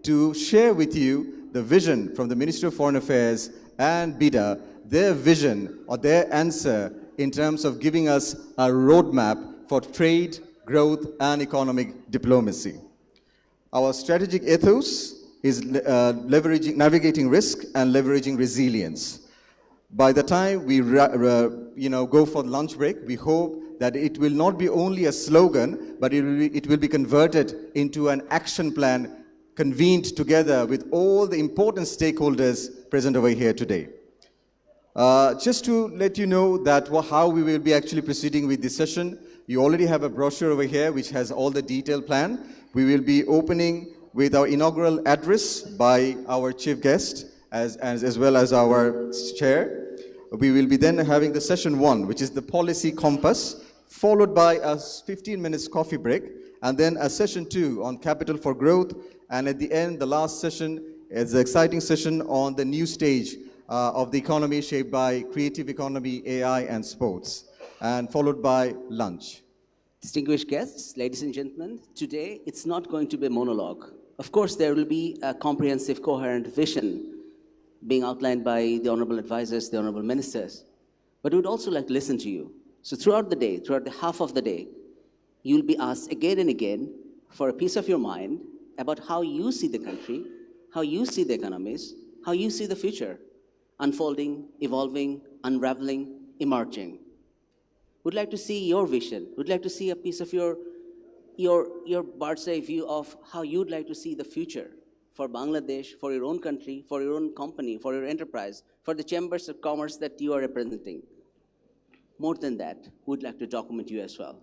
to share with you the vision from the Ministry of Foreign Affairs and BIDA, their vision or their answer in terms of giving us a roadmap for trade, growth, and economic diplomacy. Our strategic ethos is navigating risk and leveraging resilience. By the time we go for lunch break, we hope that it will not be only a slogan, but it will be converted into an action plan convened together with all the important stakeholders present over here today. Just to let you know that how we will be actually proceeding with this session, you already have a brochure over here which has all the detailed plan. We will be opening with our inaugural address by our chief guest as well as our chair. We will be then having the session 1, which is the policy compass, followed by a 15 minutes coffee break, and then a session 2 on capital for growth, and at the end, the last session is the exciting session on the new stage of the economy shaped by creative economy, AI, and sports, and followed by lunch. Distinguished guests, ladies and gentlemen, today it's not going to be a monologue. Of course, there will be a comprehensive, coherent vision being outlined by the honorable advisors, the honorable ministers. But we would also like to listen to you. So throughout the day, throughout the half of the day, you'll be asked again and again for a piece of your mind about how you see the country, how you see the economies, how you see the future unfolding, evolving, unraveling, emerging. We'd like to see your vision. We'd like to see a piece of your bird's eye view of how you'd like to see the future for Bangladesh, for your own country, for your own company, for your enterprise, for the chambers of commerce that you are representing. More than that, we'd like to document you as well.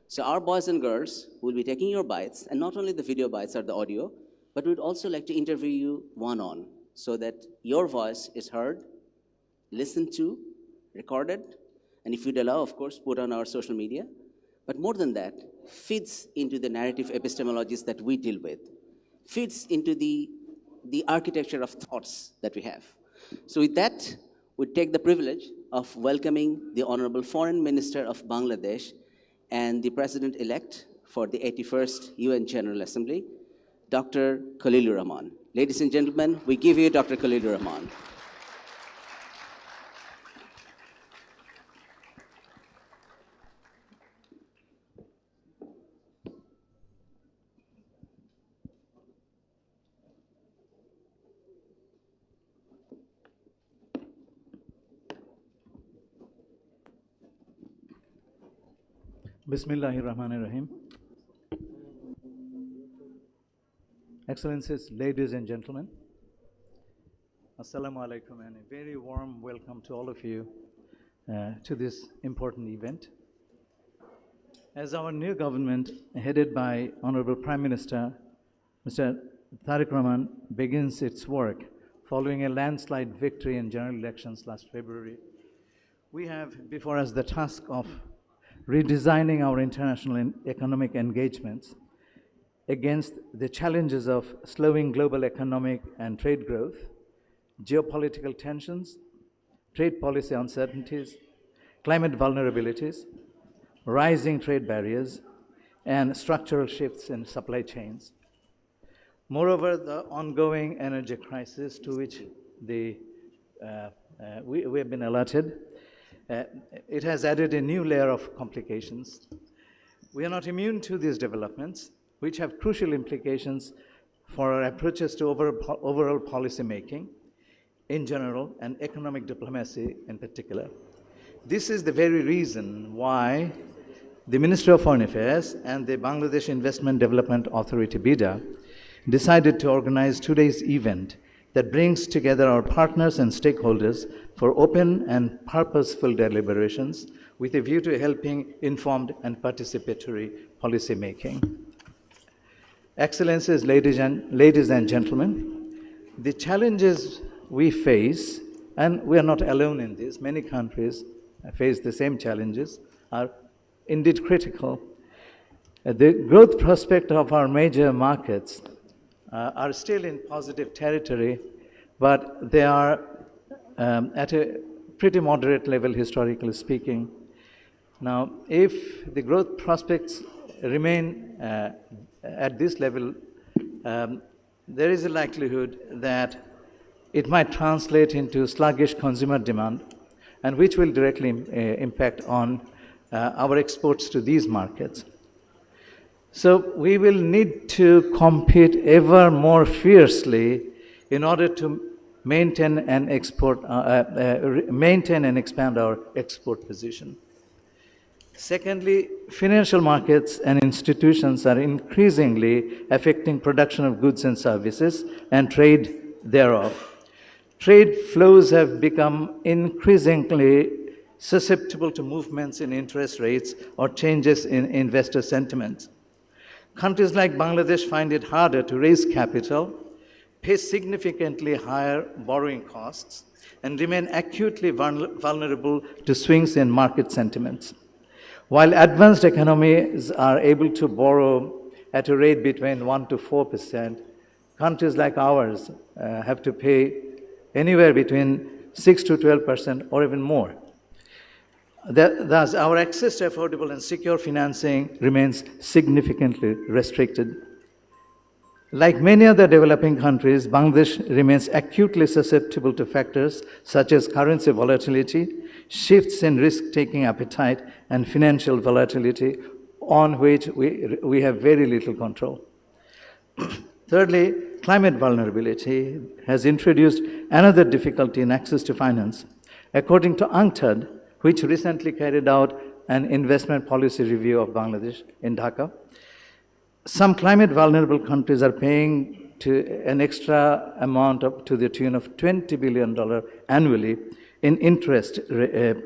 So our boys and girls will be taking your bites, and not only the video bites or the audio, but we'd also like to interview you one-on, so that your voice is heard, listened to, recorded, and if you'd allow, of course, put on our social media. But more than that, fits into the narrative epistemologies that we deal with, fits into the architecture of thoughts that we have. So with that, we take the privilege of welcoming the Honorable Foreign Minister of Bangladesh and the President-elect for the 81st UN General Assembly, Dr. Khalilur Rahman. Ladies and gentlemen, we give you Dr. Khalilur Rahman. Bismillahirrahmanirrahim. Excellencies, ladies and gentlemen, Assalamu alaikum, and a very warm welcome to all of you to this important event. As our new government, headed by Honorable Prime Minister Mr. Tariq Rahman, begins its work following a landslide victory in general elections last February, we have before us the task of redesigning our international and economic engagements against the challenges of slowing global economic and trade growth, geopolitical tensions, trade policy uncertainties, climate vulnerabilities, rising trade barriers, and structural shifts in supply chains. Moreover, the ongoing energy crisis to which we have been alerted, it has added a new layer of complications. We are not immune to these developments, which have crucial implications for our approaches to overall policy making in general and economic diplomacy in particular. This is the very reason why the Ministry of Foreign Affairs and the Bangladesh Investment Development Authority, BIDA, decided to organize today's event that brings together our partners and stakeholders for open and purposeful deliberations with a view to helping informed and participatory policy making. Excellencies, ladies and gentlemen, the challenges we face, and we are not alone in this, many countries face the same challenges, are indeed critical. The growth prospect of our major markets are still in positive territory, but they are at a pretty moderate level, historically speaking. Now, if the growth prospects remain at this level, there is a likelihood that it might translate into sluggish consumer demand, and which will directly impact on our exports to these markets. So we will need to compete ever more fiercely in order to maintain and expand our export position. Secondly, financial markets and institutions are increasingly affecting production of goods and services and trade thereof. Trade flows have become increasingly susceptible to movements in interest rates or changes in investor sentiments. Countries like Bangladesh find it harder to raise capital, pay significantly higher borrowing costs, and remain acutely vulnerable to swings in market sentiments. While advanced economies are able to borrow at a rate between 1 to 4%, countries like ours have to pay anywhere between 6 to 12% or even more. Thus, our access to affordable and secure financing remains significantly restricted. Like many other developing countries, Bangladesh remains acutely susceptible to factors such as currency volatility, shifts in risk-taking appetite, and financial volatility on which we have very little control. Thirdly, climate vulnerability has introduced another difficulty in access to finance. According to UNCTAD, which recently carried out an investment policy review of Bangladesh in Dhaka, some climate vulnerable countries are paying to an extra amount up to the tune of $20 billion annually in interest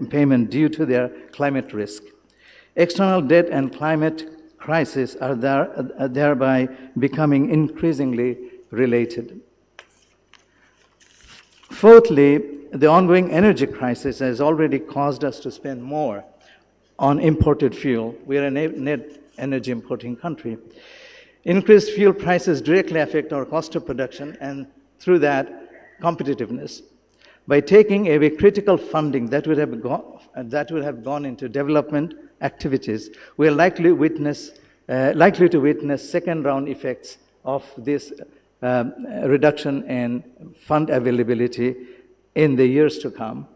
payment due to their climate risk. External debt and climate crisis are thereby becoming increasingly related. Fourthly, the ongoing energy crisis has already caused us to spend more on imported fuel. We are a net energy importing country. Increased fuel prices directly affect our cost of production and through that, competitiveness. By taking away critical funding that would have gone into development activities, we are likely to witness second-round effects of this reduction in fund availability in the years to come.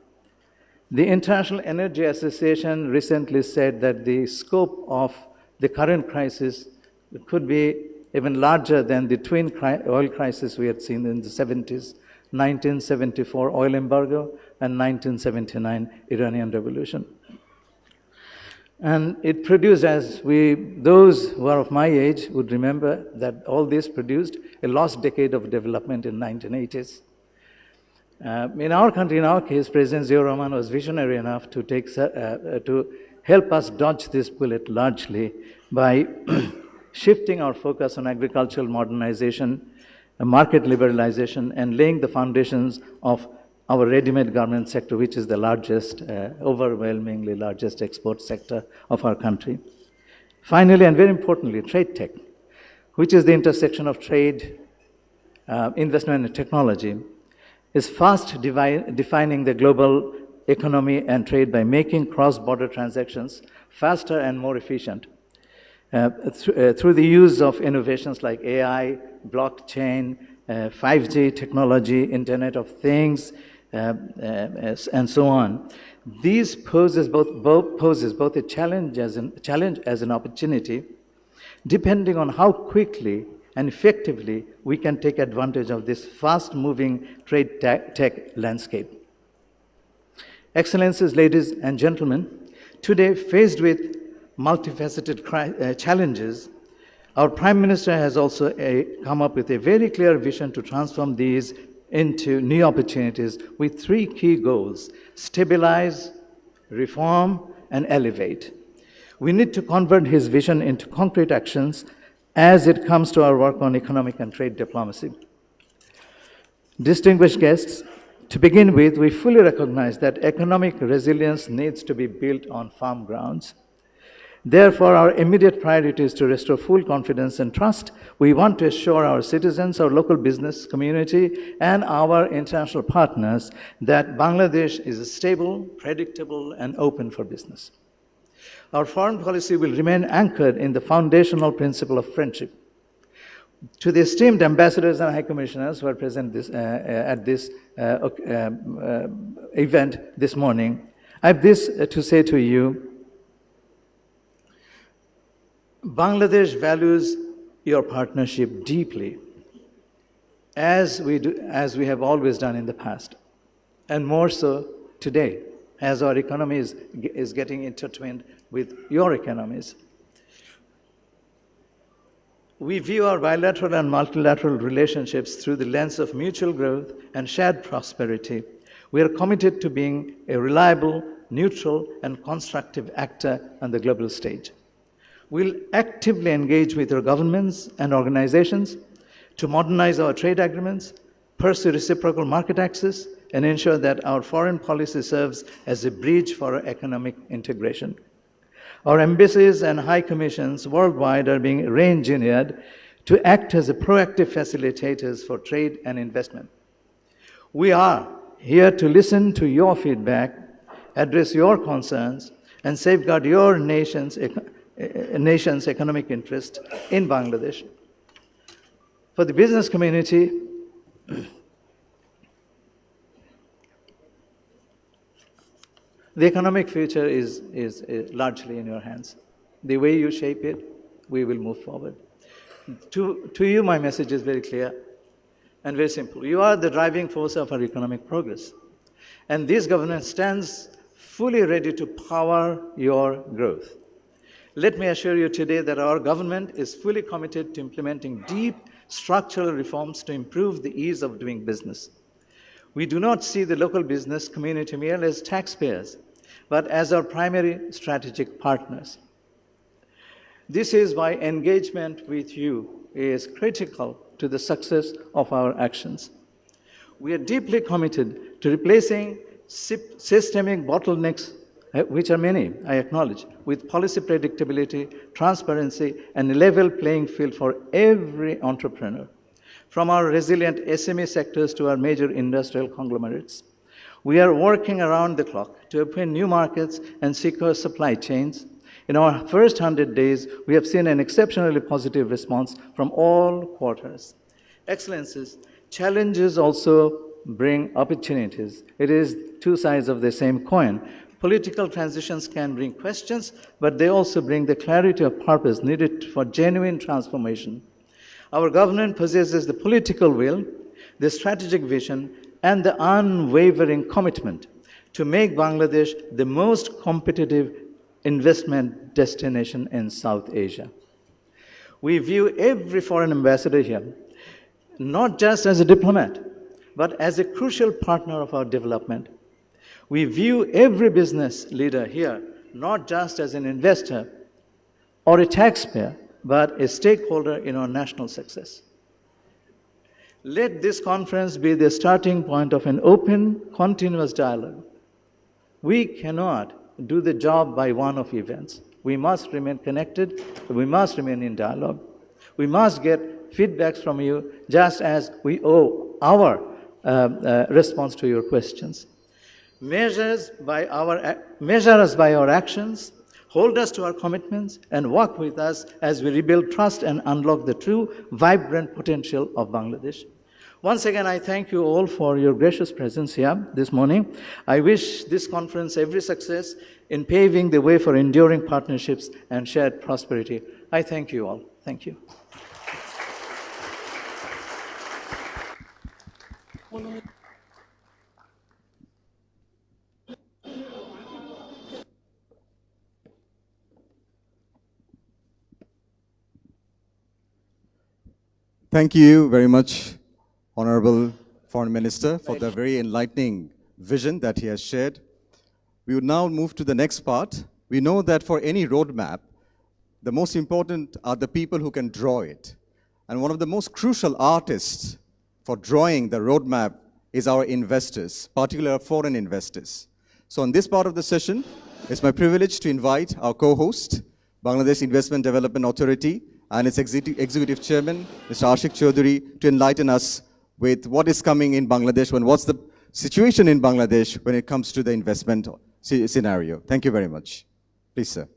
The International Energy Association recently said that the scope of the current crisis could be even larger than the twin oil crisis we had seen in the 70s, 1974 oil embargo and 1979 Iranian Revolution. And it produced, those who are of my age would remember that all this produced a lost decade of development in 1980s. In our country, in our case, President Ziaur Rahman was visionary enough to help us dodge this bullet largely by shifting our focus on agricultural modernization, market liberalization, and laying the foundations of our ready-made garment sector, which is the largest, overwhelmingly largest export sector of our country. Finally, and very importantly, trade tech, which is the intersection of trade, investment, and technology, is fast defining the global economy and trade by making cross-border transactions faster and more efficient. Through the use of innovations like AI, blockchain, 5G technology, Internet of Things, and so on. These poses both a challenge as an opportunity, depending on how quickly and effectively we can take advantage of this fast-moving trade tech landscape. Excellencies, ladies and gentlemen, today faced with multifaceted challenges, our Prime Minister has also come up with a very clear vision to transform these into new opportunities with three key goals: stabilize, reform, and elevate. We need to convert his vision into concrete actions as it comes to our work on economic and trade diplomacy. Distinguished guests, to begin with, we fully recognize that economic resilience needs to be built on firm grounds. Therefore, our immediate priority is to restore full confidence and trust. We want to assure our citizens, our local business community, and our international partners that Bangladesh is stable, predictable, and open for business. Our foreign policy will remain anchored in the foundational principle of friendship. To the esteemed ambassadors and high commissioners who are present at this event this morning, I have this to say to you. Bangladesh values your partnership deeply, as we have always done in the past, and more so today, as our economy is getting intertwined with your economies. We view our bilateral and multilateral relationships through the lens of mutual growth and shared prosperity. We are committed to being a reliable, neutral, and constructive actor on the global stage. We'll actively engage with your governments and organizations to modernize our trade agreements, pursue reciprocal market access, and ensure that our foreign policy serves as a bridge for our economic integration. Our embassies and high commissions worldwide are being re-engineered to act as proactive facilitators for trade and investment. We are here to listen to your feedback, address your concerns, and safeguard your nation's economic interest in Bangladesh. For the business community, the economic future is largely in your hands. The way you shape it, we will move forward. To you, my message is very clear and very simple. You are the driving force of our economic progress. And this government stands fully ready to power your growth. Let me assure you today that our government is fully committed to implementing deep structural reforms to improve the ease of doing business. We do not see the local business community merely as taxpayers, but as our primary strategic partners. This is why engagement with you is critical to the success of our actions. We are deeply committed to replacing systemic bottlenecks, which are many, I acknowledge, with policy predictability, transparency, and a level playing field for every entrepreneur, from our resilient SME sectors to our major industrial conglomerates. We are working around the clock to open new markets and secure supply chains. In our first 100 days, we have seen an exceptionally positive response from all quarters. Excellencies, challenges also bring opportunities. It is two sides of the same coin. Political transitions can bring questions, but they also bring the clarity of purpose needed for genuine transformation. Our government possesses the political will, the strategic vision, and the unwavering commitment to make Bangladesh the most competitive investment destination in South Asia. We view every foreign ambassador here not just as a diplomat, but as a crucial partner of our development. We view every business leader here not just as an investor or a taxpayer, but a stakeholder in our national success. Let this conference be the starting point of an open, continuous dialogue. We cannot do the job by one-off events. We must remain connected. We must remain in dialogue. We must get feedbacks from you just as we owe our response to your questions. Measure us by our actions, hold us to our commitments, and work with us as we rebuild trust and unlock the true, vibrant potential of Bangladesh. Once again, I thank you all for your gracious presence here this morning. I wish this conference every success in paving the way for enduring partnerships and shared prosperity. I thank you all. Thank you. Thank you very much, Honorable Foreign Minister, for the very enlightening vision that he has shared. We would now move to the next part. We know that for any roadmap, the most important are the people who can draw it. And one of the most crucial artists for drawing the roadmap is our investors, particularly foreign investors. So on this part of the session, it's my privilege to invite our co-host, Bangladesh Investment Development Authority, and its executive chairman, Mr. Ashik Chaudhary, to enlighten us with what is coming in Bangladesh and what's the situation in Bangladesh when it comes to the investment scenario. Thank you very much. Please, sir.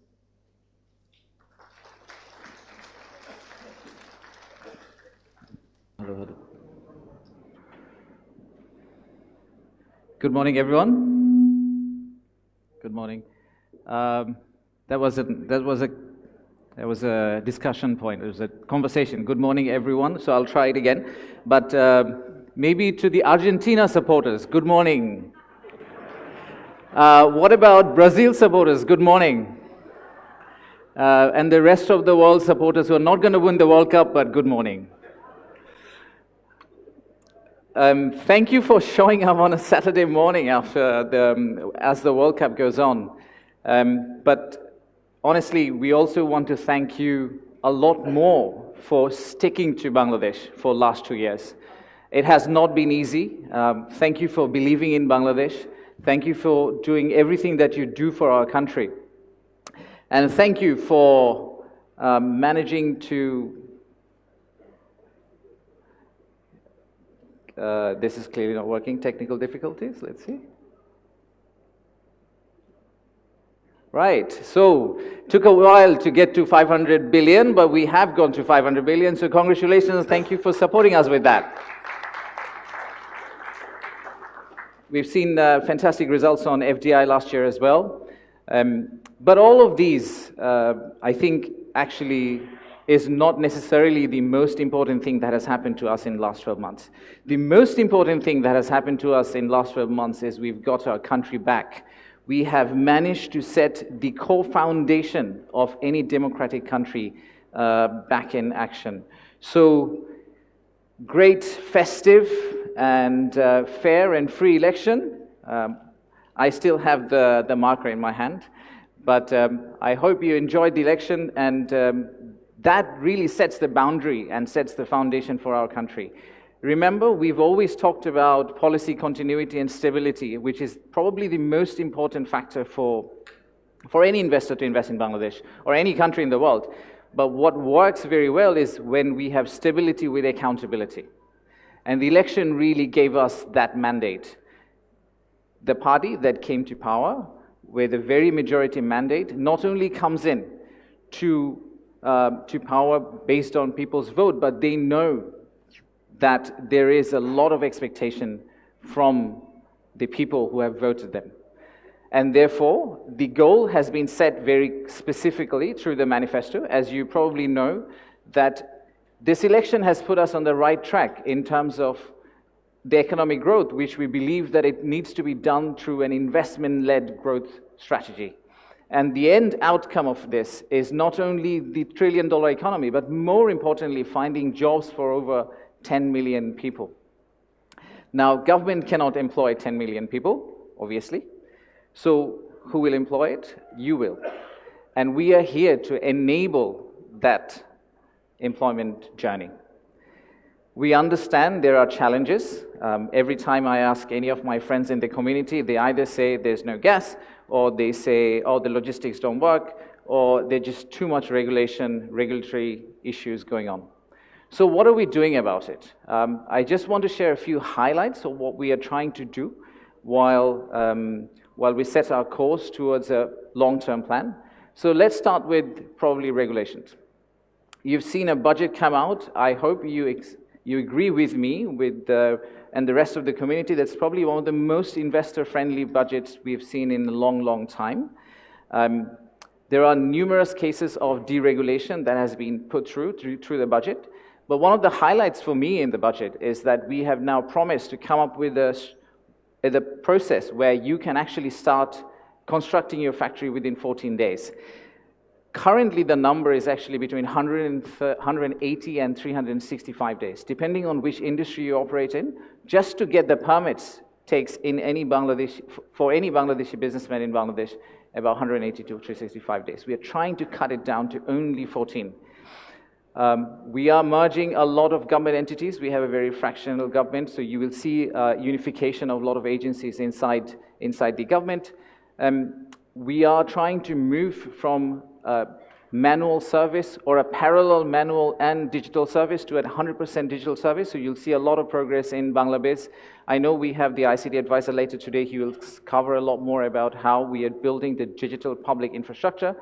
Good morning, everyone. Good morning. That was a discussion point. It was a conversation. Good morning, everyone. So I'll try it again. But maybe to the Argentina supporters, good morning. What about Brazil supporters? Good morning. And the rest of the world supporters who are not going to win the World Cup, but good morning. Thank you for showing up on a Saturday morning after as the World Cup goes on. But honestly, we also want to thank you a lot more for sticking to Bangladesh for the last 2 years. It has not been easy. Thank you for believing in Bangladesh. Thank you for doing everything that you do for our country. And thank you for managing to... this is clearly not working. Technical difficulties, let's see. Right, so took a while to get to 500 billion, but we have gone to 500 billion, so congratulations, thank you for supporting us with that. We've seen fantastic results on FDI last year as well. But all of these, I think, actually is not necessarily the most important thing that has happened to us in the last 12 months. The most important thing that has happened to us in the last 12 months is we've got our country back. We have managed to set the core foundation of any democratic country back in action. So, great, festive, and fair and free election. I still have the marker in my hand, but I hope you enjoyed the election, and that really sets the boundary and sets the foundation for our country. Remember, we've always talked about policy continuity and stability, which is probably the most important factor for any investor to invest in Bangladesh or any country in the world. But what works very well is when we have stability with accountability. And the election really gave us that mandate. The party that came to power with a very majority mandate not only comes in to power based on people's vote, but they know that there is a lot of expectation from the people who have voted them. And therefore, the goal has been set very specifically through the manifesto. As you probably know, that this election has put us on the right track in terms of the economic growth, which we believe that it needs to be done through an investment-led growth strategy. And the end outcome of this is not only the trillion-dollar economy, but more importantly, finding jobs for over 10 million people. Now, government cannot employ 10 million people, obviously. So who will employ it? You will. And we are here to enable that employment journey. We understand there are challenges. Every time I ask any of my friends in the community, they either say there's no gas, or they say, oh, the logistics don't work, or there's just too much regulatory issues going on. So what are we doing about it? I just want to share a few highlights of what we are trying to do while we set our course towards a long-term plan. So let's start with probably regulations. You've seen a budget come out. I hope you agree with me and the rest of the community. That's probably one of the most investor-friendly budgets we've seen in a long, long time. There are numerous cases of deregulation that has been put through the budget. But one of the highlights for me in the budget is that we have now promised to come up with a process where you can actually start constructing your factory within 14 days. Currently, the number is actually between 180 and 365 days, depending on which industry you operate in. Just to get the permits takes for any Bangladeshi businessman in Bangladesh about 180 to 365 days. We are trying to cut it down to only 14. We are merging a lot of government entities. We have a very fractional government, so you will see unification of a lot of agencies inside the government. We are trying to move from manual service or a parallel manual and digital service to a 100% digital service. So you'll see a lot of progress in Bangladesh. I know we have the ICT advisor later today. He will cover a lot more about how we are building the digital public infrastructure.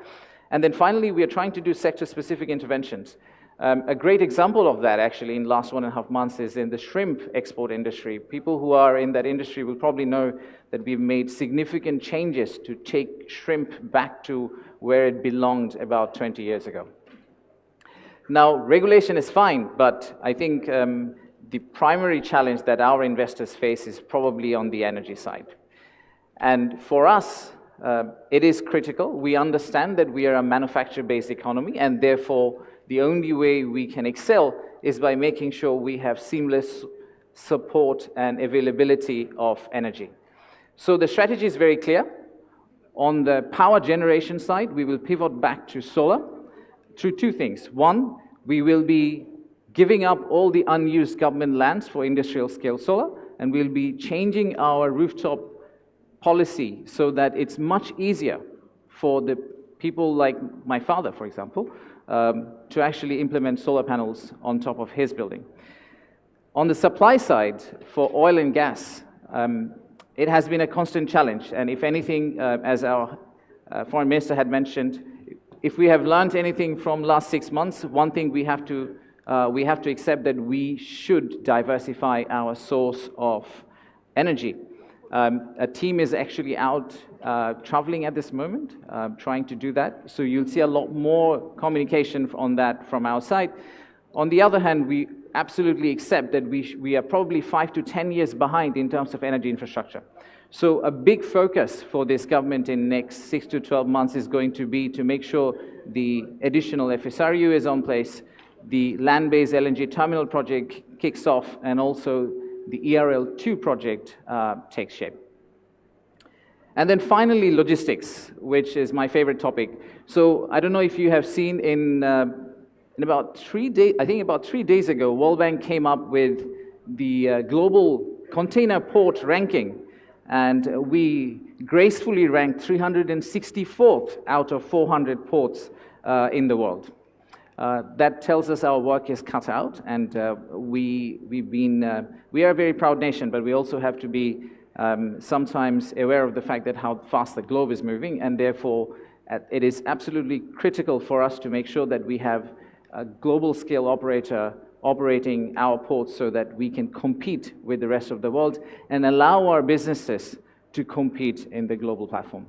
And then finally, we are trying to do sector-specific interventions. A great example of that, actually, in the last 1.5 months is in the shrimp export industry. People who are in that industry will probably know that we've made significant changes to take shrimp back to where it belonged about 20 years ago. Now, regulation is fine, but I think the primary challenge that our investors face is probably on the energy side. And for us, it is critical. We understand that we are a manufacturer-based economy, and therefore, the only way we can excel is by making sure we have seamless support and availability of energy. So the strategy is very clear. On the power generation side, we will pivot back to solar through two things. One, we will be giving up all the unused government lands for industrial scale solar, and we'll be changing our rooftop policy so that it's much easier for the people like my father, for example, to actually implement solar panels on top of his building. On the supply side, for oil and gas, it has been a constant challenge. And if anything, as our foreign minister had mentioned, if we have learned anything from last 6 months, one thing we have to accept that we should diversify our source of energy. A team is actually out traveling at this moment, trying to do that. So you'll see a lot more communication on that from our side. On the other hand, we absolutely accept that we are probably 5 to 10 years behind in terms of energy infrastructure. So a big focus for this government in next 6 to 12 months is going to be to make sure the additional FSRU is on place, the land-based LNG terminal project kicks off, and also the ERL2 project takes shape. And then finally, logistics, which is my favorite topic. So I don't know if you have seen in about 3 days, I think about 3 days ago, World Bank came up with the global container port ranking, and we gracefully ranked 364th out of 400 ports in the world. That tells us our work is cut out, and we are a very proud nation, but we also have to be sometimes aware of the fact that how fast the globe is moving, and therefore it is absolutely critical for us to make sure that we have a global scale operator operating our ports so that we can compete with the rest of the world and allow our businesses to compete in the global platform.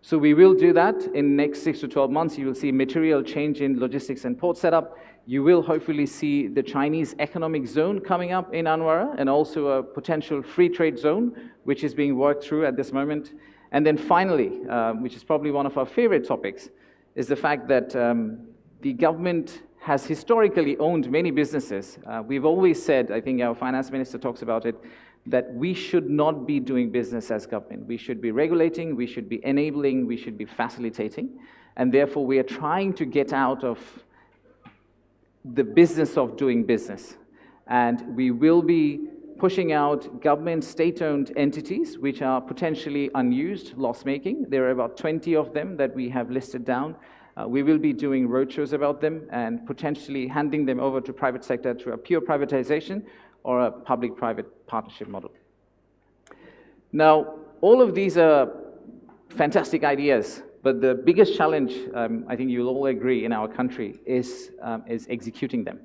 So we will do that in the next 6 to 12 months. You will see material change in logistics and port setup. You will hopefully see the Chinese economic zone coming up in Anwara, and also a potential free trade zone, which is being worked through at this moment. And then finally, which is probably one of our favorite topics, is the fact that the government has historically owned many businesses. We've always said, I think our finance minister talks about it, that we should not be doing business as government. We should be regulating, we should be enabling, we should be facilitating, and therefore we are trying to get out of the business of doing business. And we will be pushing out government state-owned entities which are potentially unused, loss-making. There are about 20 of them that we have listed down. We will be doing roadshows about them and potentially handing them over to private sector through a pure privatization or a public-private partnership model. Now, all of these are fantastic ideas, but the biggest challenge, I think you'll all agree, in our country is executing them.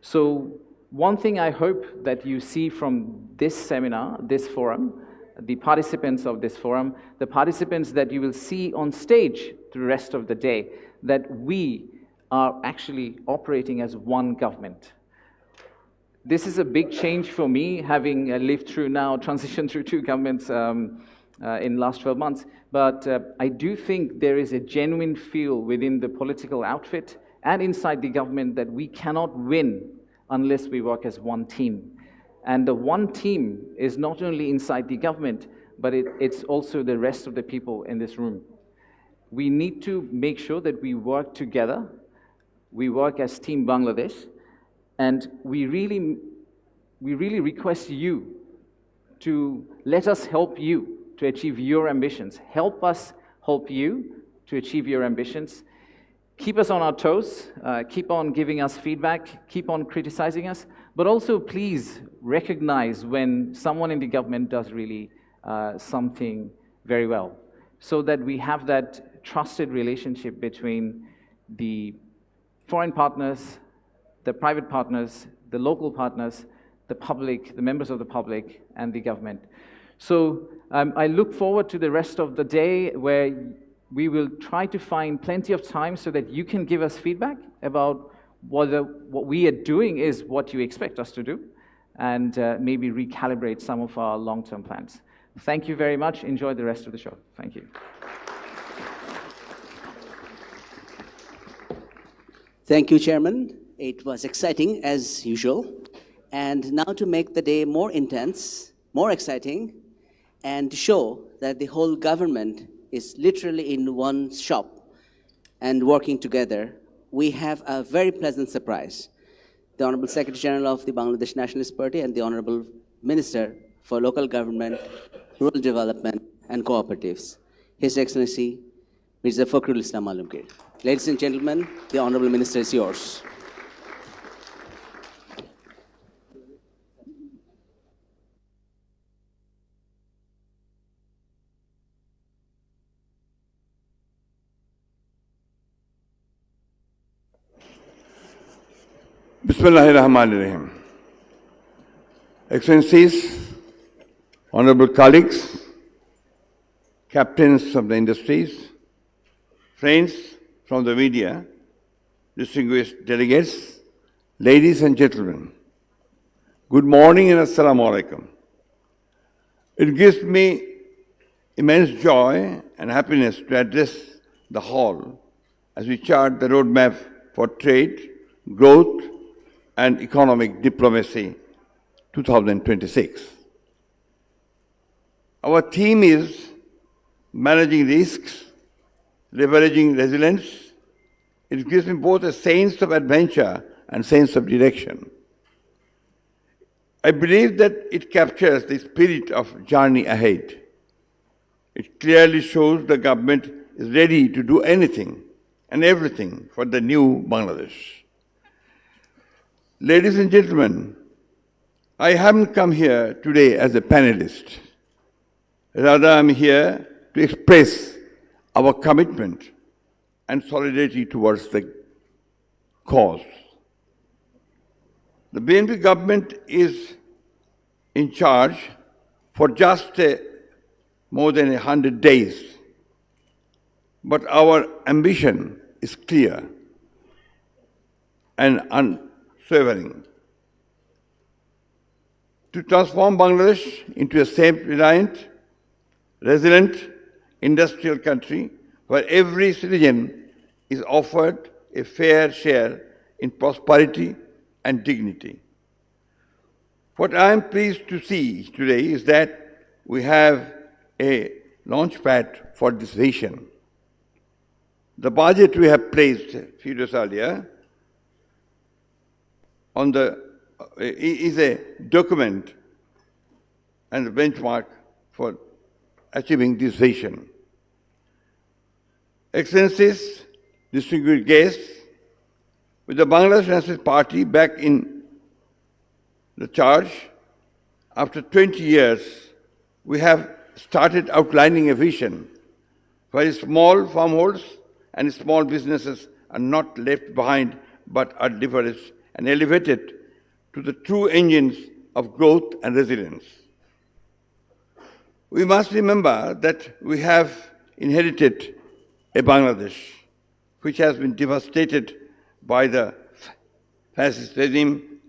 So one thing I hope that you see from this seminar, this forum, the participants of this forum, the participants that you will see on stage the rest of the day, that we are actually operating as one government. This is a big change for me, having lived through now, transitioned through 2 governments in the last 12 months. But I do think there is a genuine feel within the political outfit and inside the government that we cannot win unless we work as one team. And the one team is not only inside the government, but it's also the rest of the people in this room. We need to make sure that we work together. We work as Team Bangladesh. And we really request you to let us help you to achieve your ambitions. Help us help you to achieve your ambitions. Keep us on our toes, keep on giving us feedback, keep on criticizing us, but also please recognize when someone in the government does really something very well, so that we have that trusted relationship between the foreign partners the private partners, the local partners, the public, the members of the public, and the government. So I look forward to the rest of the day where we will try to find plenty of time so that you can give us feedback about whether what we are doing is what you expect us to do, and maybe recalibrate some of our long-term plans. Thank you very much. Enjoy the rest of the show. Thank you. Thank you, Chairman. It was exciting as usual. And now to make the day more intense, more exciting, and to show that the whole government is literally in one shop and working together, we have a very pleasant surprise. The Honorable Secretary General of the Bangladesh Nationalist Party and the Honorable Minister for Local Government, Rural Development and Cooperatives, His Excellency Mirza Fakhrul Islam Alamgir. Ladies and gentlemen, the Honorable Minister is yours. Bismillahirrahmanirrahim. Excellencies, honorable colleagues, captains of the industries, friends from the media, distinguished delegates, ladies and gentlemen, good morning and assalamu alaikum. It gives me immense joy and happiness to address the hall as we chart the roadmap for trade, growth, and economic diplomacy 2026. Our theme is managing risks, leveraging resilience. It gives me both a sense of adventure and sense of direction. I believe that it captures the spirit of journey ahead. It clearly shows the government is ready to do anything and everything for the new Bangladesh. Ladies and gentlemen, I haven't come here today as a panelist. Rather, I'm here to express our commitment and solidarity towards the cause. The BNP government is in charge for just more than 100 days, but our ambition is clear and unwavering to transform Bangladesh into a self-reliant, resilient, industrial country where every citizen is offered a fair share in prosperity and dignity. What I am pleased to see today is that we have a launchpad for this vision. The budget we have placed a few days earlier on is a document and a benchmark for achieving this vision. Excellencies, distinguished guests, with the Bangladesh Nationalist Party back in the charge, after 20 years, we have started outlining a vision where small farmholds and small businesses are not left behind but are leveraged and elevated to the true engines of growth and resilience. We must remember that we have inherited a Bangladesh which has been devastated by the fascist regime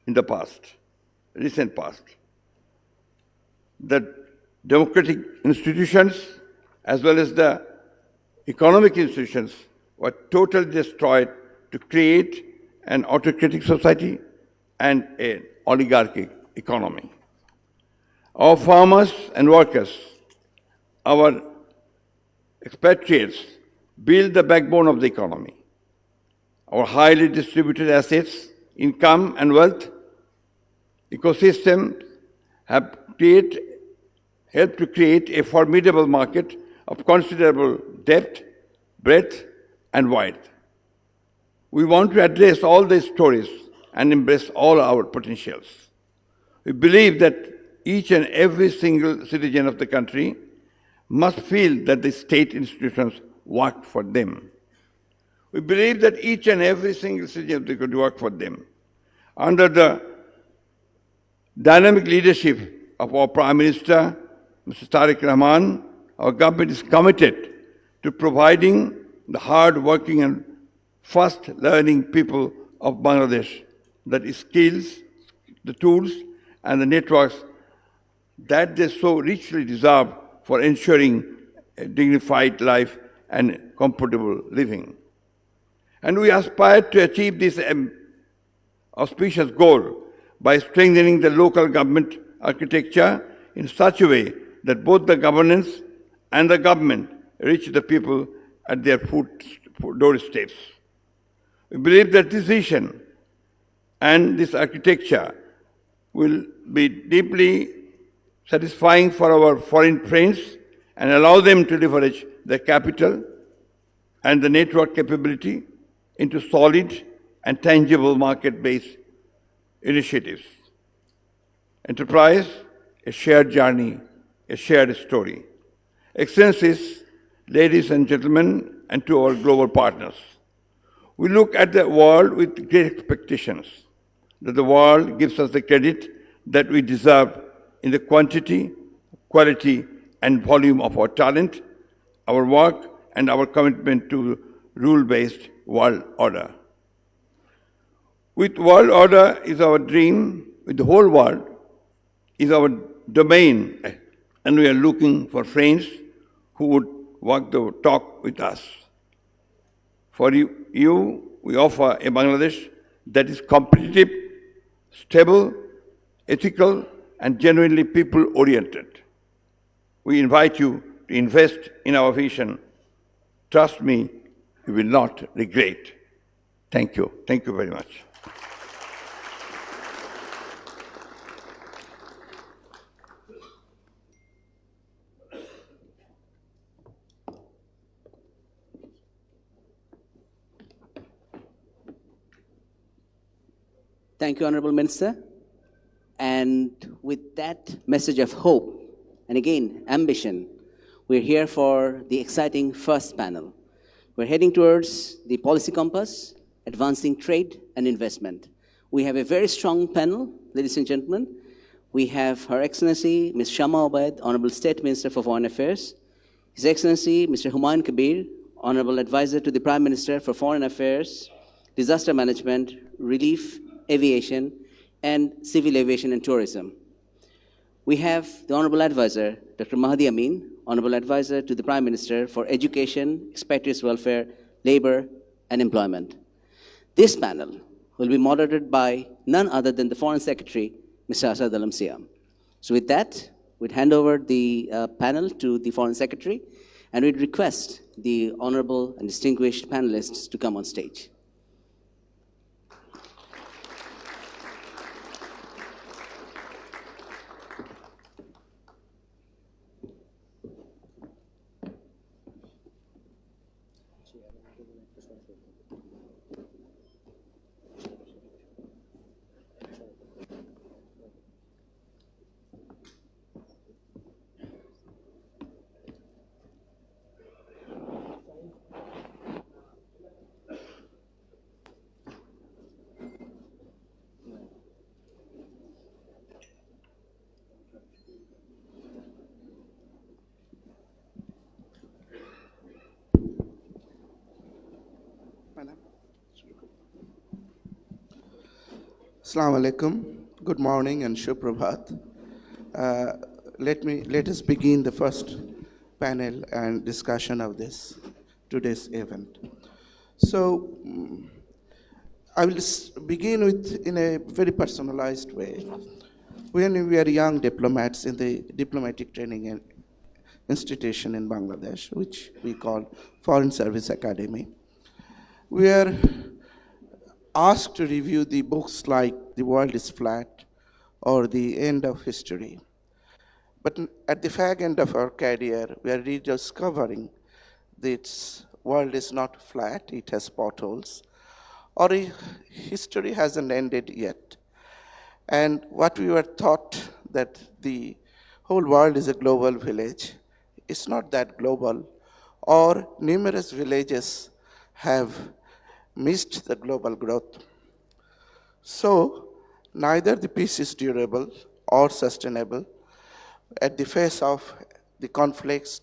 in the past, recent past. The democratic institutions as well as the economic institutions were totally destroyed to create an autocratic society and an oligarchic economy. Our farmers and workers, our expatriates, build the backbone of the economy. Our highly distributed assets, income and wealth ecosystems have helped to create a formidable market of considerable depth, breadth and width. We want to address all these stories and embrace all our potentials. We believe that each and every single citizen of the country must feel that the state institutions work for them. We believe that each and every single citizen could work for them. Under the dynamic leadership of our Prime Minister, Mr. Tariq Rahman, our government is committed to providing the hard-working and fast-learning people of Bangladesh the skills, the tools, and the networks that they so richly deserve for ensuring a dignified life and comfortable living. And we aspire to achieve this auspicious goal by strengthening the local government architecture in such a way that both the governance and the government reach the people at their doorsteps. We believe that this vision and this architecture will be deeply satisfying for our foreign friends and allow them to leverage their capital and the network capability into solid and tangible market-based initiatives. Enterprise, a shared journey, a shared story. Excellencies, ladies and gentlemen, and to our global partners, we look at the world with great expectations that the world gives us the credit that we deserve in the quantity, quality, and volume of our talent, our work, and our commitment to rule-based world order. With world order is our dream, with the whole world is our domain, and we are looking for friends who would walk the talk with us. For you, we offer a Bangladesh that is competitive, stable, ethical, and genuinely people-oriented. We invite you to invest in our vision. Trust me, you will not regret. Thank you. Thank you very much. Thank you, Honorable Minister. And with that message of hope, and again, ambition, we're here for the exciting first panel. We're heading towards the policy compass, advancing trade and investment. We have a very strong panel, ladies and gentlemen. We have Her Excellency, Ms. Shama Obaid, Honorable State Minister for Foreign Affairs, His Excellency, Mr. Humayun Kabir, Honorable Advisor to the Prime Minister for Foreign Affairs, Disaster Management, Relief, Aviation, and Civil Aviation and Tourism. We have the Honorable Advisor, Dr. Mahdi Amin, Honorable Advisor to the Prime Minister for Education, Expatriates Welfare, Labor, and Employment. This panel will be moderated by none other than the Foreign Secretary, Mr. Asad Alam Siam. So with that, we'd hand over the panel to the Foreign Secretary, and we'd request the honorable and distinguished panelists to come on stage. Assalamu alaikum. Good morning and Shuprabhat. Let us begin the first panel and discussion of today's event. So I will begin in a very personalized way. When we were young diplomats in the diplomatic training institution in Bangladesh, which we call Foreign Service Academy, we are asked to review the books like The World is Flat or The End of History. But at the fag end of our career, we are rediscovering that world is not flat, it has potholes, or history hasn't ended yet. And what we were taught that the whole world is a global village, it's not that global, or numerous villages have missed the global growth. So, neither the peace is durable or sustainable at the face of the conflicts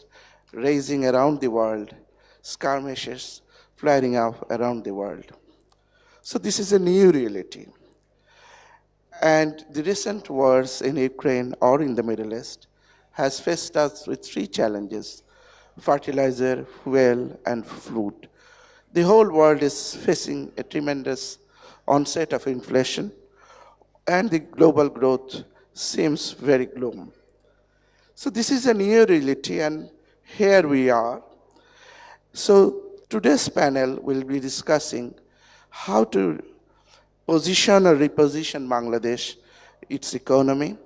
raging around the world, skirmishes flaring up around the world. So this is a new reality. And the recent wars in Ukraine or in the Middle East has faced us with three challenges: fertilizer, fuel, and food. The whole world is facing a tremendous onset of inflation, and the global growth seems very gloom. So this is a new reality, and here we are. So today's panel will be discussing how to position or reposition Bangladesh, its economy,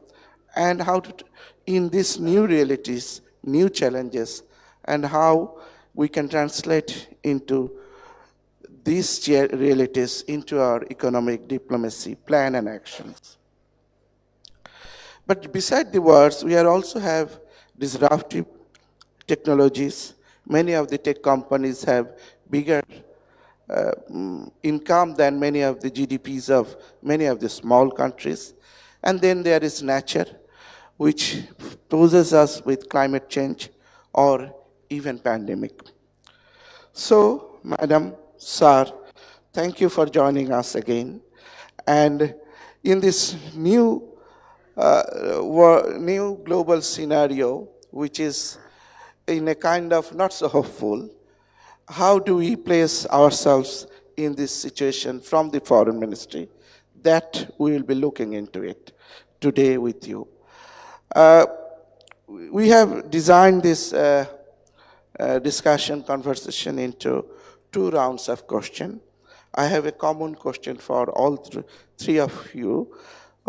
and how to, in these new realities, new challenges, and how we can translate into these realities into our economic diplomacy plan and actions. But beside the words, we also have disruptive technologies. Many of the tech companies have bigger income than many of the GDPs of many of the small countries. And then there is nature, which poses us with climate change or even pandemic. So, Madam, Sir, thank you for joining us again. And in this new global scenario, which is in a kind of not so hopeful, how do we place ourselves in this situation from the Foreign Ministry? That we will be looking into it today with you. We have designed this discussion conversation into two rounds of question. I have a common question for all three of you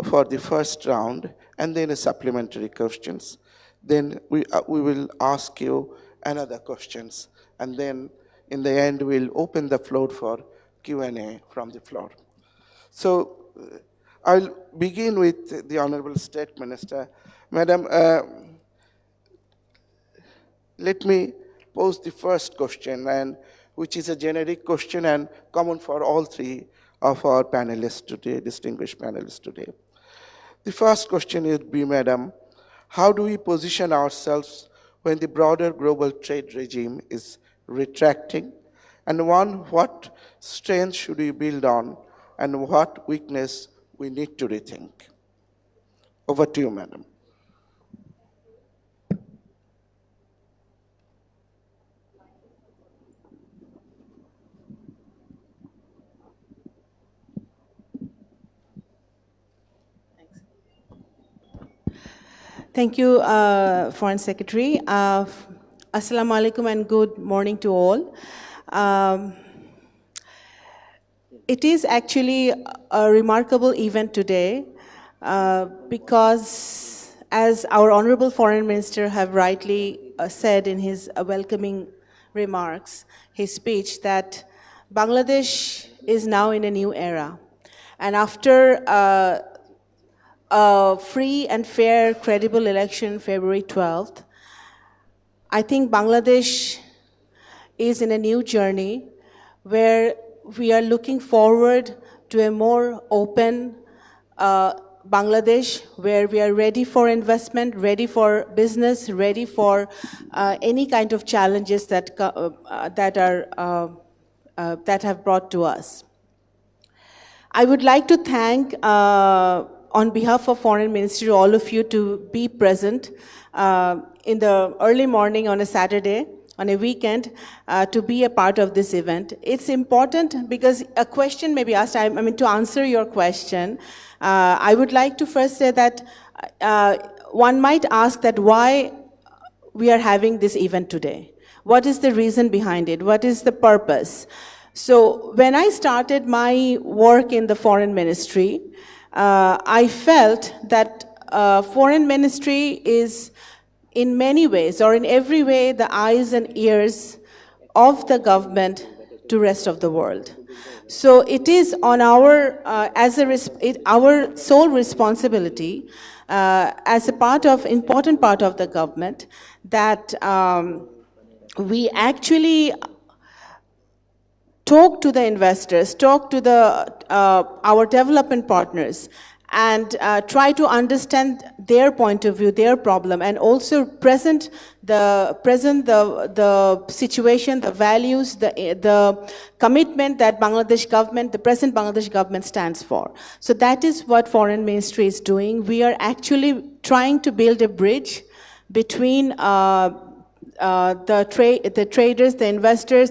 for the first round, and then a supplementary questions. Then we will ask you another questions, and then in the end we'll open the floor for Q&A from the floor. So I'll begin with the Honorable State Minister. Madam, let me pose the first question, and which is a generic question and common for all three of our panelists today, distinguished panelists today. The first question would be, Madam, how do we position ourselves when the broader global trade regime is retracting? And what strength should we build on, and what weakness we need to rethink? Over to you, Madam. Thank you, Foreign Secretary. Assalamu alaikum and good morning to all. It is actually a remarkable event today because, as our Honorable Foreign Minister have rightly said in his welcoming remarks, his speech, that Bangladesh is now in a new era. And after a free and fair, credible election February 12th, I think Bangladesh is in a new journey where we are looking forward to a more open Bangladesh, where we are ready for investment, ready for business, ready for any kind of challenges that have brought to us. I would like to thank, on behalf of Foreign Ministry, all of you to be present in the early morning on a Saturday, on a weekend, to be a part of this event. It's important because a question may be asked. I mean, to answer your question, I would like to first say that one might ask that why we are having this event today. What is the reason behind it? What is the purpose? So when I started my work in the Foreign Ministry, I felt that Foreign Ministry is in many ways, or in every way, the eyes and ears of the government to rest of the world. So it is on our, our sole responsibility as a important part of the government that we actually talk to the investors, talk to our development partners, and try to understand their point of view, their problem, and also present the situation, the values, the commitment that Bangladesh government, the present Bangladesh government stands for. So that is what Foreign Ministry is doing. We are actually trying to build a bridge between the traders, the investors,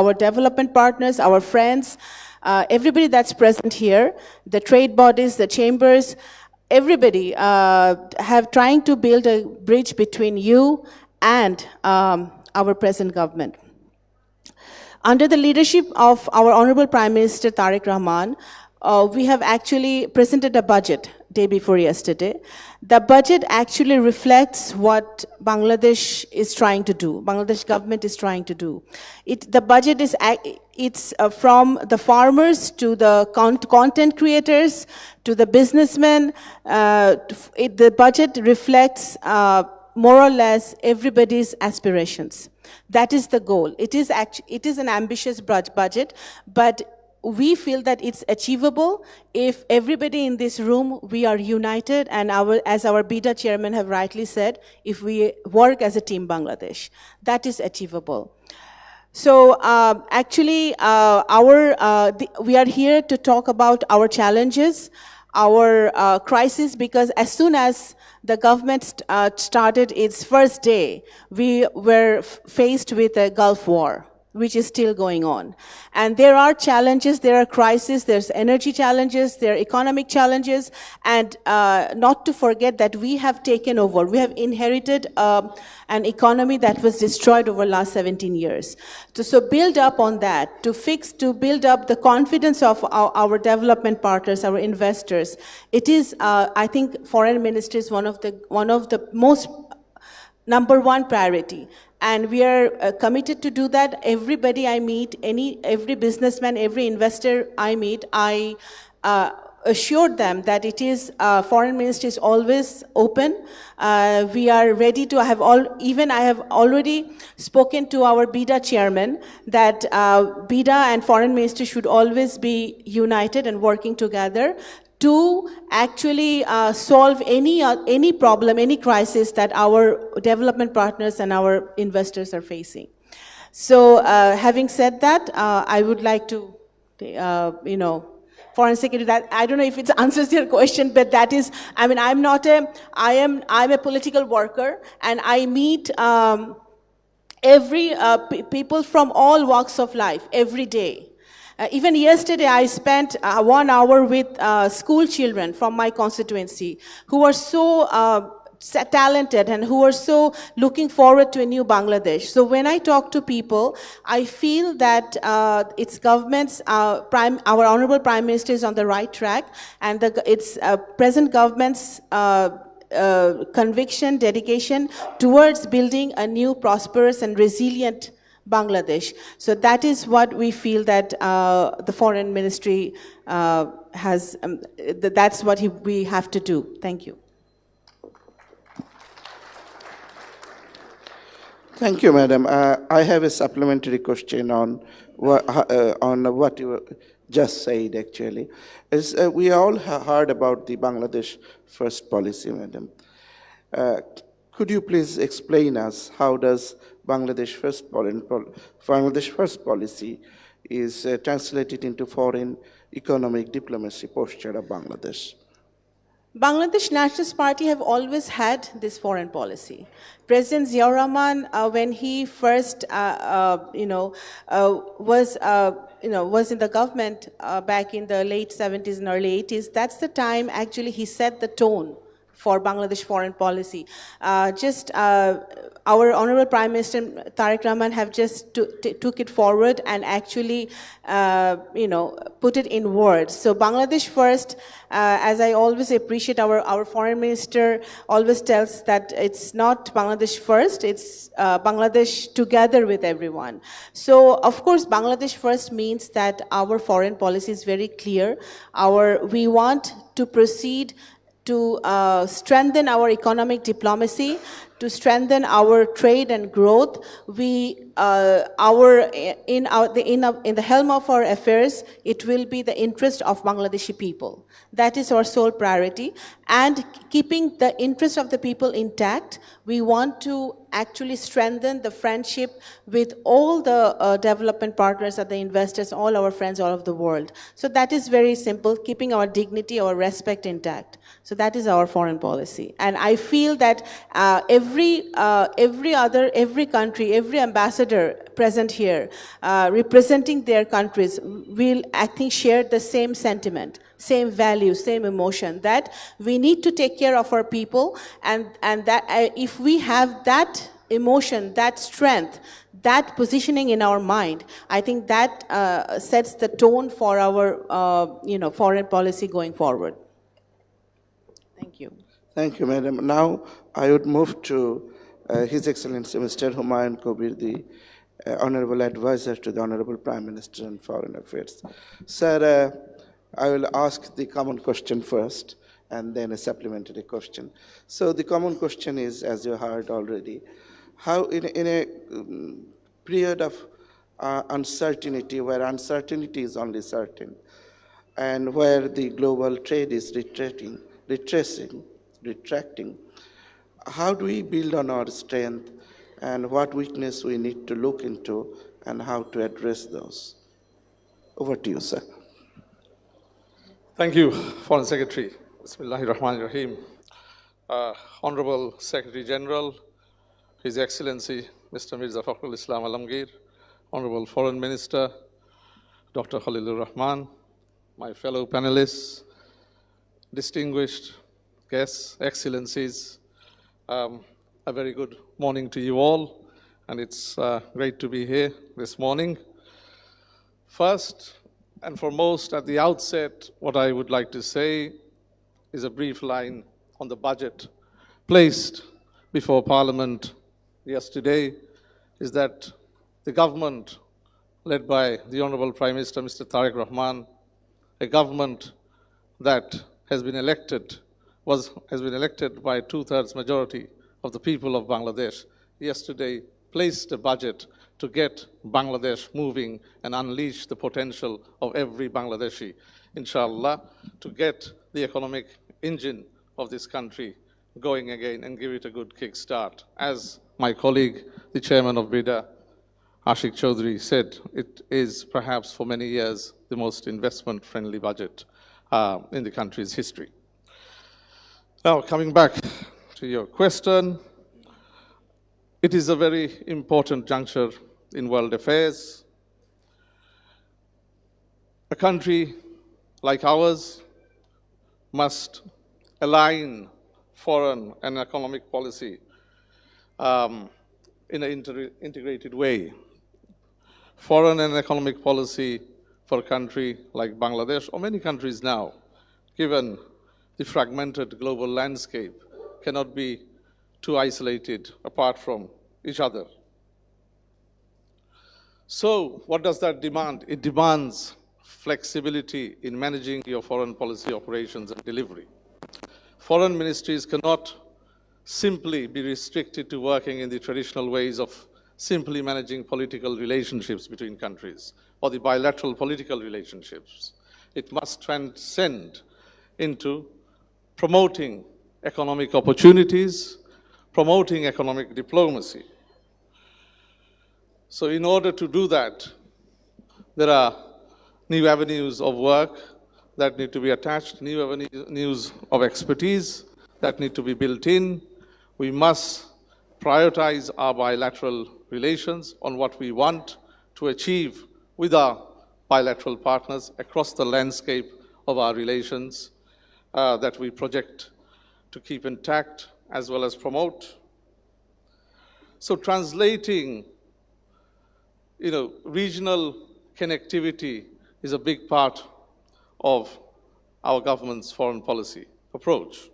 our development partners, our friends, everybody that's present here, the trade bodies, the chambers, everybody have trying to build a bridge between you and our present government. Under the leadership of our Honorable Prime Minister Tariq Rahman, we have actually presented a budget day before yesterday. The budget actually reflects what Bangladesh is trying to do, Bangladesh government is trying to do. The budget is from the farmers to the content creators to the businessmen. The budget reflects more or less everybody's aspirations. That is the goal. It is an ambitious budget, but we feel that it's achievable if everybody in this room, we are united, and as our BIDA chairman have rightly said, if we work as a team Bangladesh, that is achievable. So actually, we are here to talk about our challenges, our crisis, because as soon as the government started its first day, we were faced with a Gulf War, which is still going on. And there are challenges, there are crises, there's energy challenges, there are economic challenges, and not to forget that we have taken over, we have inherited an economy that was destroyed over the last 17 years. So build up on that, to build up the confidence of our development partners, our investors. It is, I think, Foreign Ministry is one of the most number one priority. And we are committed to do that. Everybody I meet, every businessman, every investor I meet, I assured them that it is, Foreign Ministry is always open. We are ready to have I have already spoken to our BIDA chairman that BIDA and Foreign Ministry should always be united and working together to actually solve any problem, any crisis that our development partners and our investors are facing. So having said that, I would like to, Foreign Secretary, that I don't know if it answers your question, but that is, I mean, I'm a political worker, and I meet people from all walks of life every day. Even yesterday, I spent 1 hour with school children from my constituency who are so talented and who are so looking forward to a new Bangladesh. So when I talk to people, I feel that its government's, our Honorable Prime Minister is on the right track, and its present government's conviction, dedication towards building a new, prosperous and resilient Bangladesh. So that is what we feel that the Foreign Ministry has, that's what we have to do. Thank you. Thank you, Madam. I have a supplementary question on what you just said, actually. We all heard about the Bangladesh First policy, Madam. Could you please explain us how does Bangladesh First policy is translated into foreign economic diplomacy posture of Bangladesh? Bangladesh Nationalist Party have always had this foreign policy. President Ziaur Rahman, when he first, was in the government back in the late 70s and early 80s, that's the time actually he set the tone for Bangladesh foreign policy. Our Honorable Prime Minister Tariq Rahman have just took it forward and actually, put it in words. So Bangladesh First, as I always appreciate, our Foreign Minister always tells that it's not Bangladesh First, it's Bangladesh together with everyone. So of course, Bangladesh First means that our foreign policy is very clear. We want to proceed to strengthen our economic diplomacy, to strengthen our trade and growth. In the helm of our affairs, it will be the interest of Bangladeshi people. That is our sole priority. And keeping the interest of the people intact, we want to actually strengthen the friendship with all the development partners and the investors, all our friends all over the world. So that is very simple, keeping our dignity, our respect intact. So that is our foreign policy. And I feel that every country, every ambassador present here, representing their countries, will, I think, share the same sentiment, same values, same emotion, that we need to take care of our people, and that if we have that emotion, that strength, that positioning in our mind, I think that sets the tone for our foreign policy going forward. Thank you. Thank you, Madam. Now I would move to His Excellency Mr. Humayun Kabir, the Honorable Advisor to the Honorable Prime Minister on Foreign Affairs. Sir, I will ask the common question first and then a supplementary question. So the common question is, as you heard already, how in a period of uncertainty, where uncertainty is only certain, and where the global trade is retracting, how do we build on our strength, and what weakness we need to look into, and how to address those? Over to you, sir. Thank you, Foreign Secretary. Bismillahirrahmanirrahim. Honorable Secretary General, His Excellency Mr. Mirza Fakhrul Islam Alamgir, Honorable Foreign Minister Dr. Khalilur Rahman, my fellow panelists, distinguished guests, excellencies, a very good morning to you all, and it's great to be here this morning. First and foremost, at the outset, what I would like to say is a brief line on the budget placed before Parliament yesterday, is that the government led by the Honorable Prime Minister, Mr. Tariq Rahman, a government that has been elected by a two-thirds majority of the people of Bangladesh, yesterday placed a budget to get Bangladesh moving and unleash the potential of every Bangladeshi, inshallah, to get the economic engine of this country going again and give it a good kickstart. As my colleague, the chairman of BIDA, Ashik Chaudhry, said, it is perhaps for many years the most investment-friendly budget in the country's history. Now, coming back to your question, it is a very important juncture in world affairs. A country like ours must align foreign and economic policy in an integrated way. Foreign and economic policy for a country like Bangladesh, or many countries now, given the fragmented global landscape, cannot be too isolated apart from each other. So what does that demand? It demands flexibility in managing your foreign policy operations and delivery. Foreign ministries cannot simply be restricted to working in the traditional ways of simply managing political relationships between countries or the bilateral political relationships. It must transcend into promoting economic opportunities, promoting economic diplomacy. So in order to do that, there are new avenues of work that need to be attached, new avenues of expertise that need to be built in. We must prioritize our bilateral relations on what we want to achieve with our bilateral partners across the landscape of our relations that we project to keep intact as well as promote. So translating, regional connectivity is a big part of our government's foreign policy approach.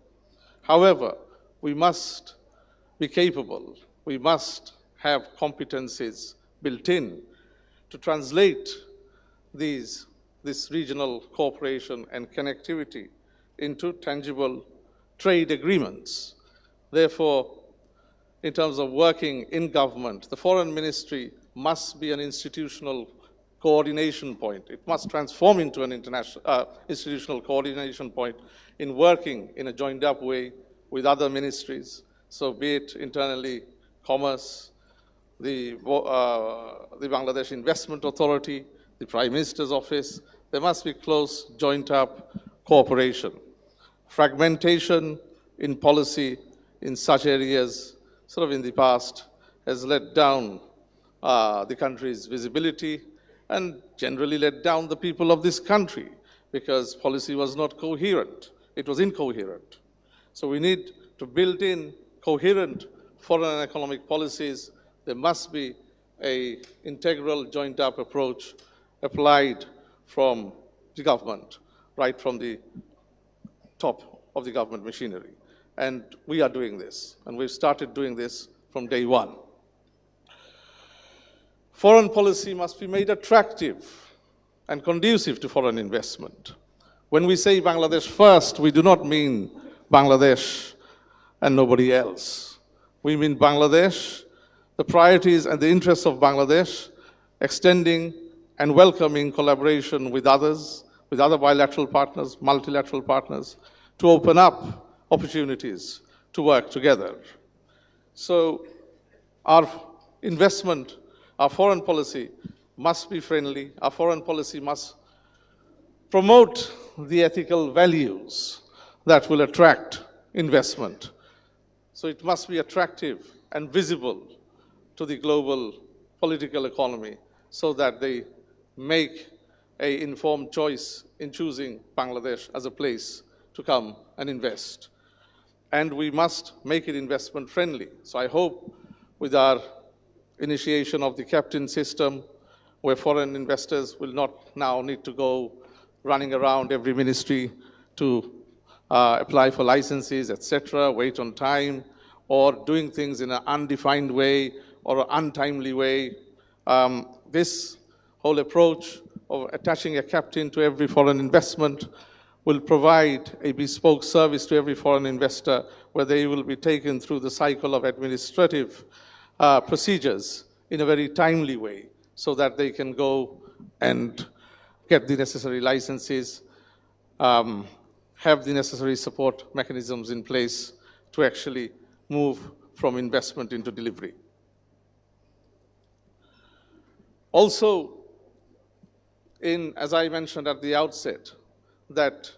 However, we must be capable, we must have competencies built in to translate this regional cooperation and connectivity into tangible trade agreements. Therefore, in terms of working in government, the foreign ministry must be an institutional coordination point. It must transform into an institutional coordination point in working in a joined up way with other ministries. So be it internally commerce, the Bangladesh Investment Authority, the Prime Minister's Office, there must be close joint up cooperation. Fragmentation in policy in such areas, sort of in the past, has let down the country's visibility and generally let down the people of this country because policy was not coherent. It was incoherent. So we need to build in coherent foreign and economic policies. There must be an integral joined-up approach applied from the government, right from the top of the government machinery. And we are doing this, and we've started doing this from day one. Foreign policy must be made attractive and conducive to foreign investment. When we say Bangladesh first, we do not mean Bangladesh and nobody else. We mean Bangladesh, the priorities and the interests of Bangladesh, extending and welcoming collaboration with others, with other bilateral partners, multilateral partners, to open up opportunities to work together. So our investment, our foreign policy must be friendly. Our foreign policy must promote the ethical values that will attract investment. So it must be attractive and visible to the global political economy so that they make an informed choice in choosing Bangladesh as a place to come and invest. And we must make it investment friendly. So I hope with our initiation of the captain system, where foreign investors will not now need to go running around every ministry to apply for licenses, etc., wait on time, or doing things in an undefined way or an untimely way. This whole approach of attaching a captain to every foreign investment will provide a bespoke service to every foreign investor where they will be taken through the cycle of administrative procedures in a very timely way so that they can go and get the necessary licenses, have the necessary support mechanisms in place to actually move from investment into delivery. Also, as I mentioned at the outset, that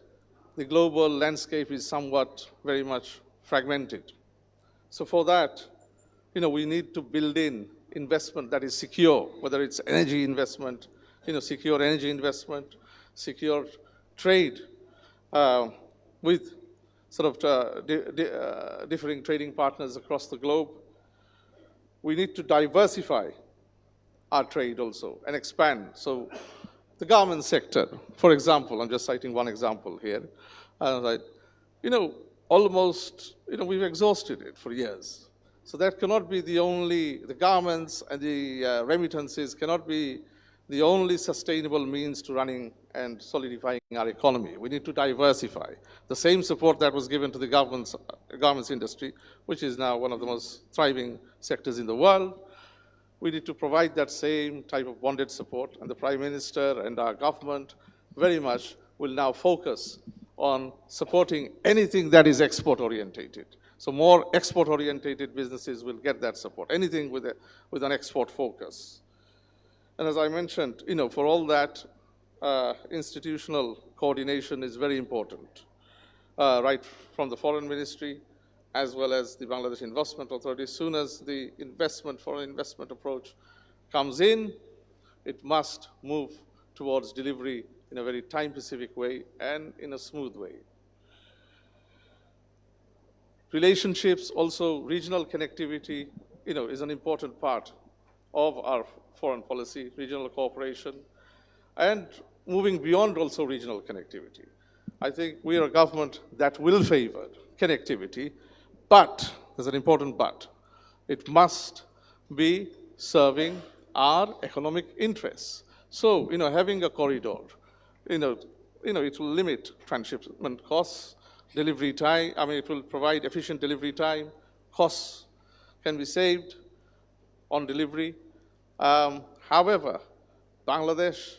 the global landscape is somewhat very much fragmented. So for that, we need to build in investment that is secure, whether it's energy investment, secure energy investment, secure trade with sort of differing trading partners across the globe. We need to diversify our trade also and expand. So the garment sector, for example, I'm just citing one example here, almost, we've exhausted it for years. So that cannot be the garments and the remittances cannot be the only sustainable means to running and solidifying our economy. We need to diversify. The same support that was given to the garments industry, which is now one of the most thriving sectors in the world, we need to provide that same type of bonded support, and the Prime Minister and our government very much will now focus on supporting anything that is export-orientated. So more export-orientated businesses will get that support, anything with an export focus. And as I mentioned, for all that, institutional coordination is very important, right from the Foreign Ministry as well as the Bangladesh Investment Authority. As soon as the foreign investment approach comes in, it must move towards delivery in a very time-specific way and in a smooth way. Relationships, also regional connectivity, is an important part of our foreign policy, regional cooperation, and moving beyond also regional connectivity. I think we are a government that will favor connectivity, but, there's an important but, it must be serving our economic interests. So, having a corridor, it will limit transshipment costs, delivery time, it will provide efficient delivery time, cost can be saved on delivery. However, Bangladesh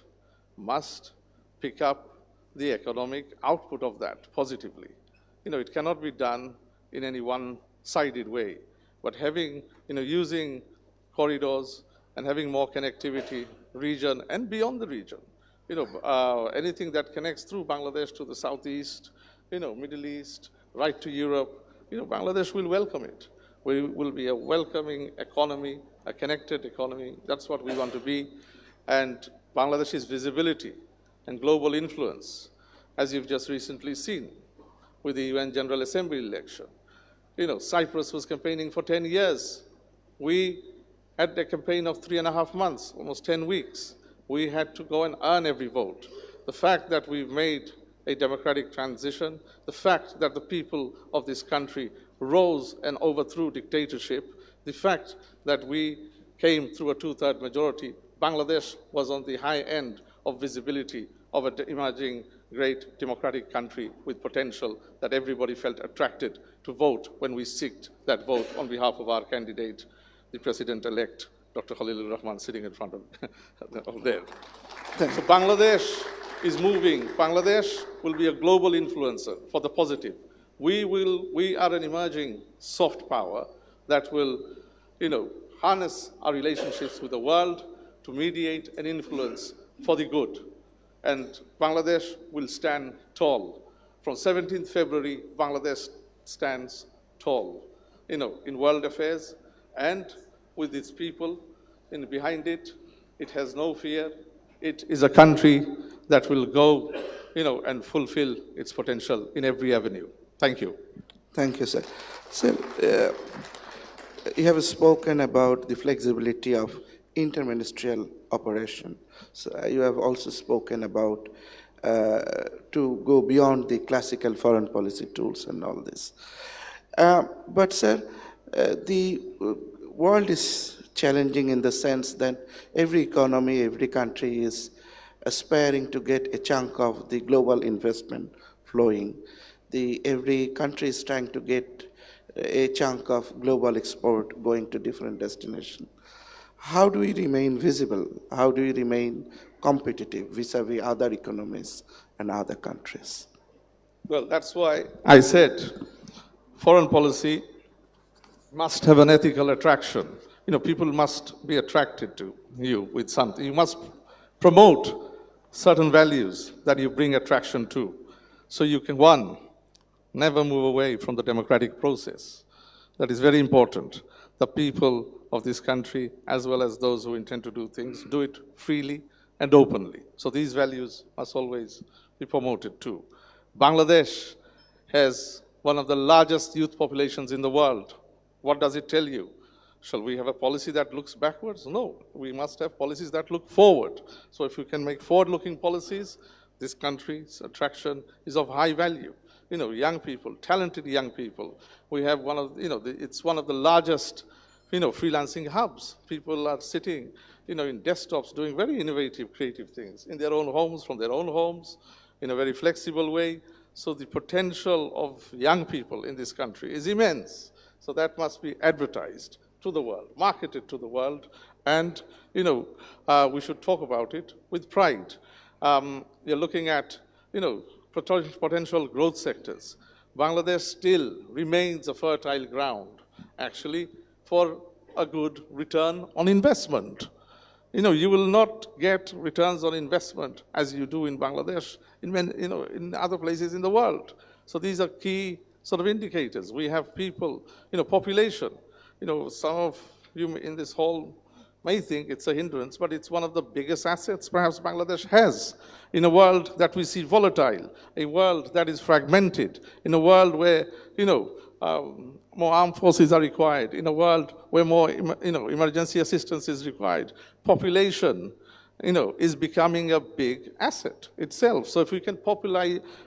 must pick up the economic output of that positively. It cannot be done in any one-sided way, but using corridors and having more connectivity, region and beyond the region. Anything that connects through Bangladesh to the Southeast, Middle East, right to Europe, Bangladesh will welcome it. We will be a welcoming economy, a connected economy. That's what we want to be. And Bangladesh's visibility and global influence, as you've just recently seen with the UN General Assembly election. Cyprus was campaigning for 10 years. We had a campaign of 3.5 months, almost 10 weeks. We had to go and earn every vote. The fact that we've made a democratic transition, the fact that the people of this country rose and overthrew dictatorship, the fact that we came through a two-third majority, Bangladesh was on the high end of visibility of an emerging great democratic country with potential that everybody felt attracted to vote when we sought that vote on behalf of our candidate, the President-elect, Dr. Khalilur Rahman, sitting in front of there. So Bangladesh is moving. Bangladesh will be a global influencer for the positive. We are an emerging soft power that will, harness our relationships with the world to mediate and influence for the good. And Bangladesh will stand tall. From 17th February, Bangladesh stands tall, in world affairs and with its people behind it. It has no fear. It is a country that will go, and fulfill its potential in every avenue. Thank you. Thank you, sir. Sir, you have spoken about the flexibility of interministerial operation. So you have also spoken about to go beyond the classical foreign policy tools and all this. But sir, the world is challenging in the sense that every economy, every country is aspiring to get a chunk of the global investment flowing. Every country is trying to get a chunk of global export going to different destinations. How do we remain visible? How do we remain competitive vis-a-vis other economies and other countries? Well, that's why I said foreign policy must have an ethical attraction. People must be attracted to you with something. You must promote certain values that you bring attraction to. So you can, one, never move away from the democratic process. That is very important. The people of this country, as well as those who intend to do things, do it freely and openly. So these values must always be promoted too. Bangladesh has one of the largest youth populations in the world. What does it tell you? Shall we have a policy that looks backwards? No, we must have policies that look forward. So if we can make forward-looking policies, this country's attraction is of high value. Young people, talented young people. We have one of, it's one of the largest, freelancing hubs. People are sitting, in desktops doing very innovative, creative things in their own homes, from their own homes, in a very flexible way. So the potential of young people in this country is immense. So that must be advertised to the world, marketed to the world, and, we should talk about it with pride. You're looking at, potential growth sectors. Bangladesh still remains a fertile ground, actually, for a good return on investment. You will not get returns on investment as you do in Bangladesh, in other places in the world. So these are key sort of indicators. We have people, population. Some of you in this hall may think it's a hindrance, but it's one of the biggest assets perhaps Bangladesh has in a world that we see volatile, a world that is fragmented, in a world where, more armed forces are required, in a world where more, emergency assistance is required. Population, is becoming a big asset itself. So if we can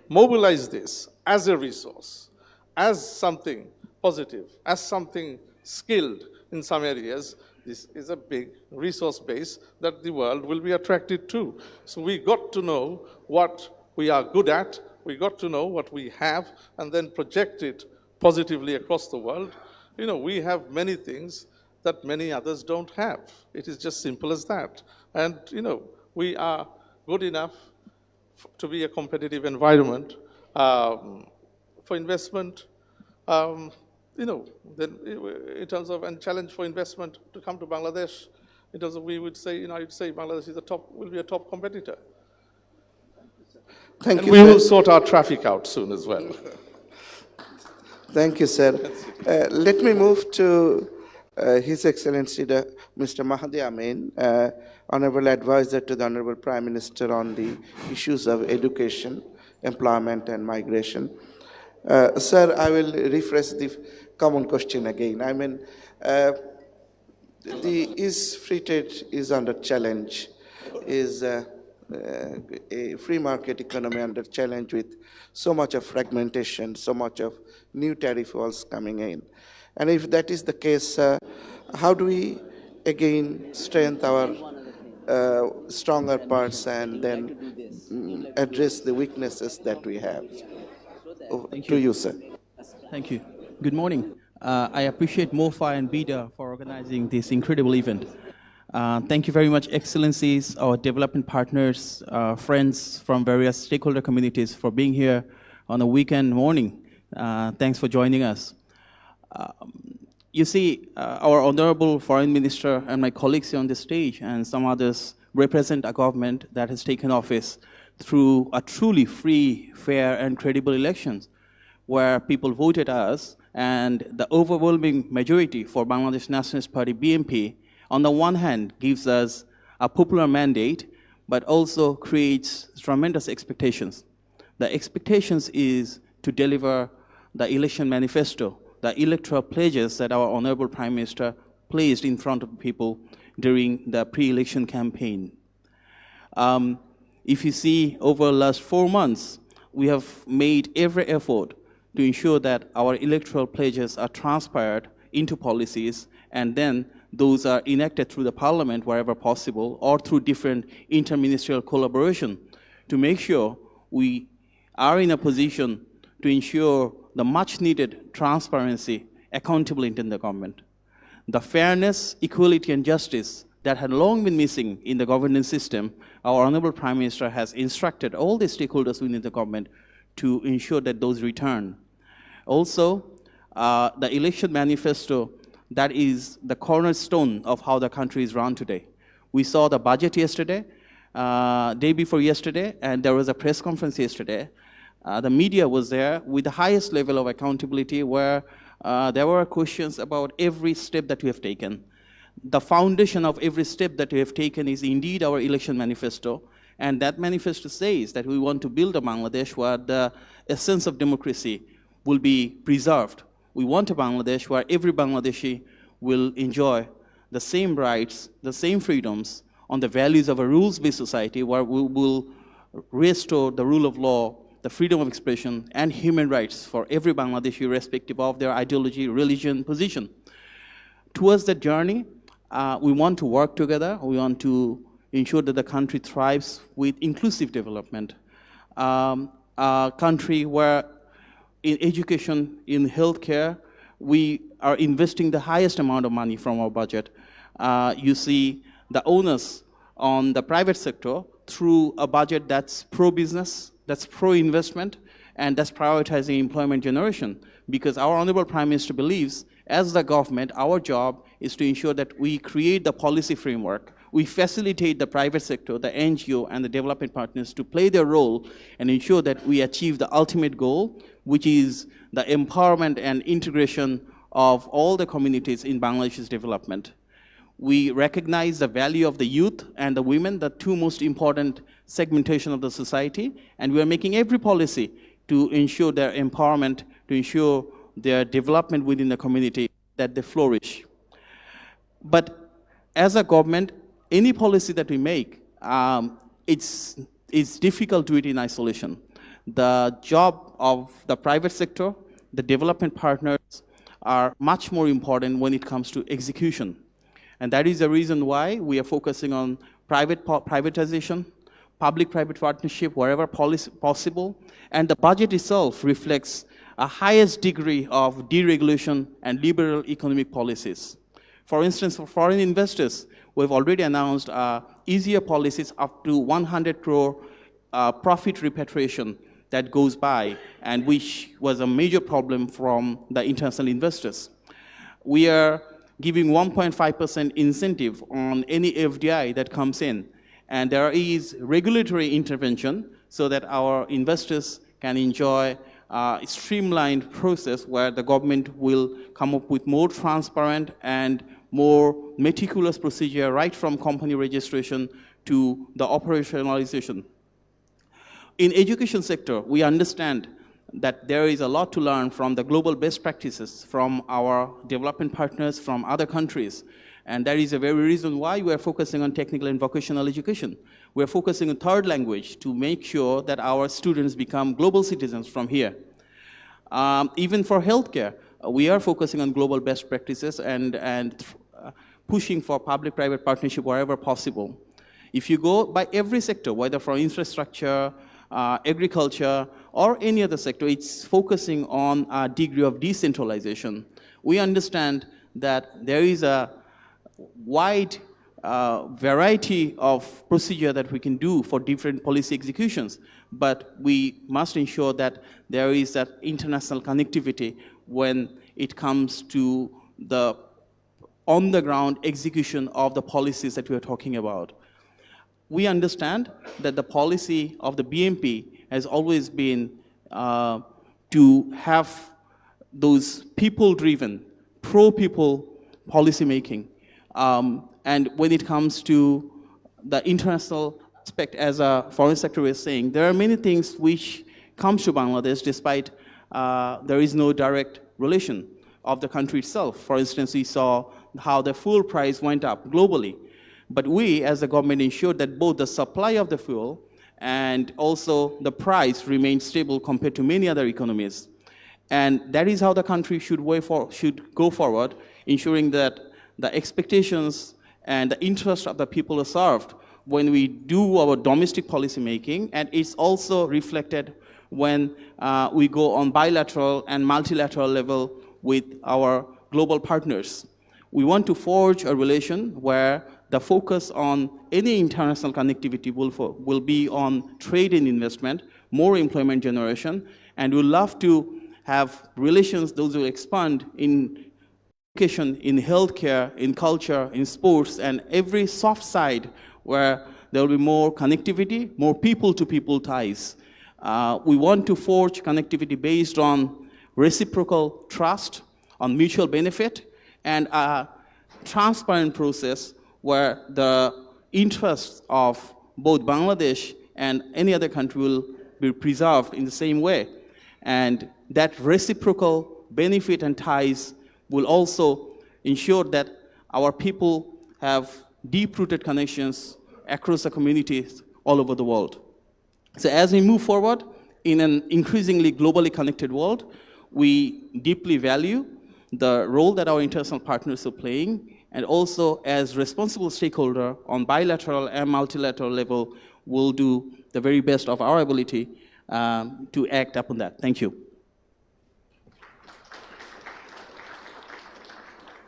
mobilize this as a resource, as something positive, as something skilled in some areas, this is a big resource base that the world will be attracted to. So we got to know what we are good at, we got to know what we have, and then project it positively across the world. we have many things that many others don't have. It is just simple as that. And, we are good enough to be a competitive environment for investment, then in terms of, and challenge for investment to come to Bangladesh, in terms of, we would say, I'd say Bangladesh is will be a top competitor. Thank And you, we sir. will sort our traffic out soon as well. Thank you, sir. Let me move to His Excellency Mr. Mahdi Amin, Honorable Advisor to the Honorable Prime Minister on the issues of education, employment, and migration. Sir, I will rephrase the common question again. I mean, is free trade is under challenge? Is a free market economy under challenge with so much of fragmentation, so much of new tariff walls coming in? And if that is the case, how do we again strengthen our stronger parts and then address the weaknesses that we have? To you, sir. Thank you. Good morning. I appreciate MOFA and BIDA for organizing this incredible event. Thank you very much, Excellencies, our development partners, friends from various stakeholder communities for being here on a weekend morning. Thanks for joining us. You see, our Honorable Foreign Minister and my colleagues here on the stage and some others represent a government that has taken office through a truly free, fair, and credible elections where people voted us, and the overwhelming majority for Bangladesh Nationalist Party, BNP, on the one hand gives us a popular mandate, but also creates tremendous expectations. The expectations is to deliver the election manifesto, the electoral pledges that our Honorable Prime Minister placed in front of people during the pre-election campaign. If you see, over the last 4 months, we have made every effort to ensure that our electoral pledges are transpired into policies, and then those are enacted through the parliament wherever possible, or through different interministerial collaboration to make sure we are in a position to ensure the much needed transparency, accountability in the government. The fairness, equality, and justice that had long been missing in the governance system, our Honorable Prime Minister has instructed all the stakeholders within the government to ensure that those return. Also, the election manifesto, that is the cornerstone of how the country is run today. We saw the budget yesterday, day before yesterday, and there was a press conference yesterday. The media was there with the highest level of accountability, where there were questions about every step that we have taken. The foundation of every step that we have taken is indeed our election manifesto, and that manifesto says that we want to build a Bangladesh where the essence of democracy will be preserved. We want a Bangladesh where every Bangladeshi will enjoy the same rights, the same freedoms, on the values of a rules-based society where we will restore the rule of law, the freedom of expression, and human rights for every Bangladeshi, irrespective of their ideology, religion, position. Towards that journey, we want to work together. We want to ensure that the country thrives with inclusive development. A country where in education, in healthcare, we are investing the highest amount of money from our budget. You see the onus on the private sector through a budget that's pro-business, that's pro-investment, and that's prioritizing employment generation. Because our Honorable Prime Minister believes, as the government, our job is to ensure that we create the policy framework. We facilitate the private sector, the NGO, and the development partners to play their role and ensure that we achieve the ultimate goal, which is the empowerment and integration of all the communities in Bangladesh's development. We recognize the value of the youth and the women, the two most important segmentation of the society, and we are making every policy to ensure their empowerment, to ensure their development within the community, that they flourish. But as a government, any policy that we make, it's difficult to do it in isolation. The job of the private sector, the development partners, are much more important when it comes to execution. And that is the reason why we are focusing on privatization, public-private partnership wherever possible, and the budget itself reflects a highest degree of deregulation and liberal economic policies. For instance, for foreign investors, we've already announced easier policies up to 100 crore profit repatriation that goes by, and which was a major problem from the international investors. We are giving 1.5% incentive on any FDI that comes in, and there is regulatory intervention so that our investors can enjoy a streamlined process where the government will come up with more transparent and more meticulous procedure right from company registration to the operationalization. In education sector, we understand that there is a lot to learn from the global best practices from our development partners from other countries. And that is the very reason why we are focusing on technical and vocational education. We are focusing on third language to make sure that our students become global citizens from here. Even for healthcare, we are focusing on global best practices and pushing for public-private partnership wherever possible. If you go by every sector, whether for infrastructure, agriculture, or any other sector, it's focusing on a degree of decentralization. We understand that there is a wide variety of procedure that we can do for different policy executions, but we must ensure that there is that international connectivity when it comes to the on-the-ground execution of the policies that we are talking about. We understand that the policy of the BMP has always been to have those people-driven, pro-people policy making. And when it comes to the international aspect, as a foreign secretary is saying, there are many things which comes to Bangladesh despite there is no direct relation of the country itself. For instance, we saw how the fuel price went up globally. But we, as the government, ensured that both the supply of the fuel and also the price remained stable compared to many other economies. And that is how the country should go forward, ensuring that the expectations and the interest of the people are served when we do our domestic policy making, and it's also reflected when we go on bilateral and multilateral level with our global partners. We want to forge a relation where the focus on any international connectivity will be on trade and investment, more employment generation, and we'd love to have relations, those will expand in education, in healthcare, in culture, in sports, and every soft side where there will be more connectivity, more people-to-people ties. We want to forge connectivity based on reciprocal trust, on mutual benefit, and a transparent process where the interests of both Bangladesh and any other country will be preserved in the same way. And that reciprocal benefit and ties will also ensure that our people have deep-rooted connections across the communities all over the world. So as we move forward in an increasingly globally connected world, we deeply value the role that our international partners are playing, and also as responsible stakeholder on bilateral and multilateral level, will do the very best of our ability to act upon that. Thank you.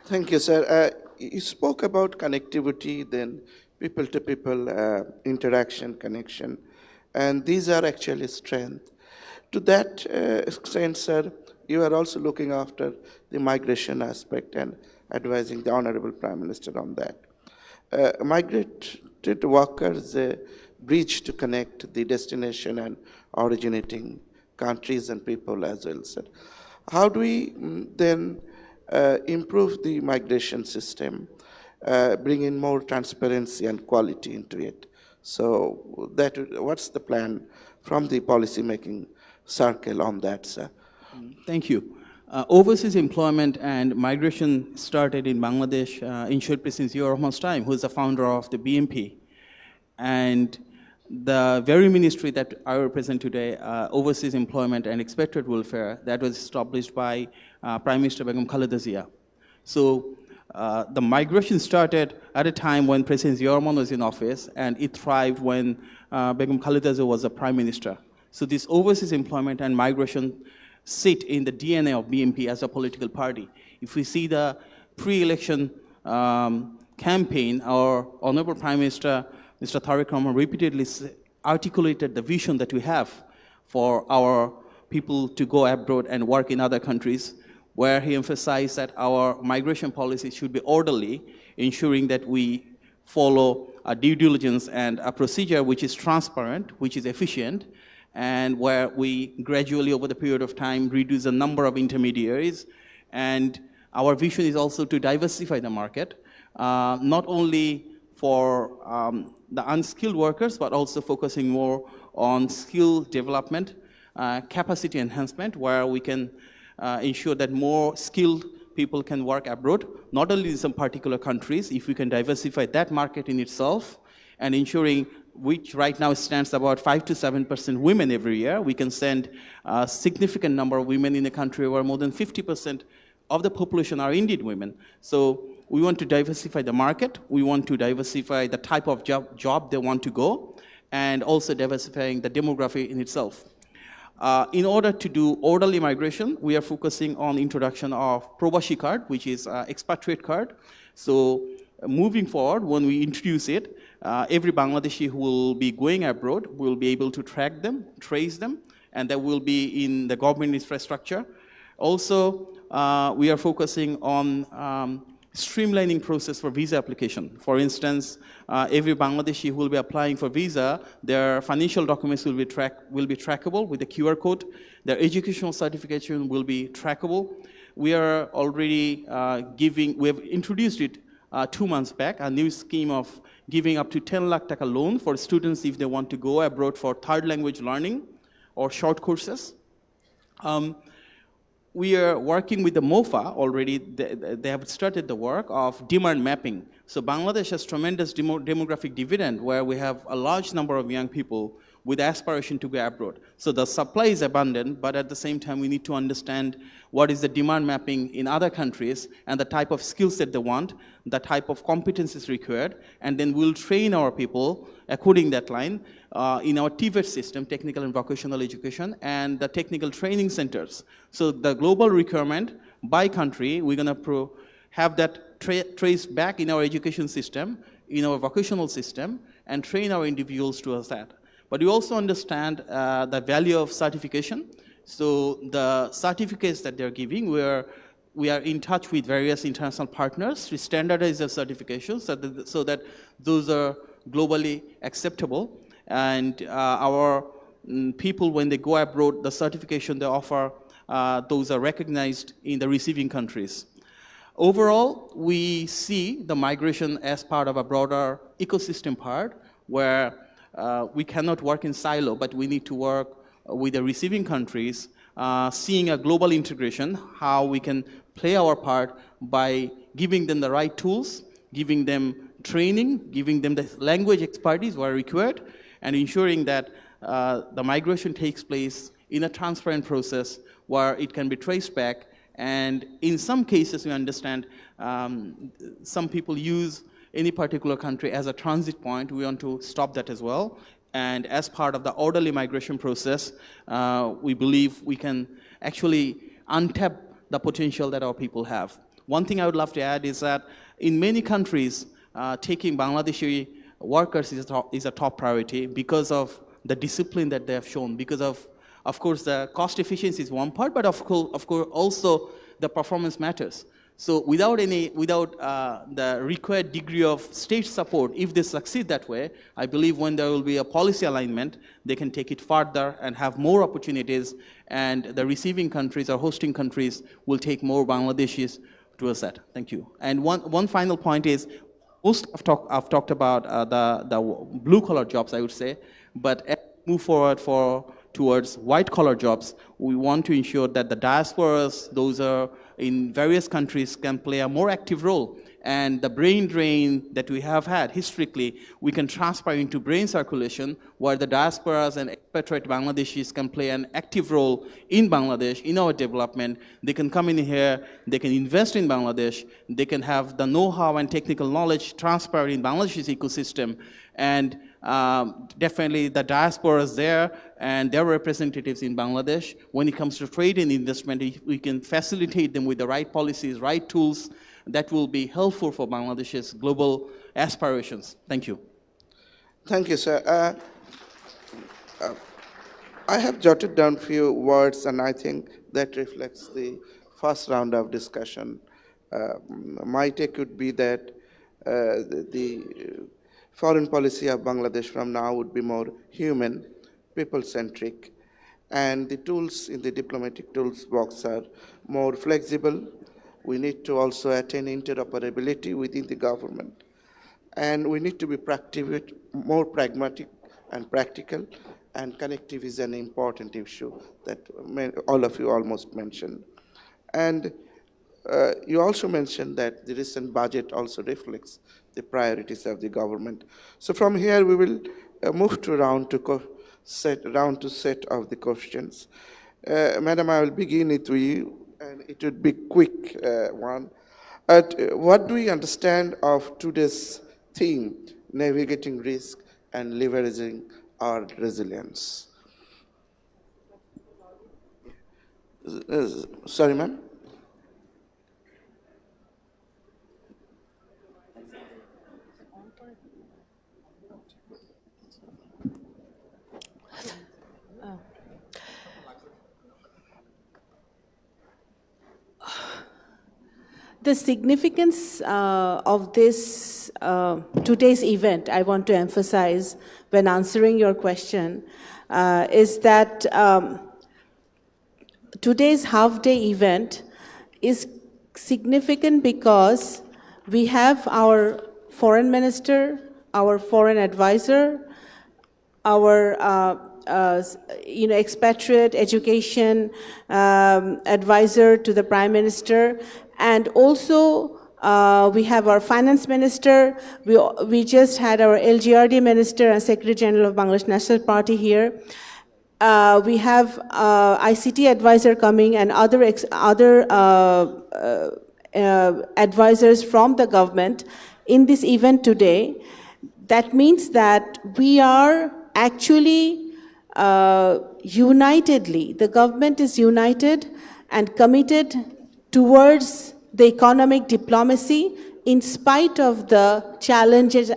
Thank you, sir. You spoke about connectivity, then people-to-people interaction, connection, and these are actually strength. To that extent, sir, you are also looking after the migration aspect and advising the Honorable Prime Minister on that. Migrated workers, bridge to connect the destination and originating countries and people as well, sir. How do we then improve the migration system, bring in more transparency and quality into it? So what's the plan from the policy-making circle on that, sir? Thank you. Overseas employment and migration started in Bangladesh in Shahid President Ziaur Rahman's time, who is the founder of the BMP. And the very ministry that I represent today, Overseas Employment and Expected Welfare, that was established by Prime Minister Begum Khaleda Zia. So the migration started at a time when President Ziaur Rahman was in office, and it thrived when Begum Khaleda Zia was the Prime Minister. So this overseas employment and migration sit in the DNA of BNP as a political party. If we see the pre-election campaign, our Honorable Prime Minister, Mr. Tariq Rahman, repeatedly articulated the vision that we have for our people to go abroad and work in other countries, where he emphasized that our migration policy should be orderly, ensuring that we follow a due diligence and a procedure which is transparent, which is efficient, and where we gradually, over the period of time, reduce the number of intermediaries. And our vision is also to diversify the market, not only for the unskilled workers, but also focusing more on skill development, capacity enhancement, where we can ensure that more skilled people can work abroad, not only in some particular countries, if we can diversify that market in itself, and ensuring, which right now stands about 5 to 7% women every year, we can send a significant number of women in a country where more than 50% of the population are indeed women. So we want to diversify the market, we want to diversify the type of job they want to go, and also diversifying the demography in itself. In order to do orderly migration, we are focusing on introduction of Probashi card, which is expatriate card. So moving forward, when we introduce it, every Bangladeshi who will be going abroad will be able to track them, trace them, and that will be in the government infrastructure. Also, we are focusing on streamlining process for visa application. For instance, every Bangladeshi who will be applying for visa, their financial documents will be trackable with the QR code. Their educational certification will be trackable. We are already we have introduced it 2 months back, a new scheme of giving up to 10 lakh taka loan for students if they want to go abroad for third language learning or short courses. We are working with the MOFA already. They have started the work of demand mapping. So Bangladesh has tremendous demographic dividend, where we have a large number of young people with aspiration to go abroad. So the supply is abundant, but at the same time, we need to understand what is the demand mapping in other countries and the type of skills that they want, the type of competencies required, and then we'll train our people according that line in our TVET system, technical and vocational education, and the technical training centers. So the global requirement by country, we're going to have that traced back in our education system, in our vocational system, and train our individuals towards that. But we also understand the value of certification. So the certificates that they're giving, we are in touch with various international partners to standardize their certifications so that those are globally acceptable. And our people, when they go abroad, the certification they offer, those are recognized in the receiving countries. Overall, we see the migration as part of a broader ecosystem part, where we cannot work in silo, but we need to work with the receiving countries, seeing a global integration, how we can play our part by giving them the right tools, giving them training, giving them the language expertise where required, and ensuring that the migration takes place in a transparent process where it can be traced back. And in some cases, we understand some people use any particular country as a transit point. We want to stop that as well. And as part of the orderly migration process, we believe we can actually untap the potential that our people have. One thing I would love to add is that in many countries, taking Bangladeshi workers is a top priority because of the discipline that they have shown, because of course, the cost efficiency is one part, but of course also the performance matters. So without the required degree of state support, if they succeed that way, I believe when there will be a policy alignment, they can take it further and have more opportunities, and the receiving countries or hosting countries will take more Bangladeshis towards that. Thank you. And one final point is, I've talked about the blue-collar jobs, I would say, but as we move forward towards white-collar jobs, we want to ensure that the diasporas, those are in various countries, can play a more active role. And the brain drain that we have had historically, we can transfer into brain circulation, where the diasporas and expatriate Bangladeshis can play an active role in Bangladesh, in our development. They can come in here, they can invest in Bangladesh, they can have the know-how and technical knowledge transferred in Bangladesh's ecosystem, and Definitely the diaspora is there and their representatives in Bangladesh. When it comes to trade and investment, if we can facilitate them with the right policies, right tools, that will be helpful for Bangladesh's global aspirations. Thank you. Thank you, sir. I have jotted down few words, and I think that reflects the first round of discussion. My take would be that the foreign policy of Bangladesh from now would be more human, people-centric, and the tools in the diplomatic tools box are more flexible. We need to also attain interoperability within the government. And we need to be more pragmatic and practical, and connective is an important issue that all of you almost mentioned. And you also mentioned that the recent budget also reflects the priorities of the government. So from here we will move to round to set of the questions. Madam, I will begin it with you, and it would be quick one. What do we understand of today's theme, navigating risk and leveraging our resilience? Sorry, ma'am? The significance of this today's event, I want to emphasize when answering your question, is that today's half-day event is significant because we have our foreign minister, our foreign advisor, our expatriate education advisor to the Prime Minister, and also we have our finance minister. We just had our LGRD minister and Secretary General of Bangladesh National Party here. We have ICT advisor coming and other advisors from the government in this event today. That means that we are actually unitedly, the government is united and committed towards the economic diplomacy in spite of the challenges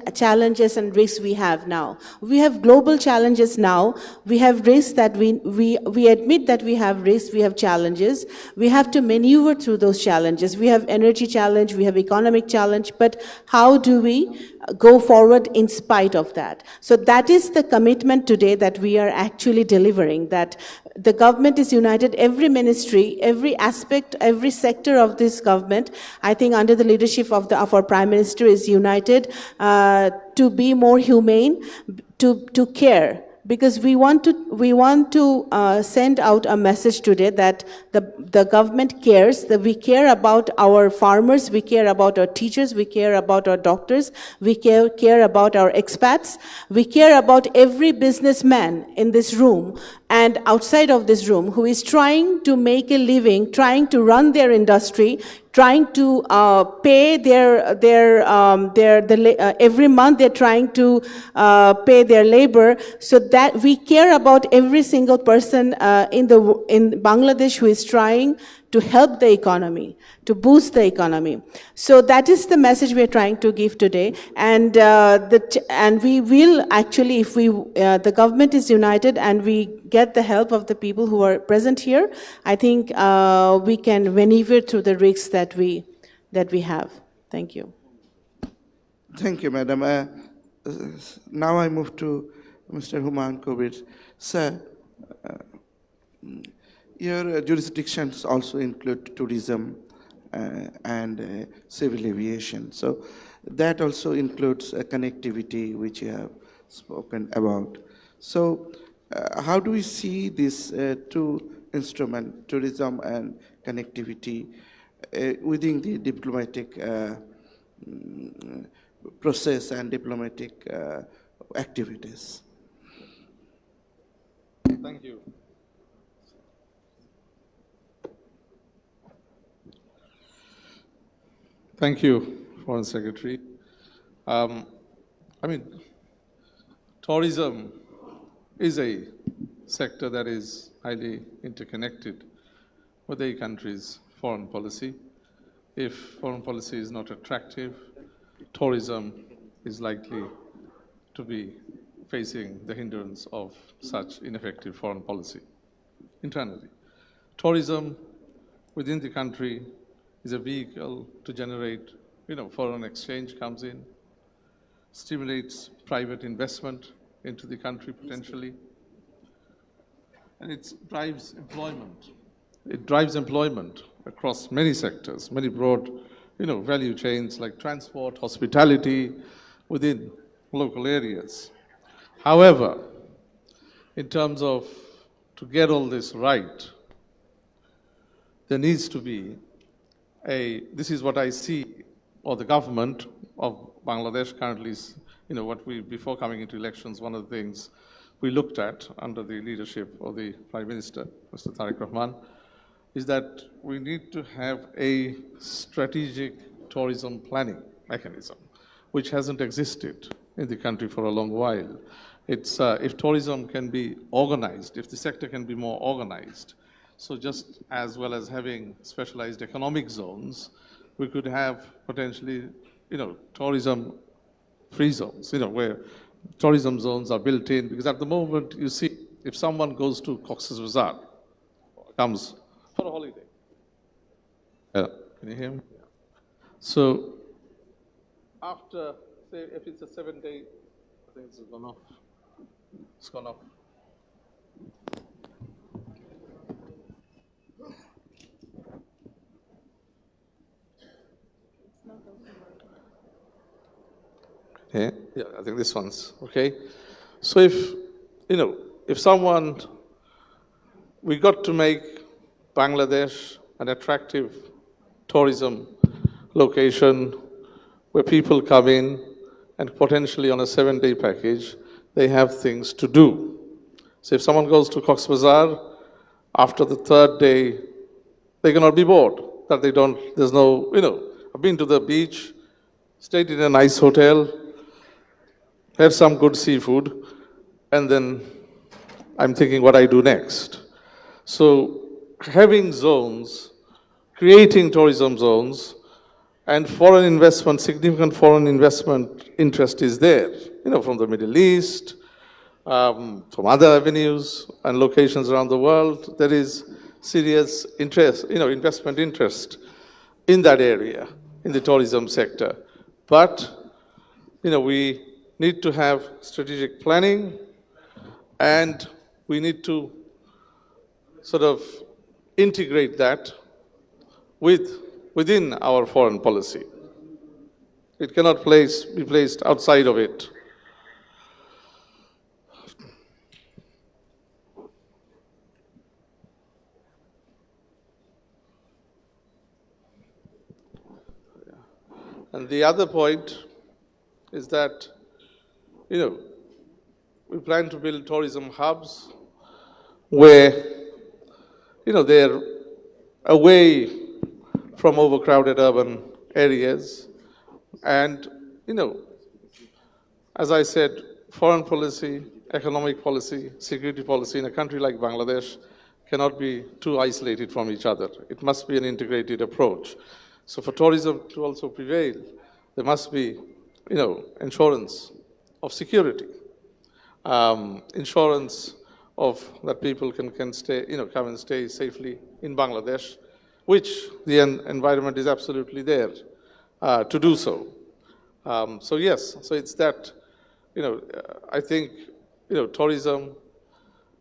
and risks we have now. We have global challenges now. We have risks that we admit that we have risks, we have challenges. We have to maneuver through those challenges. We have energy challenge, we have economic challenge, but how do we go forward in spite of that? So that is the commitment today that we are actually delivering, that the government is united, every ministry, every aspect, every sector of this government, I think under the leadership of our Prime Minister is united to be more humane, to care. Because we want to send out a message today that the government cares, that we care about our farmers, we care about our teachers, we care about our doctors, we care about our expats, we care about every businessman in this room and outside of this room who is trying to make a living, trying to run their industry, trying to pay every month they're trying to pay their labor, so that we care about every single person in Bangladesh who is trying to help the economy, to boost the economy. So that is the message we are trying to give today, and we will actually, if the government is united and we get the help of the people who are present here, I think we can maneuver through the risks that we have. Thank you. Thank you, Madam. Now I move to Mr. Humayun Kabir. Sir, your jurisdictions also include tourism and civil aviation. So that also includes connectivity, which you have spoken about. So how do we see these two instruments, tourism and connectivity, within the diplomatic process and diplomatic activities? Thank you. Thank you, Foreign Secretary. I mean, tourism is a sector that is highly interconnected with a country's foreign policy. If foreign policy is not attractive, tourism is likely to be facing the hindrance of such ineffective foreign policy internally. Tourism within the country is a vehicle to generate, foreign exchange comes in, stimulates private investment into the country potentially, and it drives employment. It drives employment across many sectors, many broad, value chains like transport, hospitality within local areas. However, in terms of to get all this right, there needs to be this is what I see, or the government of Bangladesh currently is, before coming into elections, one of the things we looked at under the leadership of the Prime Minister, Mr. Tariq Rahman, is that we need to have a strategic tourism planning mechanism, which hasn't existed in the country for a long while. It's, if tourism can be organized, if the sector can be more organized, so just as well as having specialized economic zones, we could have potentially, tourism-free zones, where tourism zones are built in. Because at the moment, you see, if someone goes to Cox's Bazar, comes for a holiday. Can you hear me? So after, say, if it's a 7-day, I think it's gone off. It's gone off. Yeah, I think this one's okay. So if someone, we got to make Bangladesh an attractive tourism location where people come in and potentially on a 7-day package, they have things to do. So if someone goes to Cox's Bazar, after the 3rd day, they cannot be bored. That they don't, there's no, I've been to the beach, stayed in a nice hotel, had some good seafood, and then I'm thinking what I do next. So having zones, creating tourism zones, and foreign investment, significant foreign investment interest is there, from the Middle East, from other avenues and locations around the world. There is serious interest, investment interest in that area, in the tourism sector. But, we need to have strategic planning, and we need to sort of integrate that within our foreign policy. It cannot be placed outside of it. And the other point is that, we plan to build tourism hubs where, they're away from overcrowded urban areas. And, as I said, foreign policy, economic policy, security policy in a country like Bangladesh cannot be too isolated from each other. It must be an integrated approach. So for tourism to also prevail, there must be, insurance of security, insurance of that people can stay, come and stay safely in Bangladesh, which the environment is absolutely there to do so. So yes, so it's that, I think, tourism,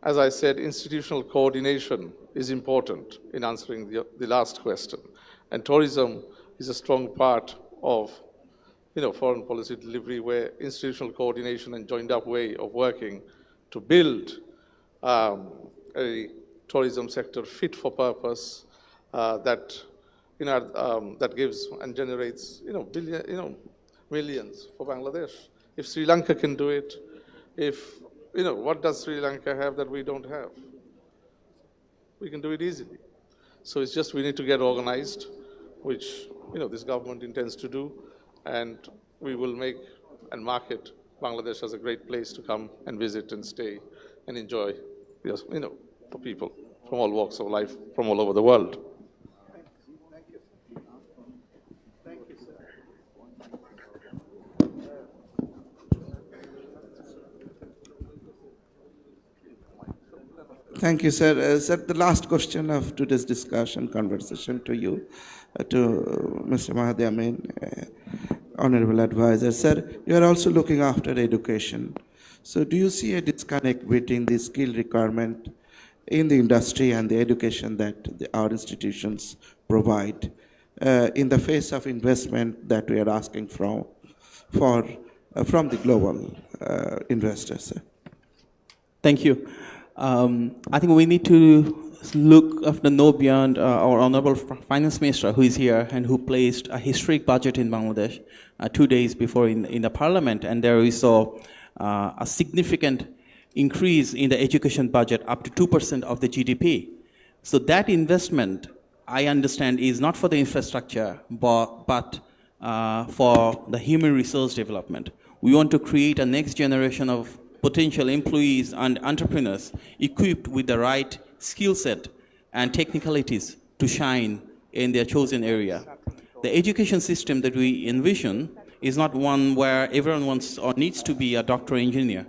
as I said, institutional coordination is important in answering the last question. And tourism is a strong part of, foreign policy delivery, where institutional coordination and joined up way of working to build a tourism sector fit for purpose that, that gives and generates, millions for Bangladesh. If Sri Lanka can do it, what does Sri Lanka have that we don't have? We can do it easily. So it's just we need to get organized, which, this government intends to do, and we will make and market Bangladesh as a great place to come and visit and stay and enjoy, yes, for people from all walks of life, from all over the world. Thank you, sir. Sir, the last question of today's discussion, conversation to you, to Mr. Mahdi Amin, Honorable Advisor. Sir, you are also looking after education. So do you see a disconnect between the skill requirement in the industry and the education that our institutions provide in the face of investment that we are asking from the global investors, sir? Thank you. I think we need to look after know beyond our Honorable Finance Minister who is here and who placed a historic budget in Bangladesh 2 days before in the Parliament, and there we saw a significant increase in the education budget up to 2% of the GDP. So that investment, I understand, is not for the infrastructure, but for the human resource development. We want to create a next generation of potential employees and entrepreneurs equipped with the right skill set and technicalities to shine in their chosen area. The education system that we envision is not one where everyone wants or needs to be a doctor or engineer.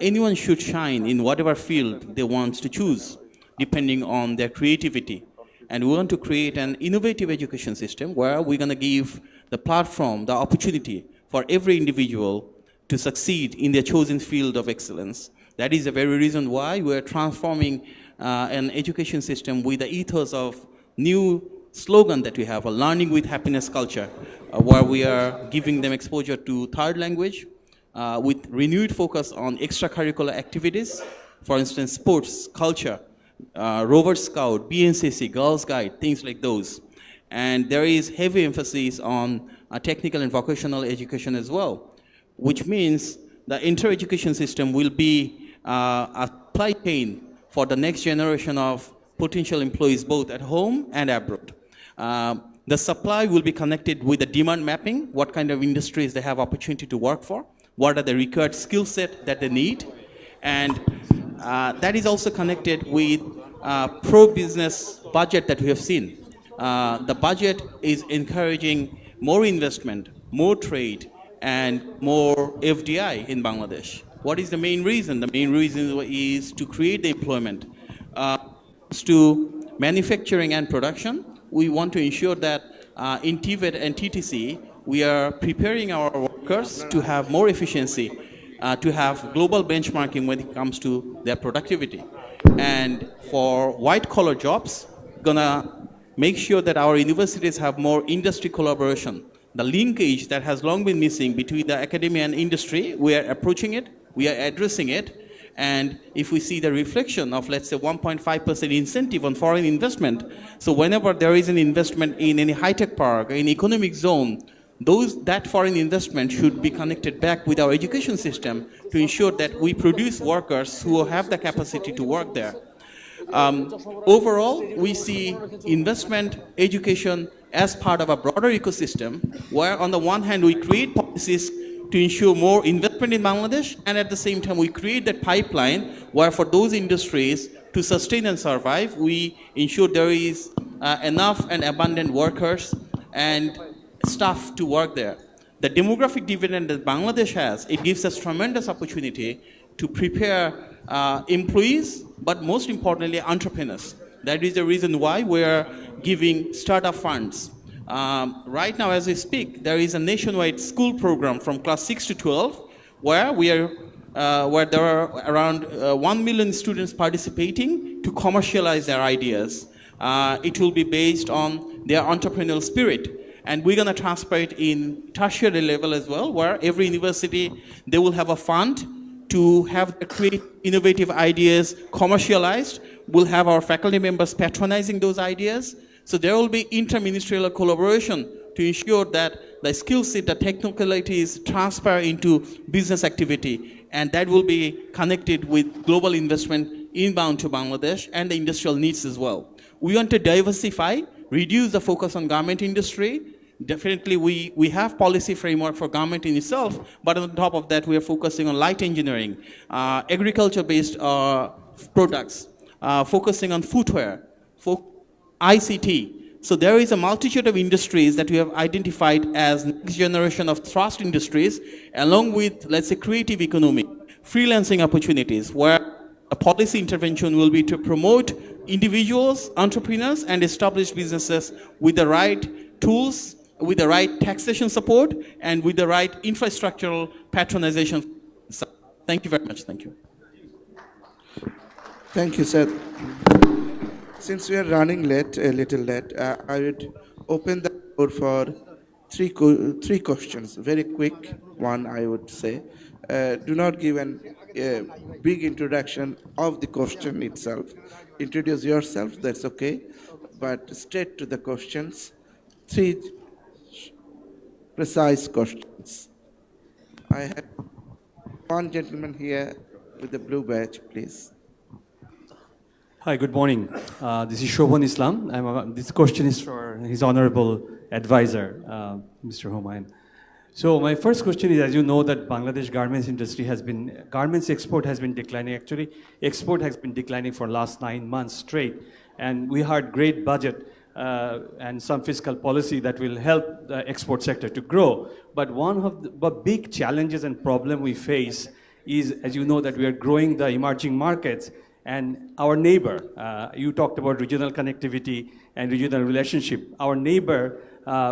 Anyone should shine in whatever field they want to choose, depending on their creativity. And we want to create an innovative education system where we're going to give the platform, the opportunity for every individual to succeed in their chosen field of excellence. That is the very reason why we're transforming an education system with the ethos of new slogan that we have, a learning with happiness culture, where we are giving them exposure to third language with renewed focus on extracurricular activities, for instance, sports, culture, Rover Scout, BNCC, Girls Guide, things like those. And there is heavy emphasis on technical and vocational education as well, which means the entire education system will be a supply chain for the next generation of potential employees both at home and abroad. The supply will be connected with the demand mapping, what kind of industries they have opportunity to work for, what are the required skill set that they need, and that is also connected with pro-business budget that we have seen. The budget is encouraging more investment, more trade, and more FDI in Bangladesh. What is the main reason? The main reason is to create the employment. To manufacturing and production, we want to ensure that in TVET and TTC, we are preparing our workers to have more efficiency, to have global benchmarking when it comes to their productivity. And for white-collar jobs, gonna make sure that our universities have more industry collaboration. The linkage that has long been missing between the academia and industry, we are approaching it, we are addressing it, and if we see the reflection of, let's say, 1.5% incentive on foreign investment, so whenever there is an investment in any high-tech park, in economic zone, that foreign investment should be connected back with our education system to ensure that we produce workers who have the capacity to work there. Overall, we see investment, education as part of a broader ecosystem where on the one hand we create policies to ensure more investment in Bangladesh, and at the same time we create that pipeline where for those industries to sustain and survive, we ensure there is enough and abundant workers and staff to work there. The demographic dividend that Bangladesh has, it gives us tremendous opportunity to prepare employees, but most importantly, entrepreneurs. That is the reason why we're giving startup funds. Right now, as we speak, there is a nationwide school program from class 6 to 12, where there are around 1 million students participating to commercialize their ideas. It will be based on their entrepreneurial spirit. And we're going to transfer it in tertiary level as well, where every university, they will have a fund to have create innovative ideas commercialized. We'll have our faculty members patronizing those ideas. So there will be interministerial collaboration to ensure that the skill set, the technicalities transfer into business activity, and that will be connected with global investment inbound to Bangladesh and the industrial needs as well. We want to diversify, reduce the focus on garment industry, Definitely, we have policy framework for government in itself, but on top of that, we are focusing on light engineering, agriculture-based products, focusing on footwear, ICT. So there is a multitude of industries that we have identified as next generation of thrust industries, along with, let's say, creative economy, freelancing opportunities, where a policy intervention will be to promote individuals, entrepreneurs, and established businesses with the right tools, with the right taxation support, and with the right infrastructural patronization. So, thank you very much. Thank you. Thank you, sir. Since we are running late, a little late, I would open the floor for three questions. Very quick one, I would say. Do not give a big introduction of the question itself. Introduce yourself, that's okay, but straight to the questions. Three precise questions. I have one gentleman here with the blue badge, please. Hi, good morning. This is Shobhan Islam. This question is for His Honorable Advisor, Mr. Humayun. So my first question is, as you know, that Bangladesh garments industry garments export has been declining. Actually, export has been declining for last 9 months straight. And we had great budget and some fiscal policy that will help the export sector to grow. But one of the big challenges and problem we face is, as you know, that we are growing the emerging markets. And our neighbor, you talked about regional connectivity and regional relationship. Our neighbor,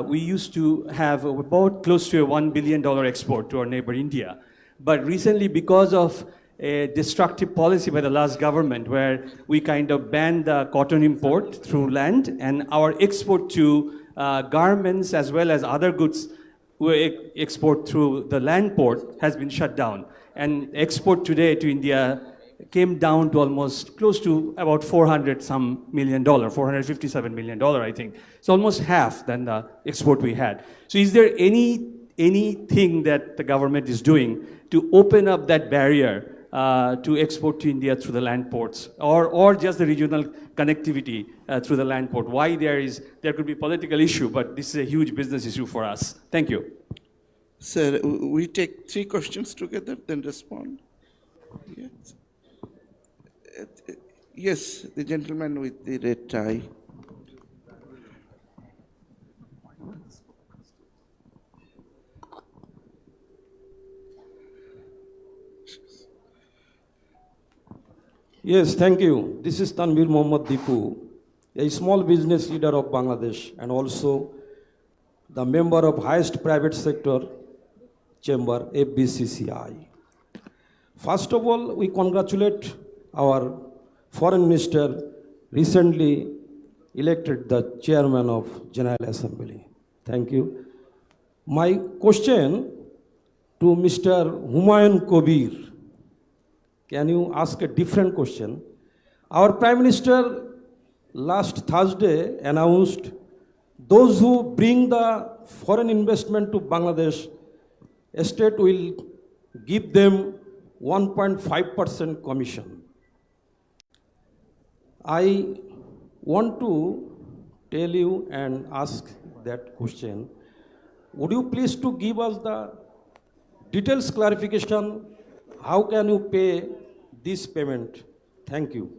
we used to have about close to a $1 billion export to our neighbor India. But recently, because of a destructive policy by the last government, where we kind of banned the cotton import through land, and our export to garments as well as other goods we export through the land port has been shut down. And export today to India came down to almost close to about $400 million, $457 million, I think. It's almost half than the export we had. So is there anything that the government is doing to open up that barrier to export to India through the land ports, or just the regional connectivity through the land port? Why there could be political issue, but this is a huge business issue for us. Thank you. Sir, we take three questions together, then respond. Yes. Yes, the gentleman with the red tie. Yes, thank you. This is Tanvir Mohammad Dipu, a small business leader of Bangladesh and also the member of highest private sector chamber, FBCCI. First of all, we congratulate our foreign minister, recently elected the chairman of General Assembly. Thank you. My question to Mr. Humayun Kabir. Can you ask a different question? Our Prime Minister last Thursday announced those who bring the foreign investment to Bangladesh, state will give them 1.5% commission. I want to tell you and ask that question. Would you please to give us the details clarification? How can you pay this payment? Thank you.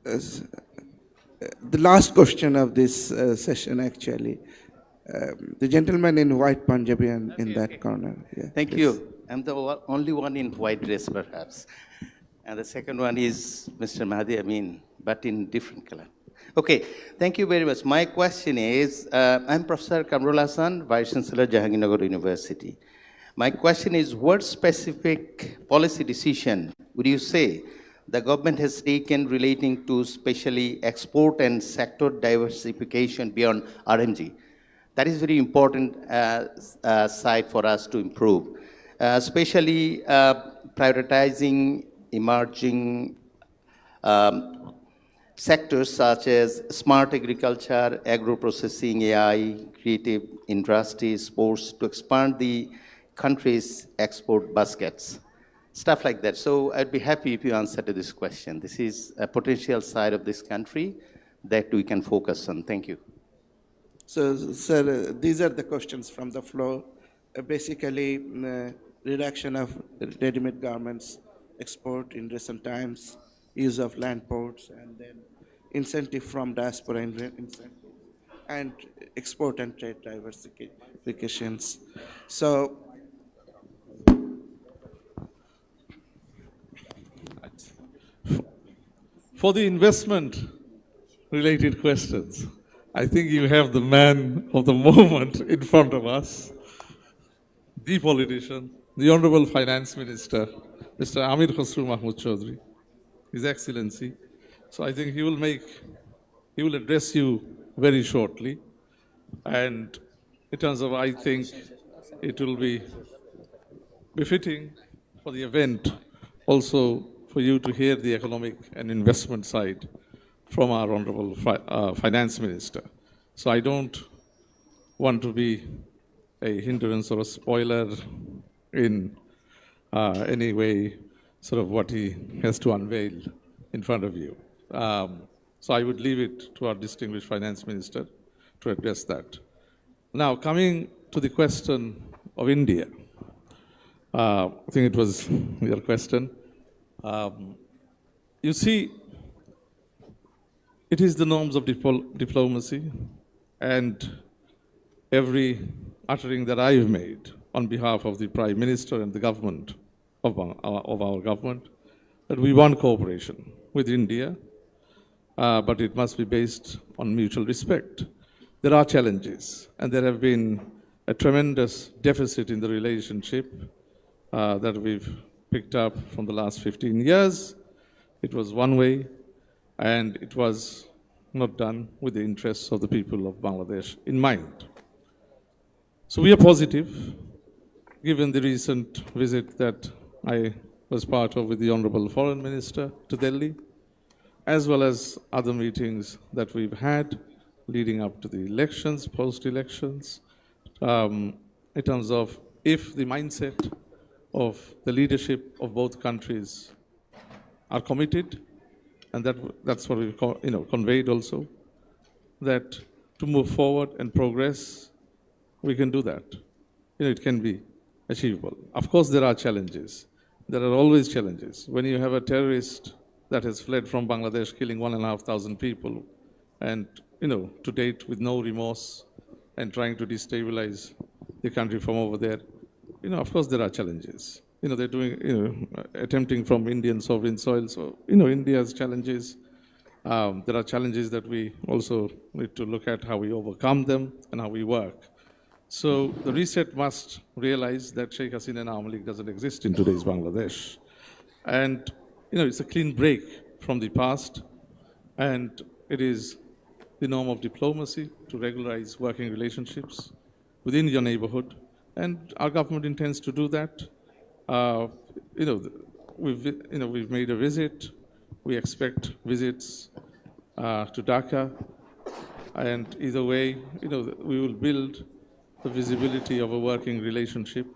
The last question of this session, actually. The gentleman in white Punjabi and in that corner. Yeah, Thank please. you. I'm the only one in white dress, perhaps. And the second one is Mr. Mahdi Amin, but in different color. Okay, thank you very much. My question is, I'm Professor Kamrul Hassan, Vice Chancellor, Jahangirnagar University. My question is, what specific policy decision would you say the government has taken relating to especially export and sector diversification beyond RMG? That is very important side for us to improve, especially prioritizing emerging sectors such as smart agriculture, agro-processing, AI, creative industry, sports, to expand the country's export baskets. stuff like that. So I'd be happy if you answer to this question. This is a potential side of this country that we can focus on. Thank you. So, sir, these are the questions from the floor. Basically, reduction of ready-made garments export in recent times, use of land ports, and then incentive from diaspora incentives, and export and trade diversifications. So, for the investment related questions, I think you have the man of the moment in front of us, the politician, the Honorable Finance Minister, Mr. Amir Khosrow Mahmood Chaudhry, His Excellency. So I think he will address you very shortly. And in terms of, I think it will be befitting for the event also for you to hear the economic and investment side from our Honorable Finance Minister. So I don't want to be a hindrance or a spoiler in any way, sort of what he has to unveil in front of you. So I would leave it to our distinguished Finance Minister to address that. Now, coming to the question of India, I think it was your question. You see, it is the norms of diplomacy, and every uttering that I've made on behalf of the Prime Minister and the government of our government, that we want cooperation with India, but it must be based on mutual respect. There are challenges, and there have been a tremendous deficit in the relationship that we've picked up from the last 15 years. It was one way, and it was not done with the interests of the people of Bangladesh in mind. So we are positive, given the recent visit that I was part of with the Honorable Foreign Minister to Delhi, as well as other meetings that we've had leading up to the elections, post-elections, in terms of if the mindset of the leadership of both countries are committed, and that's what we conveyed also, that to move forward and progress, we can do that. It can be achievable. Of course, there are challenges. There are always challenges. When you have a terrorist that has fled from Bangladesh, killing 1,500 people, and to date with no remorse, and trying to destabilize the country from over there, of course there are challenges. They're doing, attempting from Indian sovereign soil. So, India has challenges. There are challenges that we also need to look at how we overcome them and how we work. So the reset must realize that Sheikh Hasina and Awami League doesn't exist in today's Bangladesh. And, it's a clean break from the past. And it is the norm of diplomacy to regularize working relationships within your neighborhood. And our government intends to do that. We've made a visit. We expect visits to Dhaka, and either way, we will build the visibility of a working relationship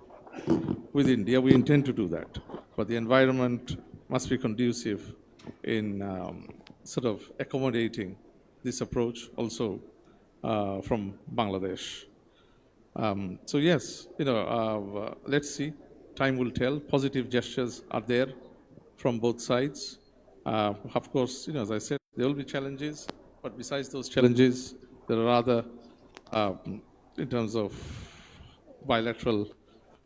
with India. We intend to do that, but the environment must be conducive in sort of accommodating this approach also from Bangladesh. So yes, let's see. Time will tell. Positive gestures are there from both sides. Of course, as I said, there will be challenges, but besides those challenges, there are other, in terms of bilateral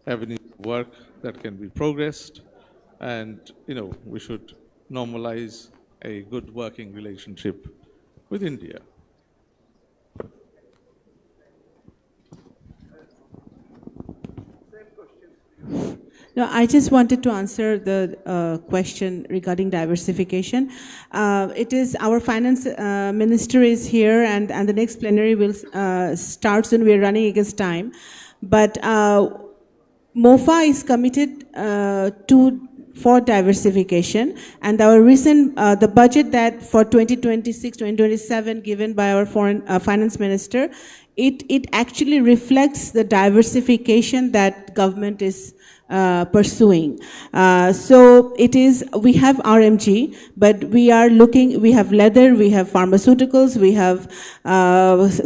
avenue work that can be progressed, and we should normalize a good working relationship with India. No, I just wanted to answer the question regarding diversification. It is our finance minister is here, and the next plenary will start soon. We are running against time, but MOFA is committed for diversification, and our recent the budget that for 2026-2027 given by our foreign finance minister it actually reflects the diversification that government is pursuing. So it is, we have RMG, but we have leather, we have pharmaceuticals, we have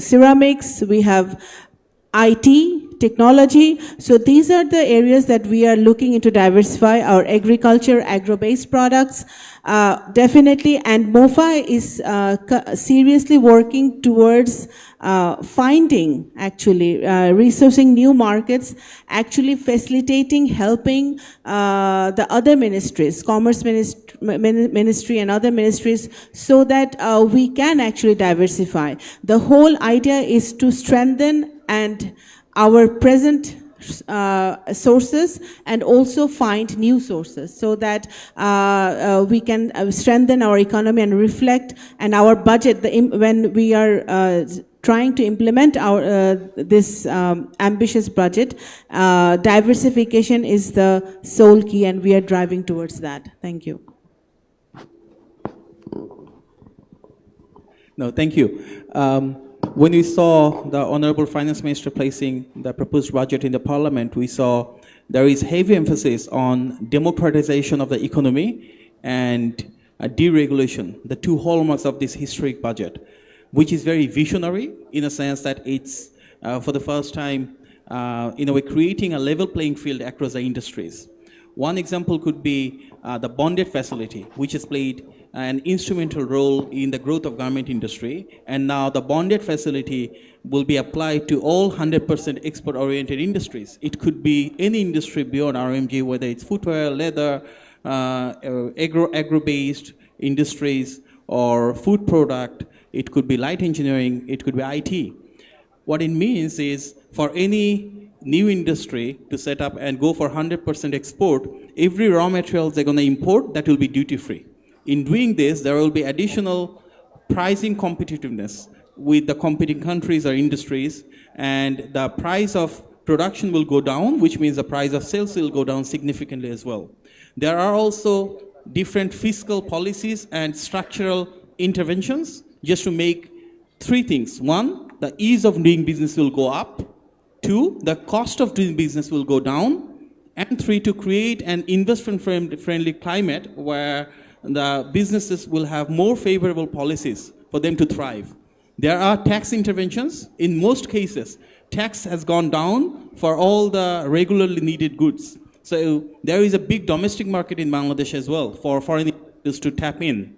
ceramics, we have IT, technology. So these are the areas that we are looking into diversify our agriculture, agro-based products, definitely. And MOFA is seriously working towards finding, actually, resourcing new markets, actually facilitating, helping the other ministries, Commerce Ministry and other ministries, so that we can actually diversify. The whole idea is to strengthen and our present sources and also find new sources so that we can strengthen our economy and reflect, and our budget, when we are trying to implement our this ambitious budget, diversification is the sole key, and we are driving towards that. Thank you. No, thank you. When we saw the Honorable Finance Minister placing the proposed budget in the Parliament, we saw there is heavy emphasis on democratization of the economy and deregulation, the two hallmarks of this historic budget, which is very visionary in a sense that it's, for the first time, in a way, creating a level playing field across the industries. One example could be the bonded facility, which has played an instrumental role in the growth of garment industry, and now the bonded facility will be applied to all 100% export-oriented industries. It could be any industry beyond RMG, whether it's footwear, leather, agro-based industries, or food product. It could be light engineering, it could be IT. What it means is for any new industry to set up and go for 100% export, every raw materials they're going to import, that will be duty-free. In doing this, there will be additional pricing competitiveness with the competing countries or industries, and the price of production will go down, which means the price of sales will go down significantly as well. There are also different fiscal policies and structural interventions just to make three things. One, the ease of doing business will go up. Two, the cost of doing business will go down. And three, to create an investment-friendly climate where the businesses will have more favorable policies for them to thrive. There are tax interventions. In most cases, tax has gone down for all the regularly needed goods. So there is a big domestic market in Bangladesh as well for foreign investors to tap in.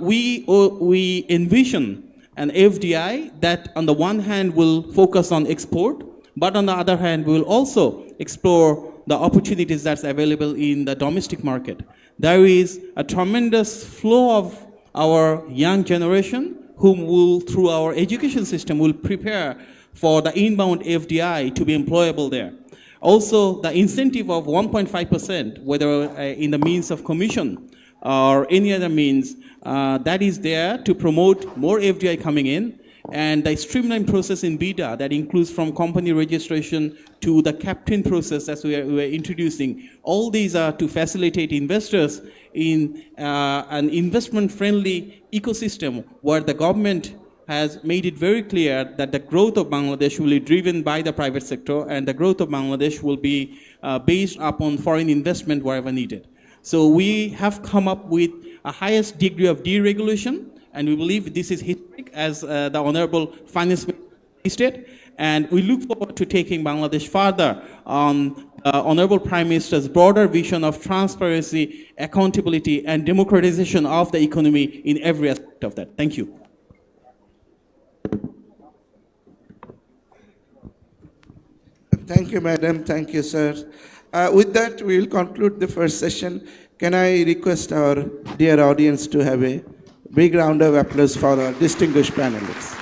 We envision an FDI that on the one hand will focus on export, but on the other hand will also explore the opportunities that's available in the domestic market. There is a tremendous flow of our young generation whom will, through our education system, will prepare for the inbound FDI to be employable there. Also, the incentive of 1.5%, whether in the means of commission or any other means, that is there to promote more FDI coming in, and the streamlined process in BIDA that includes from company registration to the captain process that we are introducing. All these are to facilitate investors in an investment-friendly ecosystem where the government has made it very clear that the growth of Bangladesh will be driven by the private sector, and the growth of Bangladesh will be based upon foreign investment wherever needed. So we have come up with a highest degree of deregulation, and we believe this is historic, as the Honorable Finance Minister stated, and we look forward to taking Bangladesh further on Honorable Prime Minister's broader vision of transparency, accountability, and democratization of the economy in every aspect of that. Thank you. Thank you, madam. Thank you, sir. With that, we will conclude the first session. Can I request our dear audience to have a big round of applause for our distinguished panelists.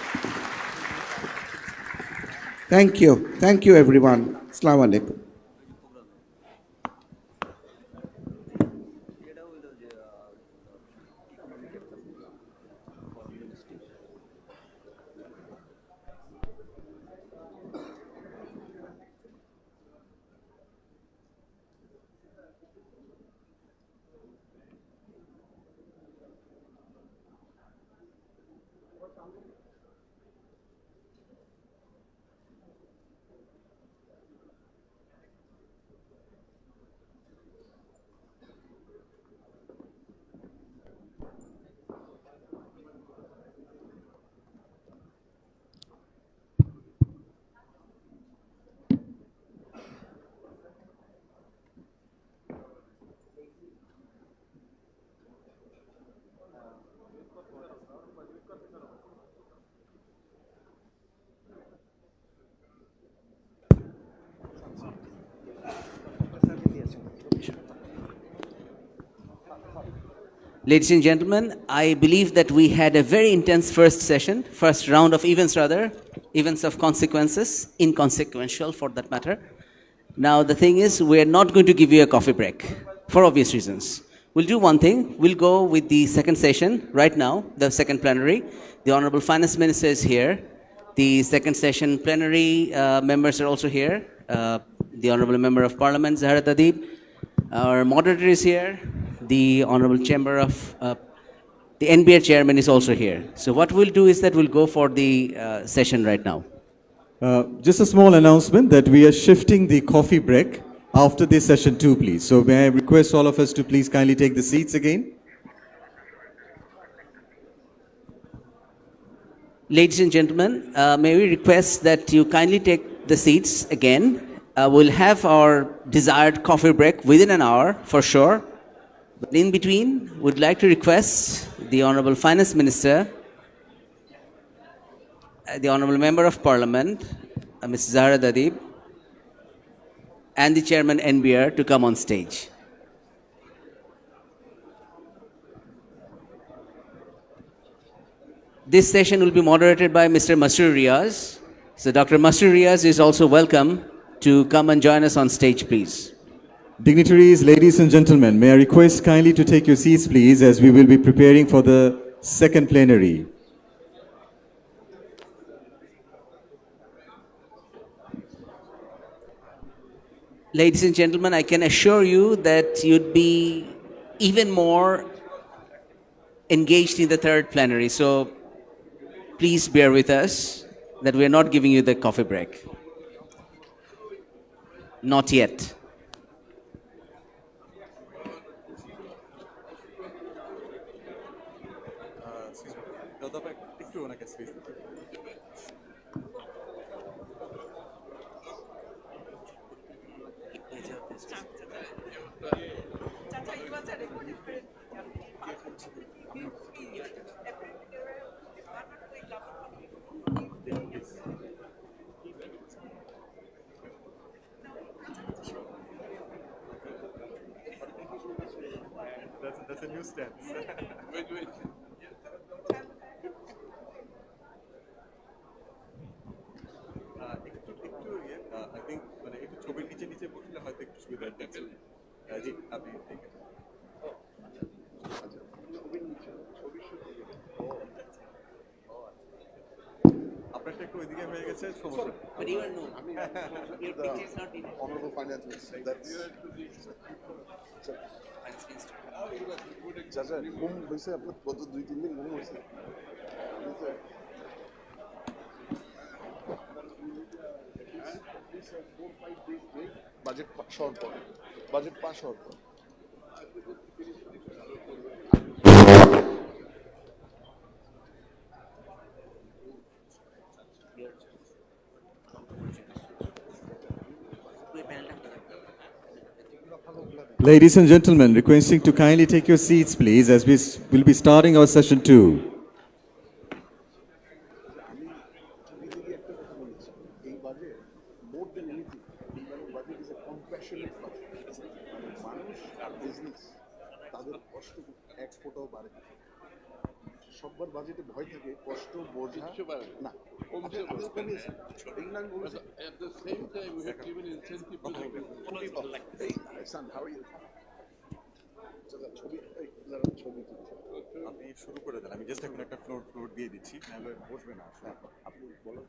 Thank you. Thank you, everyone. Assalamu alaikum. Ladies and gentlemen, I believe that we had a very intense first round of events of consequences, inconsequential for that matter. Now, the thing is, we're not going to give you a coffee break for obvious reasons. We'll do one thing. We'll go with the second session right now, the second plenary. The Honorable Finance Minister is here. The second session plenary members are also here. The Honorable Member of Parliament, Zahra Tadib. Our moderator is here. The Honorable Chamber of the NBR Chairman is also here. So what we'll do is that we'll go for the session right now. Just a small announcement that we are shifting the coffee break after this session too, please. So may I request all of us to please kindly take the seats again. Ladies and gentlemen, may we request that you kindly take the seats again. We'll have our desired coffee break within an hour for sure. But in between, we'd like to request the Honorable Finance Minister, the Honorable Member of Parliament, Ms. Zahra Tadib, and the Chairman NBR to come on stage. This session will be moderated by Mr. Masroor Riaz. So Dr. Masroor Riaz is also welcome to come and join us on stage, please. Dignitaries, ladies and gentlemen, may I request kindly to take your seats, please, as we will be preparing for the second plenary. Ladies and gentlemen, I can assure you that you'd be even more engaged in the third plenary. So please bear with us that we are not giving you the coffee break. Not yet. That's a new stance. Wait. I think একটু ছবির নিচে বসলে হয়তো একটু সুবিধা হবে। জি, আপনি ঠিক আছে। আপনারটা একটু ওইদিকে হয়ে গেছে সমস্যা। But you are no. Your picture is not in it. Honorable Finance Minister, that's চাচা ঘুম হয়েছে আপনার গত 2-3 দিন ঘুম হয়েছে বাজেট পাস হওয়ার পর Ladies and gentlemen, requesting to kindly take your seats, please, as we will be starting our session 2. সববার বাজেটে ভয় থাকে কষ্ট বোঝা না কমছে at the same time we have given incentive to son how are you ছবি আপনি শুরু করে দেন আমি জাস্ট এখন একটা ফ্লোর দিয়ে দিচ্ছি নাহলে বসবে না আপনি বলুন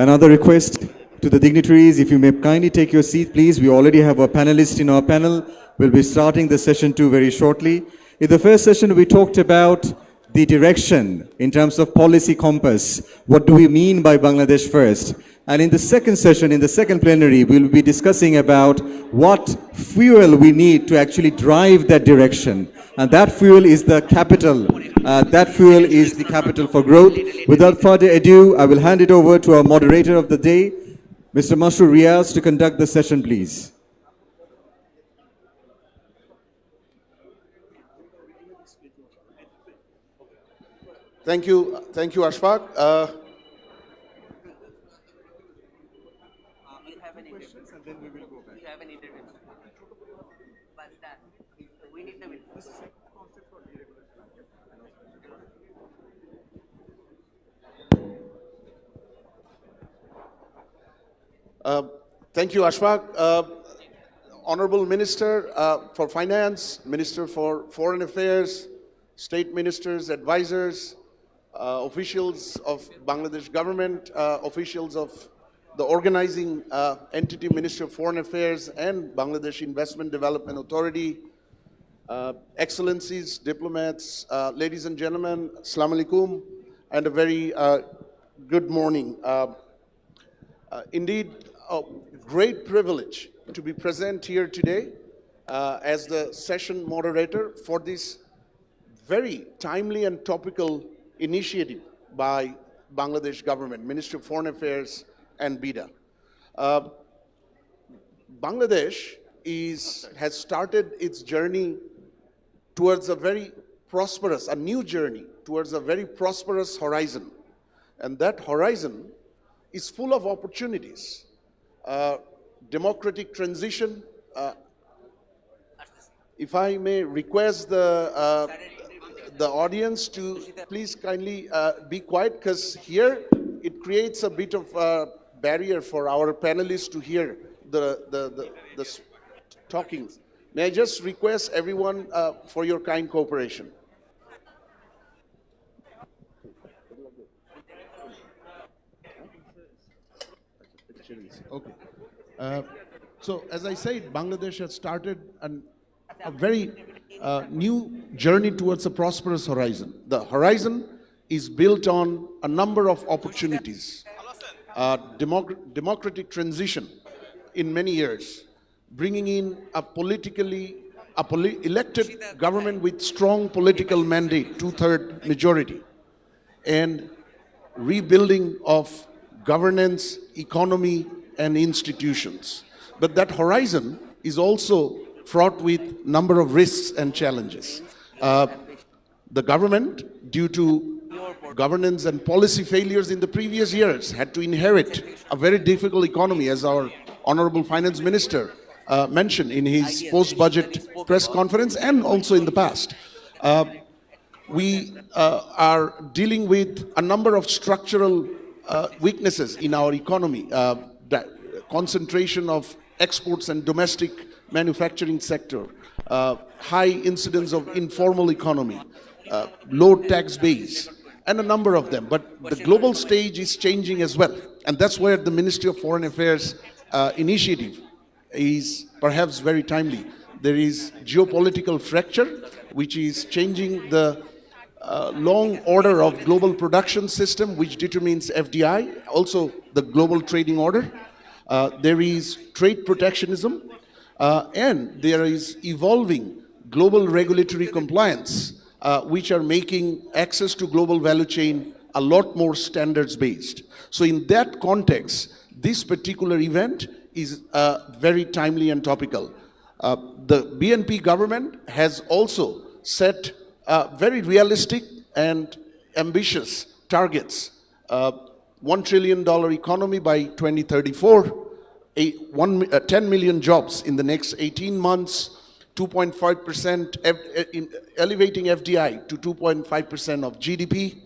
Another request to the dignitaries, if you may kindly take your seat, please. We already have a panelist in our panel. We'll be starting the session 2 very shortly. In the first session, we talked about the direction in terms of policy compass. What do we mean by Bangladesh first? And in the second session, in the second plenary, we'll be discussing about what fuel we need to actually drive that direction. And that fuel is the capital. That fuel is the capital for growth. Without further ado, I will hand it over to our moderator of the day, Mr. Masroor Riaz, to conduct the session, please. Thank you, Ashfaq. We'll have any questions and then we will go. You have an interview. But that, we need them in. Thank you, Ashfaq. Honorable Minister for Finance, Minister for Foreign Affairs, State Ministers, advisors, officials of Bangladesh government, officials of the organizing entity, Ministry of Foreign Affairs and Bangladesh Investment Development Authority, excellencies, diplomats, ladies and gentlemen, Assalamu alaikum, and a very good morning. Indeed, a great privilege to be present here today as the session moderator for this very timely and topical initiative by Bangladesh government, Ministry of Foreign Affairs and BIDA. Bangladesh has started its journey towards a very prosperous, a new journey towards a very prosperous horizon. And that horizon is full of opportunities. Democratic transition. If I may request the audience to please kindly be quiet, because here it creates a bit of a barrier for our panelists to hear the talkings. May I just request everyone for your kind cooperation? Okay. So, as I said, Bangladesh has started a very new journey towards a prosperous horizon. The horizon is built on a number of opportunities. Democratic transition in many years, bringing in a elected government with strong political mandate, two-thirds majority, and rebuilding of governance, economy, and institutions. But that horizon is also fraught with number of risks and challenges. The government, due to governance and policy failures in the previous years, had to inherit a very difficult economy, as our Honorable Finance Minister mentioned in his post-budget press conference and also in the past. We are dealing with a number of structural weaknesses in our economy, concentration of exports and domestic manufacturing sector, high incidence of informal economy, low tax base, and a number of them. But the global stage is changing as well. And that's where the Ministry of Foreign Affairs initiative is perhaps very timely. There is geopolitical fracture, which is changing the long order of global production system, which determines FDI, also the global trading order. There is trade protectionism, and there is evolving global regulatory compliance, which are making access to global value chain a lot more standards-based. So in that context, this particular event is very timely and topical. The BNP government has also set very realistic and ambitious targets. $1 trillion economy by 2034, 10 million jobs in the next 18 months, 2.5%, elevating FDI to 2.5% of GDP,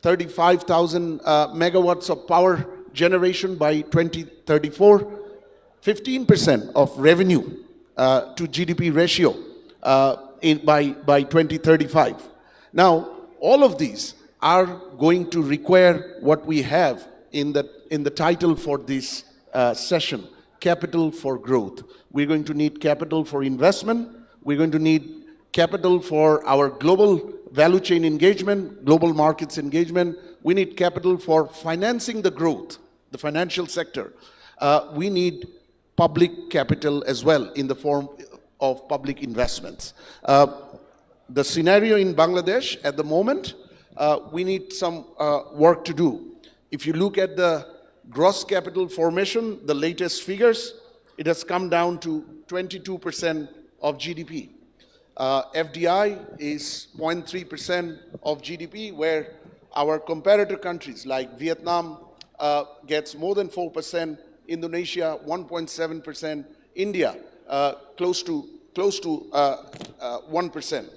35,000 megawatts of power generation by 2034, 15% of revenue to GDP ratio by 2035. Now, all of these are going to require what we have in the title for this session, capital for growth. We're going to need capital for investment. We're going to need capital for our global value chain engagement, global markets engagement. We need capital for financing the growth, the financial sector. We need public capital as well in the form of public investments. The scenario in Bangladesh at the moment, we need some work to do. If you look at the gross capital formation, the latest figures, it has come down to 22% of GDP. FDI is 0.3% of GDP, where our comparator countries like Vietnam gets more than 4%, Indonesia 1.7%, India, close to 1%.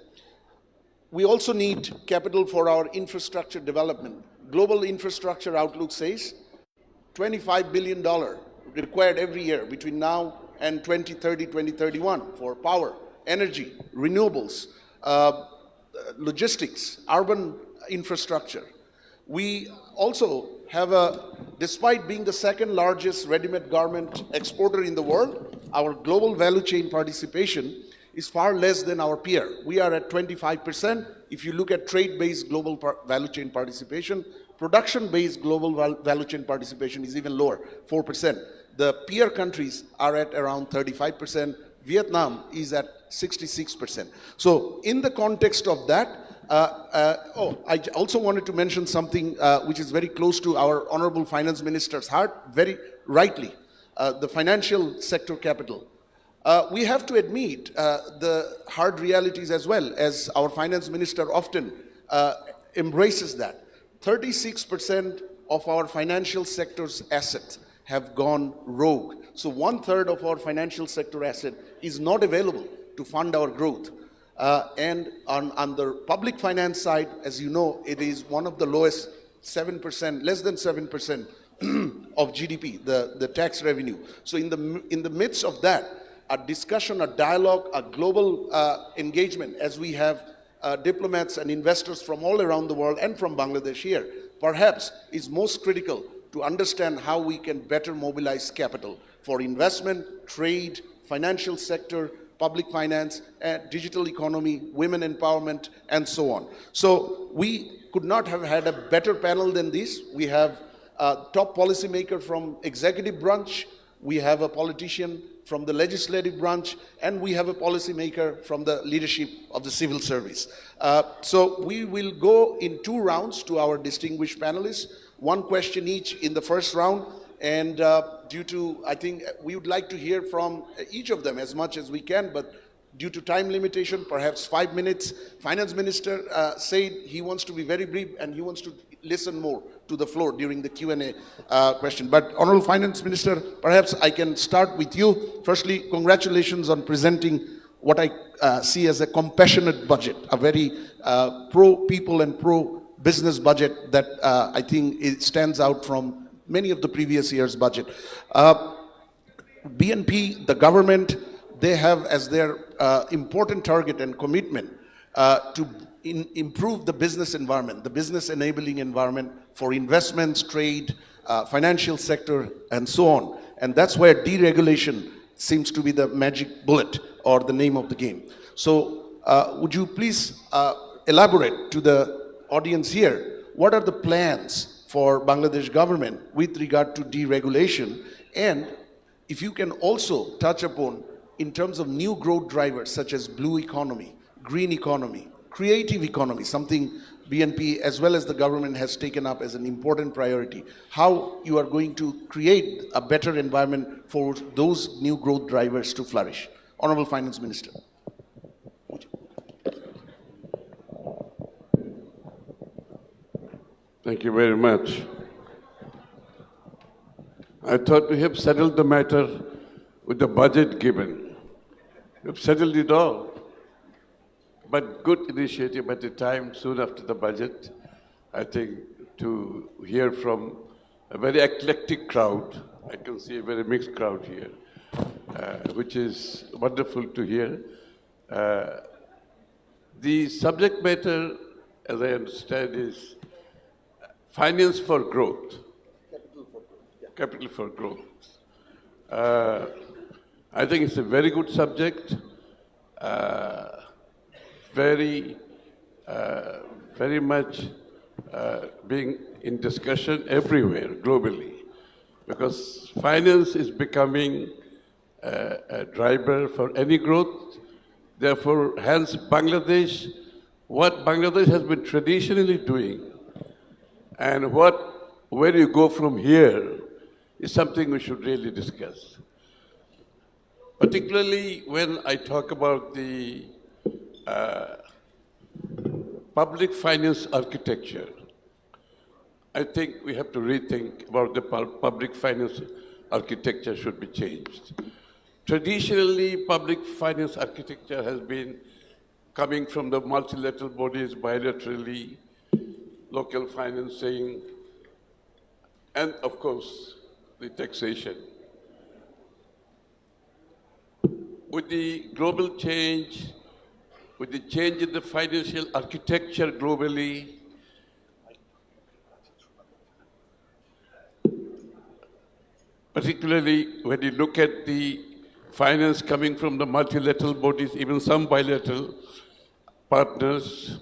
We also need capital for our infrastructure development. Global Infrastructure Outlook says $25 billion required every year between now and 2030, 2031 for power, energy, renewables, logistics, urban infrastructure. We also have despite being the second largest ready-made garment exporter in the world, our global value chain participation is far less than our peer. We are at 25%. If you look at trade-based global value chain participation, production-based global value chain participation is even lower, 4%. The peer countries are at around 35%. Vietnam is at 66%. So in the context of that, I also wanted to mention something which is very close to our Honorable Finance Minister's heart, very rightly, the financial sector capital. We have to admit the hard realities as well, as our Finance Minister often embraces that. 36% of our financial sector's assets have gone rogue. So 1/3 of our financial sector asset is not available to fund our growth. And on the public finance side, as you know, it is one of the lowest, 7%, less than 7% of GDP, the tax revenue. So in the midst of that, a discussion, a dialogue, a global engagement, as we have diplomats and investors from all around the world and from Bangladesh here, perhaps is most critical to understand how we can better mobilize capital for investment, trade, financial sector, public finance, digital economy, women empowerment, and so on. So we could not have had a better panel than this. We have a top policymaker from executive branch, we have a politician from the legislative branch, and we have a policymaker from the leadership of the civil service. So we will go in 2 rounds to our distinguished panelists, 1 question each in the first round, and due to, I think, we would like to hear from each of them as much as we can, but due to time limitation, perhaps 5 minutes. Finance Minister said he wants to be very brief and he wants to listen more to the floor during the Q&A question. But Honorable Finance Minister, perhaps I can start with you. Firstly, congratulations on presenting what I see as a compassionate budget, a very pro-people and pro-business budget that I think it stands out from many of the previous year's budget. BNP, the government, they have as their important target and commitment to improve the business environment, the business enabling environment for investments, trade, financial sector, and so on. And that's where deregulation seems to be the magic bullet or the name of the game. So would you please elaborate to the audience here, what are the plans for Bangladesh government with regard to deregulation? And if you can also touch upon in terms of new growth drivers such as blue economy, green economy, creative economy, something BNP as well as the government has taken up as an important priority, how you are going to create a better environment for those new growth drivers to flourish. Honorable Finance Minister. Thank you very much. I thought we have settled the matter with the budget given. We've settled it all. But good initiative at a time soon after the budget, I think, to hear from a very eclectic crowd. I can see a very mixed crowd here, which is wonderful to hear. The subject matter, as I understand, is finance for growth. Capital for growth. I think it's a very good subject. Very much being in discussion everywhere globally, because finance is becoming a driver for any growth. Therefore, hence Bangladesh, what Bangladesh has been traditionally doing and where you go from here is something we should really discuss. Particularly when I talk about the public finance architecture, I think we have to rethink about the public finance architecture should be changed. Traditionally, public finance architecture has been coming from the multilateral bodies bilaterally, local financing, and of course, the taxation. With the global change, with the change in the financial architecture globally, particularly when you look at the finance coming from the multilateral bodies, even some bilateral partners,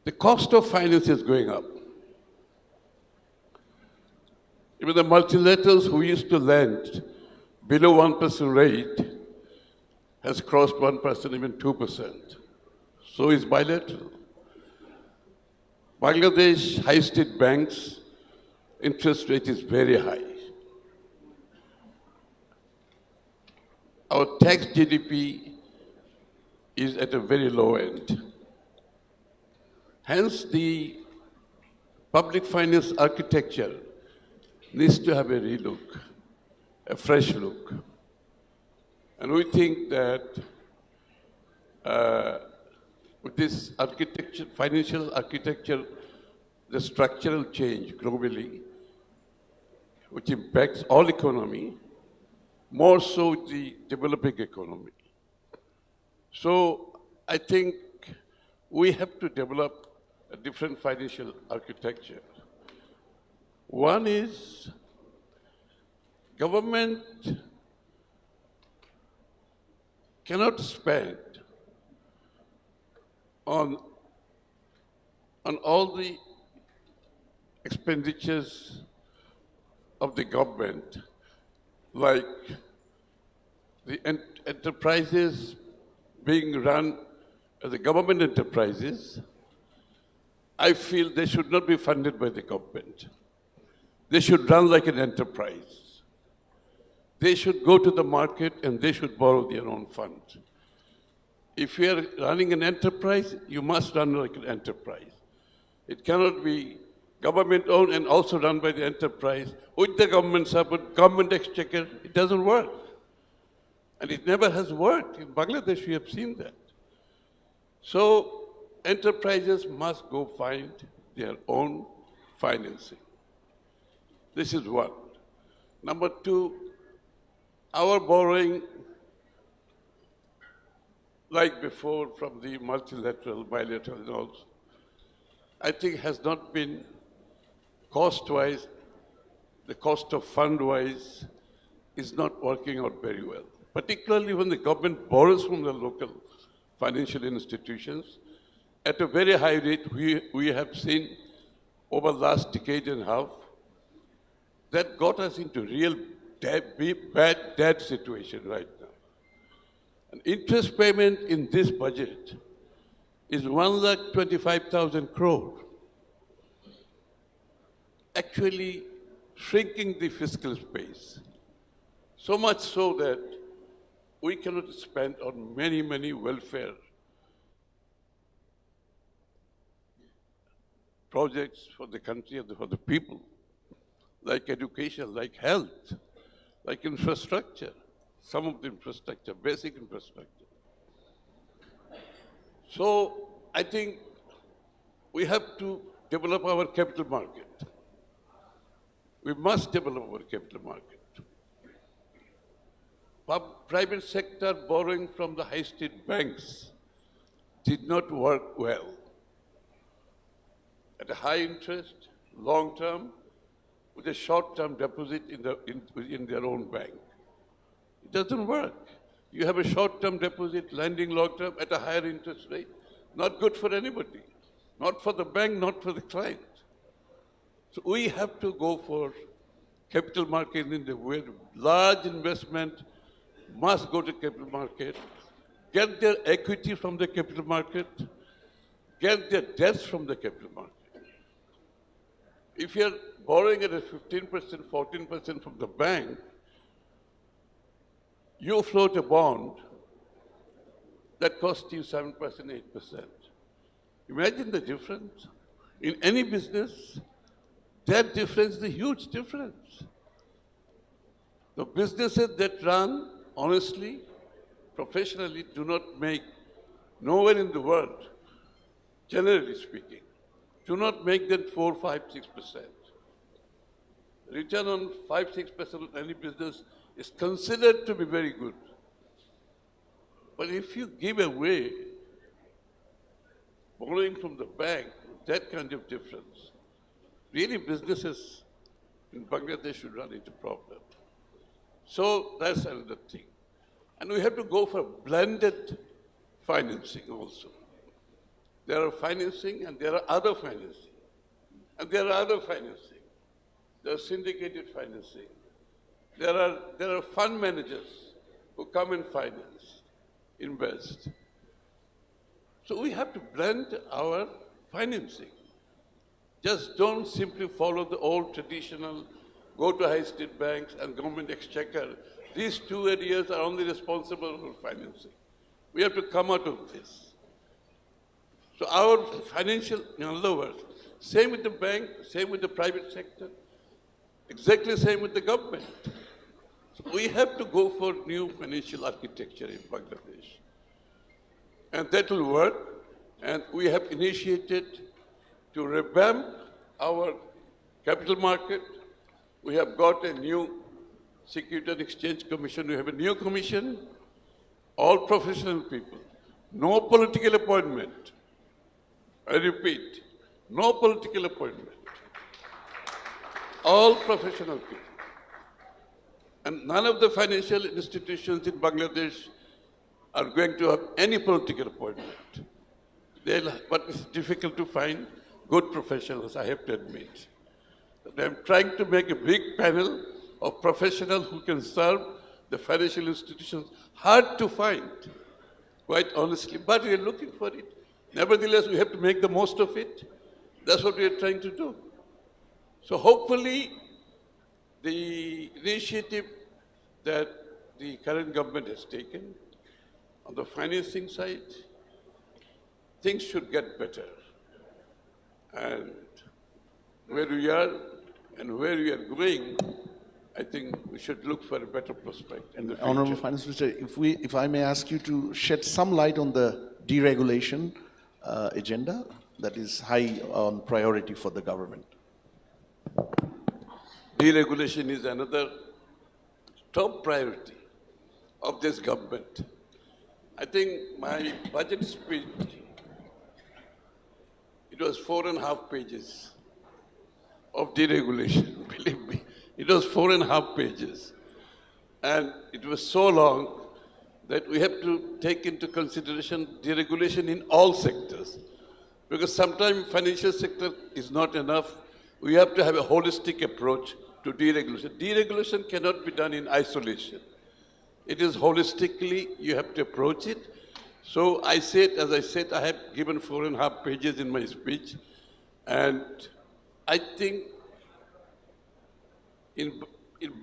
the cost of finance is going up. Even the multilaterals who used to lend below 1% rate has crossed 1%, even 2%. So is bilateral. Bangladesh high-state banks' interest rate is very high. Our tax GDP is at a very low end. Hence, the public finance architecture needs to have a relook, a fresh look. And we think that with this architecture, financial architecture, the structural change globally, which impacts all economy, more so the developing economy. So I think we have to develop a different financial architecture. One is government cannot spend on all the expenditures of the government, like the enterprises being run as the government enterprises. I feel they should not be funded by the government. They should run like an enterprise. They should go to the market and they should borrow their own funds. If you are running an enterprise, you must run like an enterprise. It cannot be government-owned and also run by the enterprise with the government support, government exchequer. It doesn't work. And it never has worked. In Bangladesh, we have seen that. So enterprises must go find their own financing. This is one. Number two, our borrowing, like before from the multilateral, bilateral and all, I think has not been cost-wise, the cost of fund-wise is not working out very well. Particularly when the government borrows from the local financial institutions at a very high rate, we have seen over the last decade and a half, that got us into real bad debt situation right now. And interest payment in this budget is 1,25,000 crore, actually shrinking the fiscal space. So much so that we cannot spend on many, many welfare projects for the country and for the people, like education, like health, like infrastructure, some of the infrastructure, basic infrastructure. So I think we have to develop our capital market. We must develop our capital market. Private sector borrowing from the high-street banks did not work well. At a high interest, long term, with a short-term deposit in their own bank. It doesn't work. You have a short-term deposit, lending long-term at a higher interest rate. Not good for anybody. Not for the bank, not for the client. So we have to go for capital market in the way large investment must go to capital market, get their equity from the capital market, get their debts from the capital market. If you're borrowing at a 15%, 14% from the bank, you float a bond that costs you 7%, 8%. Imagine the difference. In any business, that difference is a huge difference. The businesses that run honestly, professionally, do not make, nowhere in the world, generally speaking, do not make than 4, 5, 6%. Return on 5, 6% on any business is considered to be very good. But if you give away borrowing from the bank, that kind of difference, really businesses in Bangladesh should run into problem. So that's another thing. And we have to go for blended financing also. There are financing and there are other financing. And there are other financing. There are syndicated financing. There are fund managers who come and finance, invest. So we have to blend our financing. Just don't simply follow the old traditional, go to high street banks and government exchequer. These two areas are only responsible for financing. We have to come out of this. So our financial, in other words, same with the bank, same with the private sector, exactly same with the government. So we have to go for new financial architecture in Bangladesh. And that will work. And we have initiated to revamp our capital market. We have got a new Security and Exchange Commission. We have a new commission, all professional people, no political appointment. I repeat, no political appointment. All professional people. And none of the financial institutions in Bangladesh are going to have any political appointment. But it's difficult to find good professionals, I have to admit. But I'm trying to make a big panel of professionals who can serve the financial institutions. Hard to find, quite honestly, but we are looking for it. Nevertheless, we have to make the most of it. That's what we are trying to do. So hopefully, the initiative that the current government has taken on the financing side, things should get better. And where we are and where we are going, I think we should look for a better prospect in the future. Honorable Finance Minister, if I may ask you to shed some light on the deregulation agenda that is high on priority for the government. Deregulation is another top priority of this government. I think my budget speech, it was 4.5 pages of deregulation, believe me. It was 4.5 pages. And it was so long that we have to take into consideration deregulation in all sectors. Because sometimes financial sector is not enough. We have to have a holistic approach to deregulation. Deregulation cannot be done in isolation. It is holistically, you have to approach it. So I said, as I said, I have given 4.5 pages in my speech. And I think in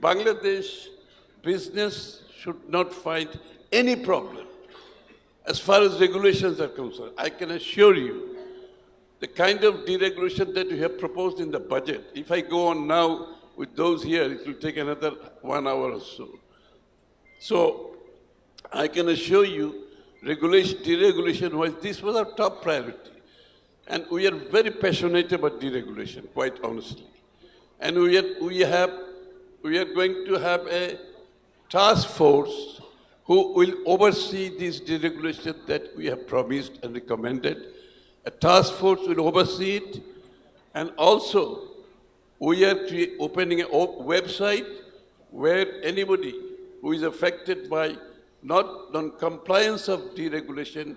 Bangladesh, business should not find any problem as far as regulations are concerned. I can assure you, the kind of deregulation that we have proposed in the budget, if I go on now with those here, it will take another 1 hour or so. So I can assure you, deregulation-wise, this was our top priority. And we are very passionate about deregulation, quite honestly. And we are going to have a task force who will oversee this deregulation that we have promised and recommended. A task force will oversee it. And also, we are opening a website where anybody who is affected by not non-compliance of deregulation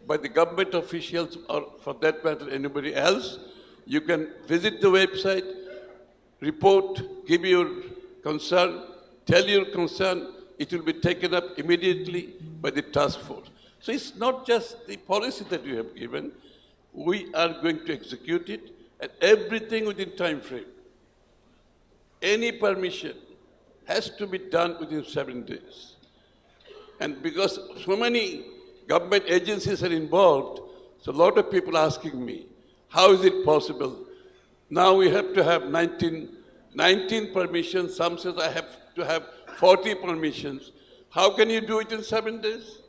by the government officials or for that matter anybody else, you can visit the website, report, give your concern, tell your concern, it will be taken up immediately by the task force. So it's not just the policy that we have given, we are going to execute it and everything within time frame. Any permission has to be done within 7 days. And because so many government agencies are involved, so a lot of people asking me, how is it possible? Now we have to have 19 permissions. Some says I have to have 40 permissions. How can you do it in 7 days?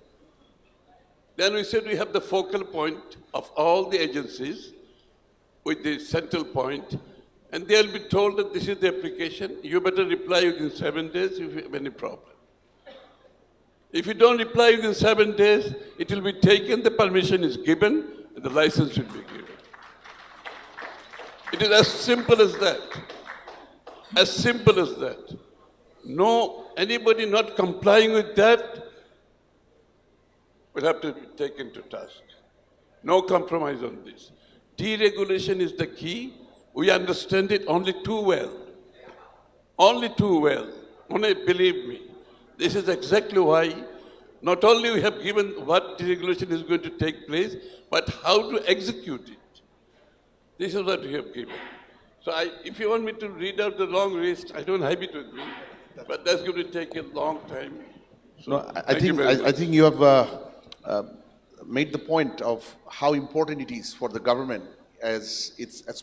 Then we said we have the focal point of all the agencies with the central point, and they'll be told that this is the application. You better reply within 7 days if you have any problem. If you don't reply within 7 days, it will be taken, the permission is given, and the license will be given. It is as simple as that. As simple as that. No, anybody not complying with that will have to be taken to task. No compromise on this. Deregulation is the key. We understand it only too well. Only too well. Only believe me. This is exactly why not only we have given what deregulation is going to take place, but how to execute it. This is what we have given. So if you want me to read out the long list, I don't have it with me, but that's going to take a long time. So No, I think you have made the point of how important it is for the government as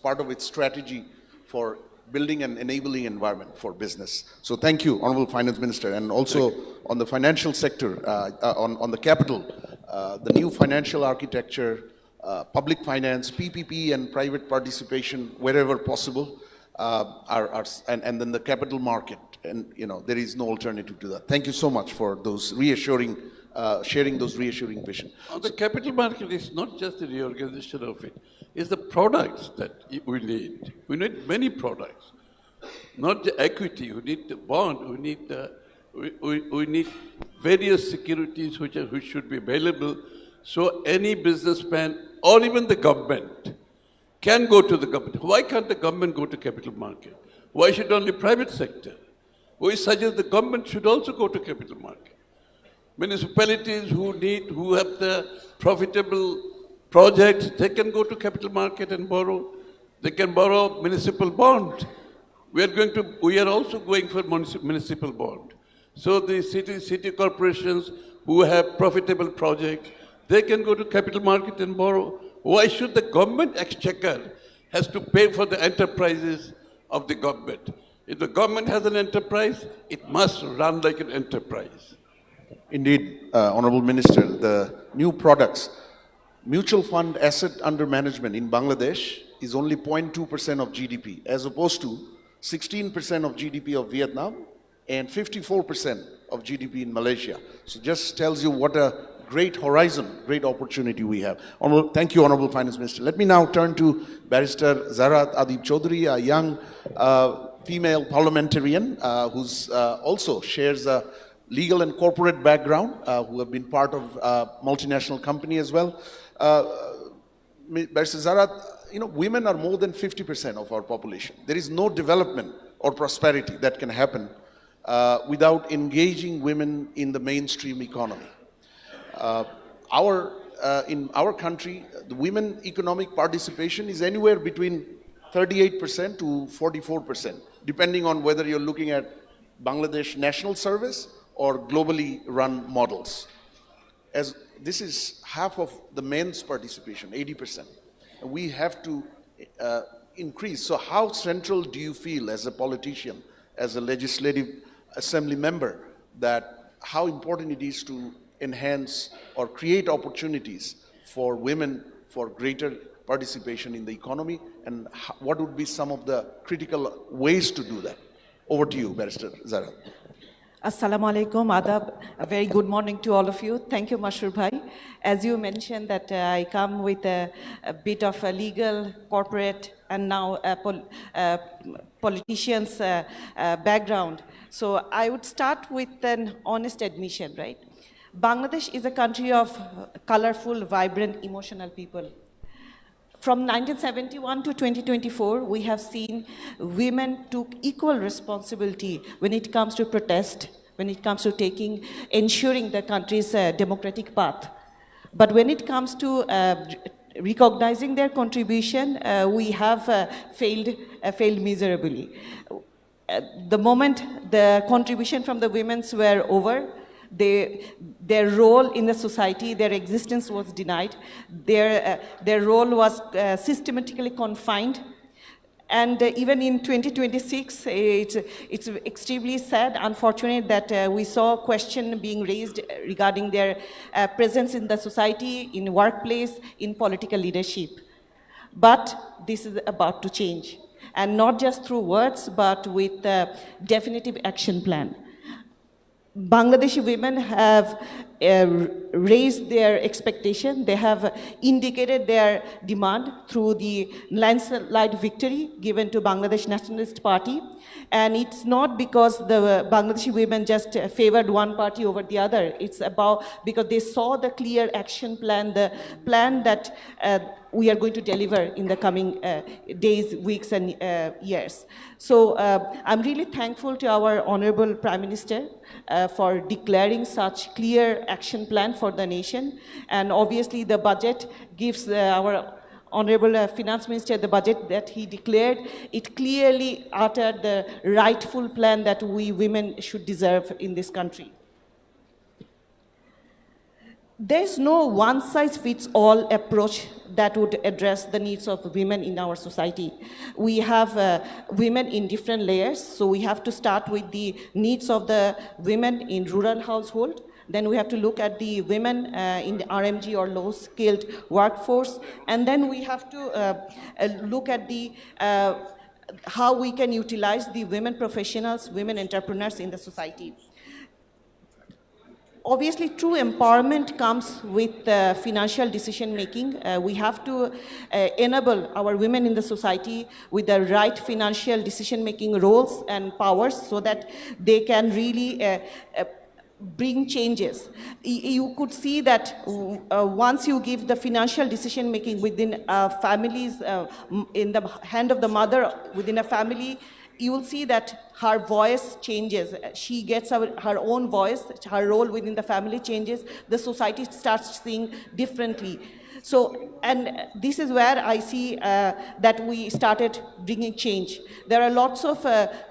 part of its strategy for building an enabling environment for business. So thank you, Honorable Finance Minister, and also on the financial sector, on the capital, the new financial architecture, public finance, PPP, and private participation wherever possible, and then the capital market, and there is no alternative to that. Thank you so much for those reassuring, sharing those reassuring vision. On the capital market, it's not just the reorganization of it; it's the products that we need. We need many products, not the equity. We need the bond. We need we need various securities which should be available, so any businessman or even the government can go to the government. Why can't the government go to capital market? Why should only private sector? We suggest the government should also go to capital market. Municipalities who have the profitable projects, they can go to capital market and borrow. They can borrow municipal bond. We are also going for municipal bond. So the city corporations who have profitable projects, they can go to capital market and borrow. Why should the government exchequer has to pay for the enterprises of the government? If the government has an enterprise, it must run like an enterprise. Indeed, Honorable Minister, the new products, mutual fund asset under management in Bangladesh is only 0.2% of GDP, as opposed to 16% of GDP of Vietnam and 54% of GDP in Malaysia. So just tells you what a great horizon, great opportunity we have. Thank you, Honorable Finance Minister. Let me now turn to Barrister Zarat Adib Chaudhary, a young female parliamentarian who's also shares a legal and corporate background, who have been part of multinational company as well. Barrister Zarat, women are more than 50% of our population. There is no development or prosperity that can happen without engaging women in the mainstream economy. In our country, the women economic participation is anywhere between 38% to 44%, depending on whether you're looking at Bangladesh National Service or globally run models. As this is half of the men's participation, 80%. We have to increase. So how central do you feel as a politician, as a legislative assembly member, that how important it is to enhance or create opportunities for women for greater participation in the economy, and what would be some of the critical ways to do that? Over to you, Barrister Zara. Assalamu alaikum, adab. A very good morning to all of you. Thank you, Mashur Bhai. As you mentioned that I come with a bit of a legal, corporate, and now a politician's background. So I would start with an honest admission, right? Bangladesh is a country of colorful, vibrant, emotional people. From 1971 to 2024, we have seen women took equal responsibility when it comes to protest, when it comes to ensuring the country's democratic path. But when it comes to recognizing their contribution, we have failed miserably. The moment the contribution from the women's were over, their role in the society, their existence was denied. Their role was systematically confined. And even in 2026, it's extremely sad, unfortunate that we saw a question being raised regarding their presence in the society, in workplace, in political leadership. But this is about to change, and not just through words, but with a definitive action plan. Bangladeshi women have raised their expectation. They have indicated their demand through the landslide victory given to Bangladesh Nationalist Party. And it's not because the Bangladeshi women just favored one party over the other. It's about because they saw the clear action plan, the plan that we are going to deliver in the coming days, weeks, and years. So I'm really thankful to our Honorable Prime Minister for declaring such clear action plan for the nation. And obviously the budget gives our Honorable Finance Minister, the budget that he declared, it clearly uttered the rightful plan that we women should deserve in this country. There's no one-size-fits-all approach that would address the needs of women in our society. We have women in different layers, so we have to start with the needs of the women in rural household. Then we have to look at the women in the RMG or low-skilled workforce. And then we have to look at the how we can utilize the women professionals, women entrepreneurs in the society. Obviously, true empowerment comes with financial decision-making. We have to enable our women in the society with the right financial decision-making roles and powers so that they can really bring changes. You could see that once you give the financial decision-making within families, in the hand of the mother within a family, you will see that her voice changes. She gets her own voice, her role within the family changes, the society starts seeing differently. So, and this is where I see that we started bringing change. There are lots of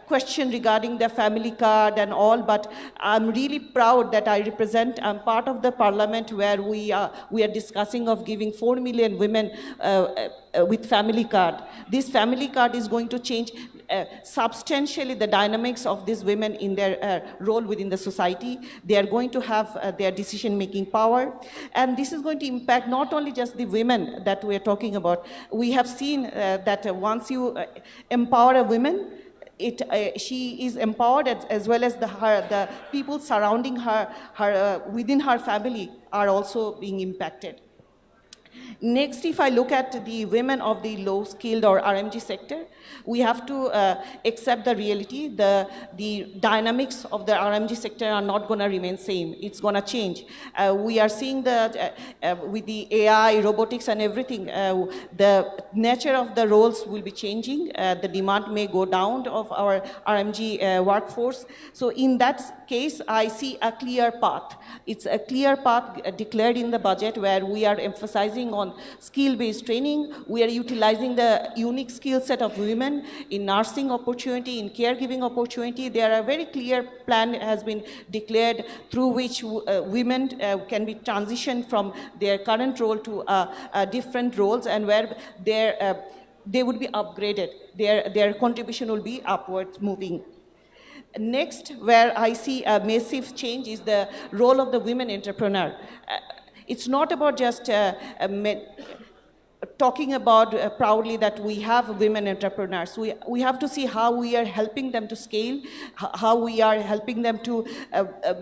questions regarding the family card and all, but I'm really proud that I'm part of the parliament where we are discussing of giving 4 million women with family card. This family card is going to change substantially the dynamics of these women in their role within the society. They are going to have their decision-making power. And this is going to impact not only just the women that we are talking about. We have seen that once you empower a woman, she is empowered as well as the people surrounding her within her family are also being impacted. Next, if I look at the women of the low-skilled or RMG sector, we have to accept the reality. The dynamics of the RMG sector are not going to remain same. It's going to change. We are seeing that with the AI, robotics, and everything, the nature of the roles will be changing. The demand may go down of our RMG workforce. So in that case, I see a clear path. It's a clear path declared in the budget where we are emphasizing on skill-based training. We are utilizing the unique skill set of women in nursing opportunity, in caregiving opportunity. There are a very clear plan has been declared through which women can be transitioned from their current role to different roles, and where they would be upgraded. Their contribution will be upward moving. Next, where I see a massive change is the role of the women entrepreneur. It's not about just talking about proudly that we have women entrepreneurs. We have to see how we are helping them to scale, how we are helping them to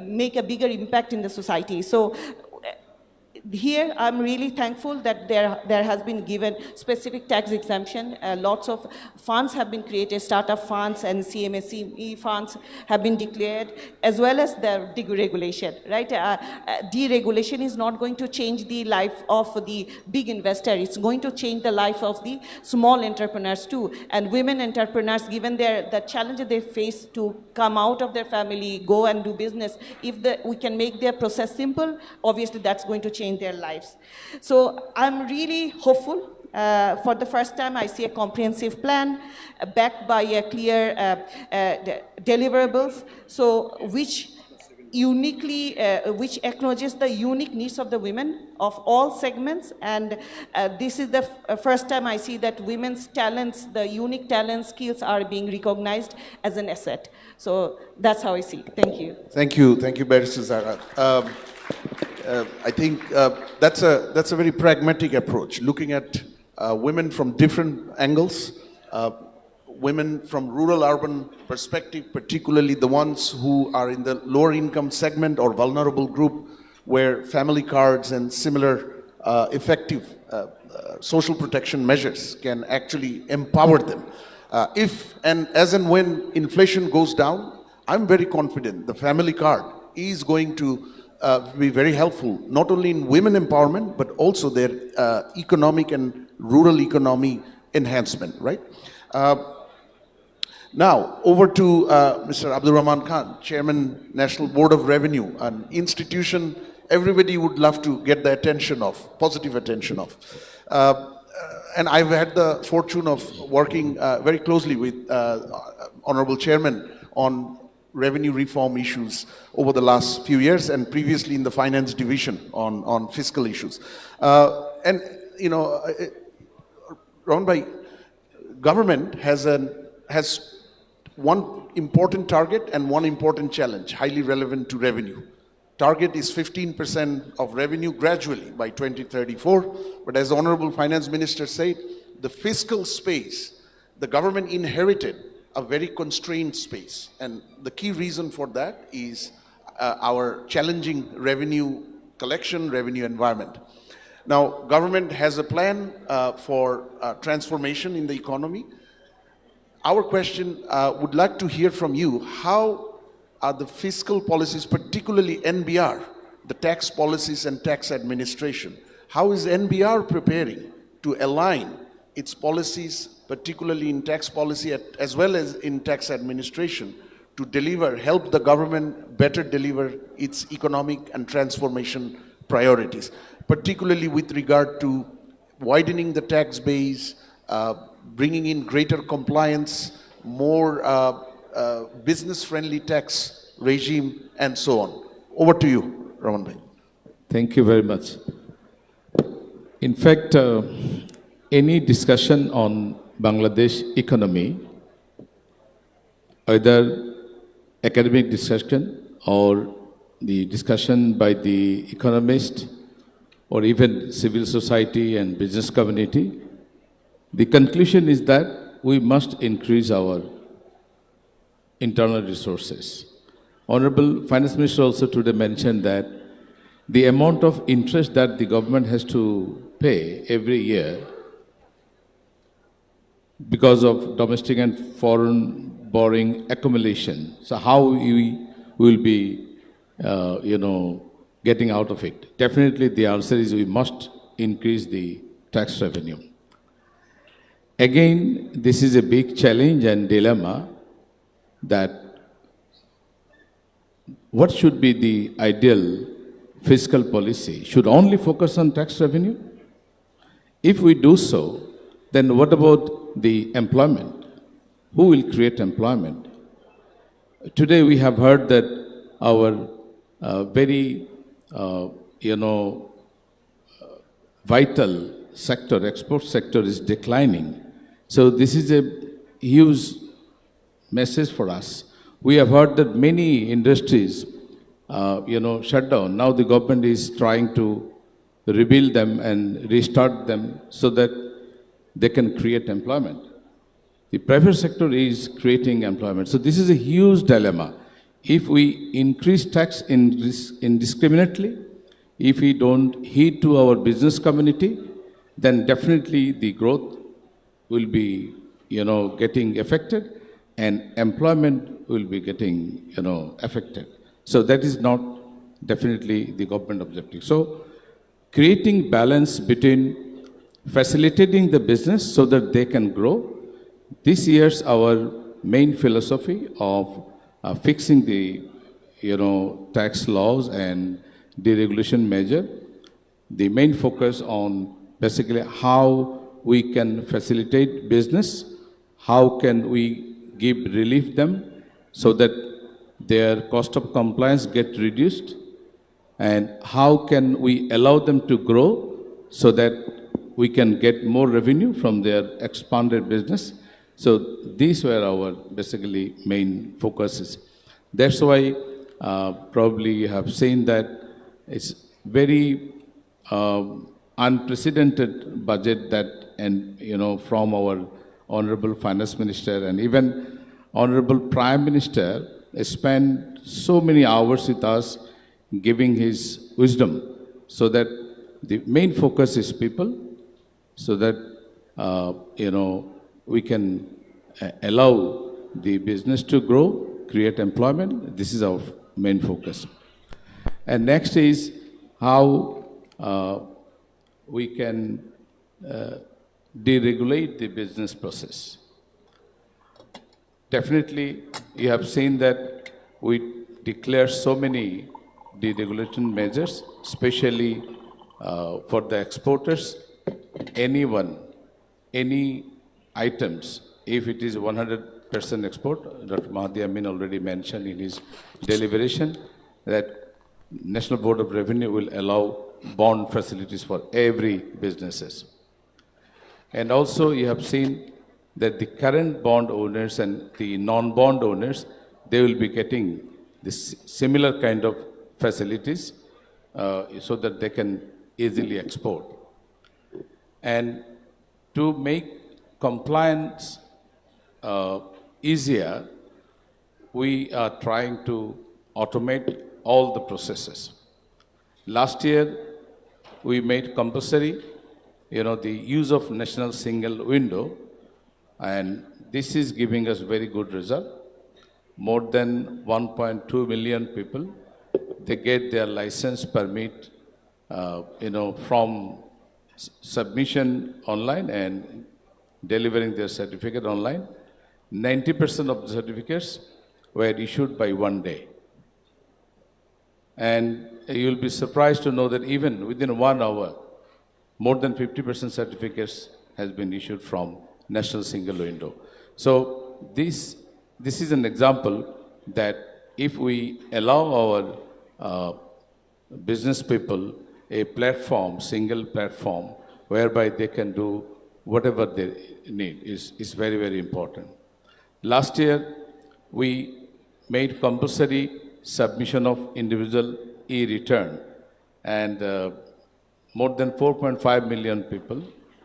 make a bigger impact in the society. So here, I'm really thankful that there has been given specific tax exemption. Lots of funds have been created, startup funds and CMSE funds have been declared, as well as the deregulation, right? Deregulation is not going to change the life of the big investor. It's going to change the life of the small entrepreneurs too. And women entrepreneurs, given the challenges they face to come out of their family, go and do business, if we can make their process simple, obviously that's going to change their lives. So I'm really hopeful. For the first time, I see a comprehensive plan backed by a clear deliverables, so which uniquely, which acknowledges the unique needs of the women of all segments. And this is the first time I see that women's talents, the unique talent skills are being recognized as an asset. So that's how I see it. Thank you. Thank you, Barrister Zara. I think that's a very pragmatic approach, looking at women from different angles, women from rural-urban perspective, particularly the ones who are in the lower income segment or vulnerable group, where family cards and similar effective social protection measures can actually empower them. If and as and when inflation goes down, I'm very confident the family card is going to be very helpful, not only in women empowerment, but also their economic and rural economy enhancement, right? Now, over to Mr. Abdul Rahman Khan, Chairman, National Board of Revenue, an institution everybody would love to get the attention of, positive attention of. And I've had the fortune of working very closely with Honorable Chairman on revenue reform issues over the last few years, and previously in the finance division on fiscal issues. And, you know, Rahman Bhai, government has one important target and one important challenge, highly relevant to revenue. Target is 15% of revenue gradually by 2034. But as Honorable Finance Minister said, the fiscal space, the government inherited a very constrained space. And the key reason for that is our challenging revenue collection, revenue environment. Now, government has a plan for transformation in the economy. Our question would like to hear from you, how are the fiscal policies, particularly NBR, the tax policies and tax administration, how is NBR preparing to align its policies, particularly in tax policy as well as in tax administration, to deliver, help the government better deliver its economic and transformation priorities, particularly with regard to widening the tax base, bringing in greater compliance, more business-friendly tax regime, and so on. Over to you, Rahman Bhai. Thank you very much. In fact, any discussion on Bangladesh economy, either academic discussion or the discussion by the economist or even civil society and business community, the conclusion is that we must increase our internal resources. Honorable Finance Minister also today mentioned that the amount of interest that the government has to pay every year because of domestic and foreign borrowing accumulation. So how we will be, getting out of it? Definitely the answer is we must increase the tax revenue. Again, this is a big challenge and dilemma that what should be the ideal fiscal policy? Should only focus on tax revenue? If we do so, then what about the employment? Who will create employment? Today we have heard that our very, vital sector, export sector is declining. So this is a huge message for us. We have heard that many industries, shut down. Now the government is trying to rebuild them and restart them so that they can create employment. The private sector is creating employment. So this is a huge dilemma. If we increase tax indiscriminately, if we don't heed to our business community, then definitely the growth will be, getting affected, and employment will be getting, affected. So that is not definitely the government objective. So creating balance between facilitating the business so that they can grow. This year's our main philosophy of fixing the, tax laws and deregulation measure. The main focus on basically how we can facilitate business, how can we give relief them so that their cost of compliance get reduced, and how can we allow them to grow so that we can get more revenue from their expanded business. So these were our basically main focuses. That's why probably you have seen that it's very unprecedented budget that, and from our Honorable Finance Minister and even Honorable Prime Minister spent so many hours with us giving his wisdom, so that the main focus is people, so that we can allow the business to grow, create employment. This is our main focus. And next is how we can deregulate the business process. Definitely, you have seen that we declare so many deregulation measures, especially for the exporters. Anyone, any items, if it is 100% export, Dr. Mahdi Amin already mentioned in his deliberation that National Board of Revenue will allow bond facilities for every businesses. And also you have seen that the current bond owners and the non-bond owners, they will be getting this similar kind of facilities so that they can easily export. And to make compliance easier, we are trying to automate all the processes. Last year, we made compulsory, the use of national single window, and this is giving us very good result. More than 1.2 million people, they get their license permit, from submission online and delivering their certificate online. 90% of the certificates were issued by one day. And you'll be surprised to know that even within 1 hour, more than 50% certificates has been issued from national single window. So this is an example that if we allow our business people a platform, single platform, whereby they can do whatever they need is very, very important. Last year, we made compulsory submission of individual e-return, and more than 4.5 million people,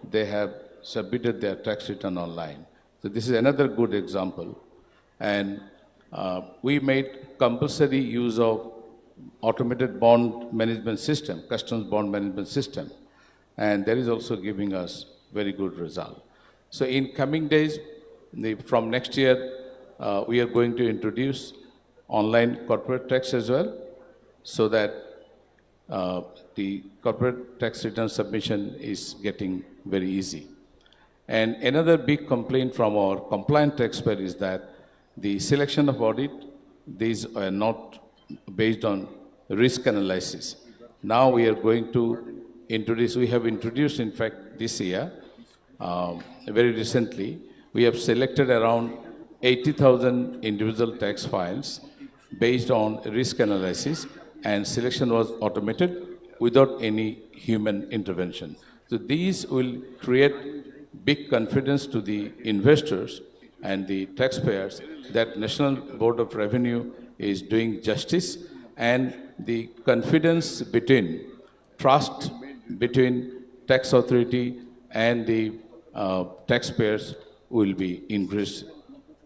they have submitted their tax return online. So this is another good example. And we made compulsory use of automated bond management system, customs bond management system, and that is also giving us very good result. So in coming days, from next year, we are going to introduce online corporate tax as well, so that the corporate tax return submission is getting very easy. And another big complaint from our compliant taxpayer is that the selection of audit, these are not based on risk analysis. Now we are going to introduce, we have introduced in fact this year, very recently, we have selected around 80,000 individual tax files based on risk analysis, and selection was automated without any human intervention. So these will create big confidence to the investors and the taxpayers that National Board of Revenue is doing justice, and the confidence between, trust between tax authority and the taxpayers will be increased,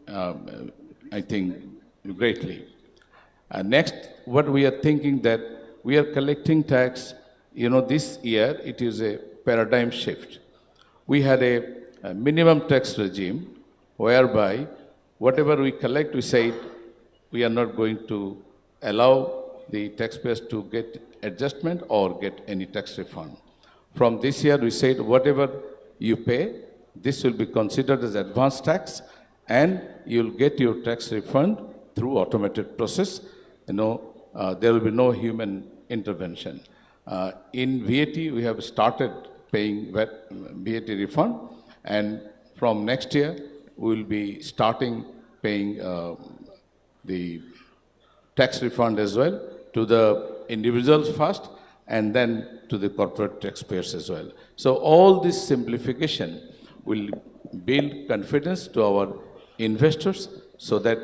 I think, greatly. Next, what we are thinking that we are collecting tax, this year it is a paradigm shift. We had a minimum tax regime whereby whatever we collect, we say we are not going to allow the taxpayers to get adjustment or get any tax refund. From this year, we said whatever you pay, this will be considered as advance tax, and you'll get your tax refund through automated process. There will be no human intervention. In VAT, we have started paying VAT refund, and from next year, we will be starting paying the tax refund as well to the individuals first and then to the corporate taxpayers as well. So all this simplification will build confidence to our investors so that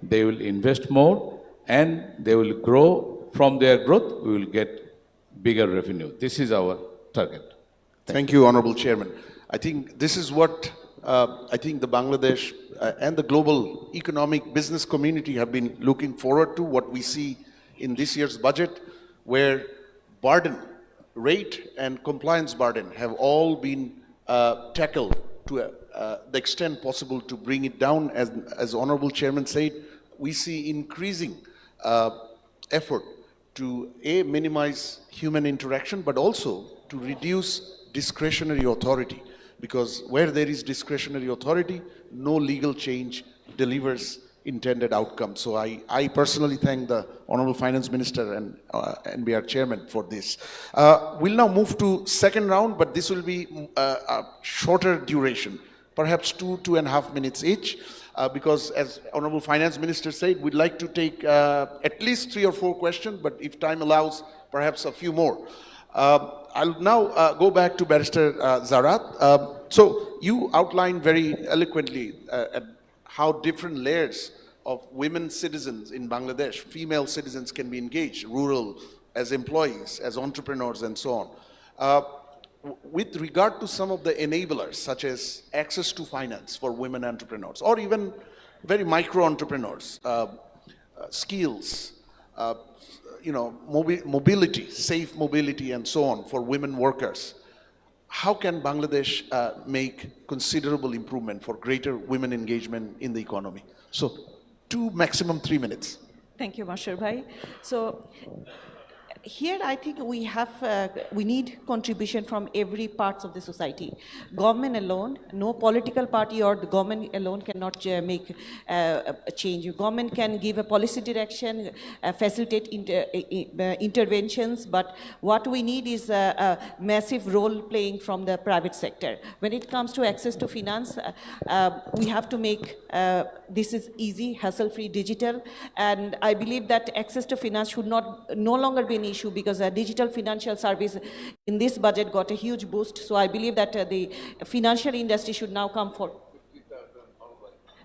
they will invest more and they will grow. From their growth, we will get bigger revenue. This is our target. Thank you, Honorable Chairman. I think this is what I think the Bangladesh and the global economic business community have been looking forward to, what we see in this year's budget, where burden, rate and compliance burden have all been tackled to the extent possible to bring it down. As Honorable Chairman said, we see increasing effort to minimize human interaction, but also to reduce discretionary authority, because where there is discretionary authority, no legal change delivers intended outcome. So I personally thank the Honorable Finance Minister and NBR Chairman for this. We'll now move to second round, but this will be a shorter duration, perhaps 2.5 minutes each, because as Honorable Finance Minister said, we'd like to take at least 3 or 4 questions, but if time allows, perhaps a few more. I'll now go back to Barrister Zarat. So you outlined very eloquently how different layers of women citizens in Bangladesh, female citizens, can be engaged, rural, as employees, as entrepreneurs, and so on. With regard to some of the enablers, such as access to finance for women entrepreneurs, or even very micro entrepreneurs, skills, mobility, safe mobility, and so on for women workers, how can Bangladesh make considerable improvement for greater women engagement in the economy? So 2, maximum 3 minutes. Thank you, Mashur Bhai. So here I think we need contribution from every parts of the society. Government alone, no political party or the government alone cannot make a change. Government can give a policy direction, facilitate interventions, but what we need is a massive role playing from the private sector. When it comes to access to finance, we have to make this is easy, hassle-free, digital, and I believe that access to finance should no longer be an issue, because a digital financial service in this budget got a huge boost. So I believe that the financial industry should now come for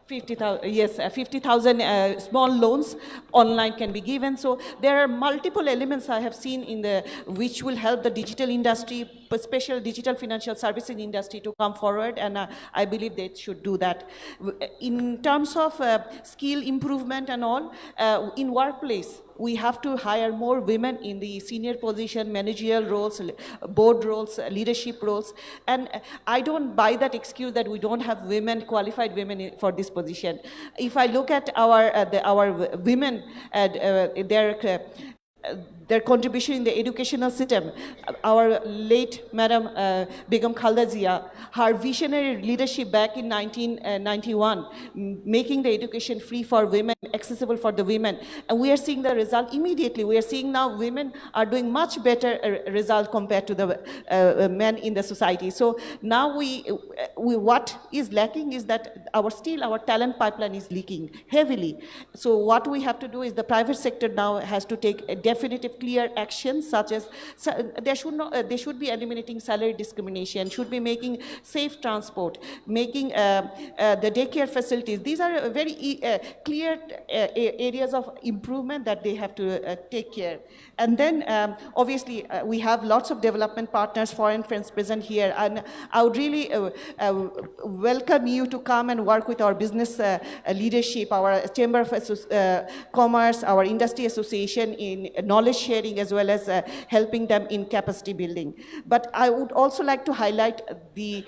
50,000, yes, 50,000 small loans online can be given. So there are multiple elements I have seen which will help the digital industry, special digital financial services industry, to come forward, and I believe they should do that. In terms of skill improvement and all, in workplace, we have to hire more women in the senior position, managerial roles, board roles, leadership roles. And I don't buy that excuse that we don't have women, qualified women for this position. If I look at our women, their contribution in the educational system, our late Madam Begum Khalda Zia, her visionary leadership back in 1991, making the education free for women, accessible for the women, and we are seeing the result immediately. We are seeing now women are doing much better result compared to the men in the society. So now what is lacking is that our talent pipeline is leaking heavily. So what we have to do is the private sector now has to take a definitive clear actions, such as they should be eliminating salary discrimination, should be making safe transport, making the daycare facilities. These are very clear areas of improvement that they have to take care. And then obviously we have lots of development partners, foreign friends present here, and I would really welcome you to come and work with our business leadership, our Chamber of Commerce, our industry association in knowledge sharing, as well as helping them in capacity building. But I would also like to highlight we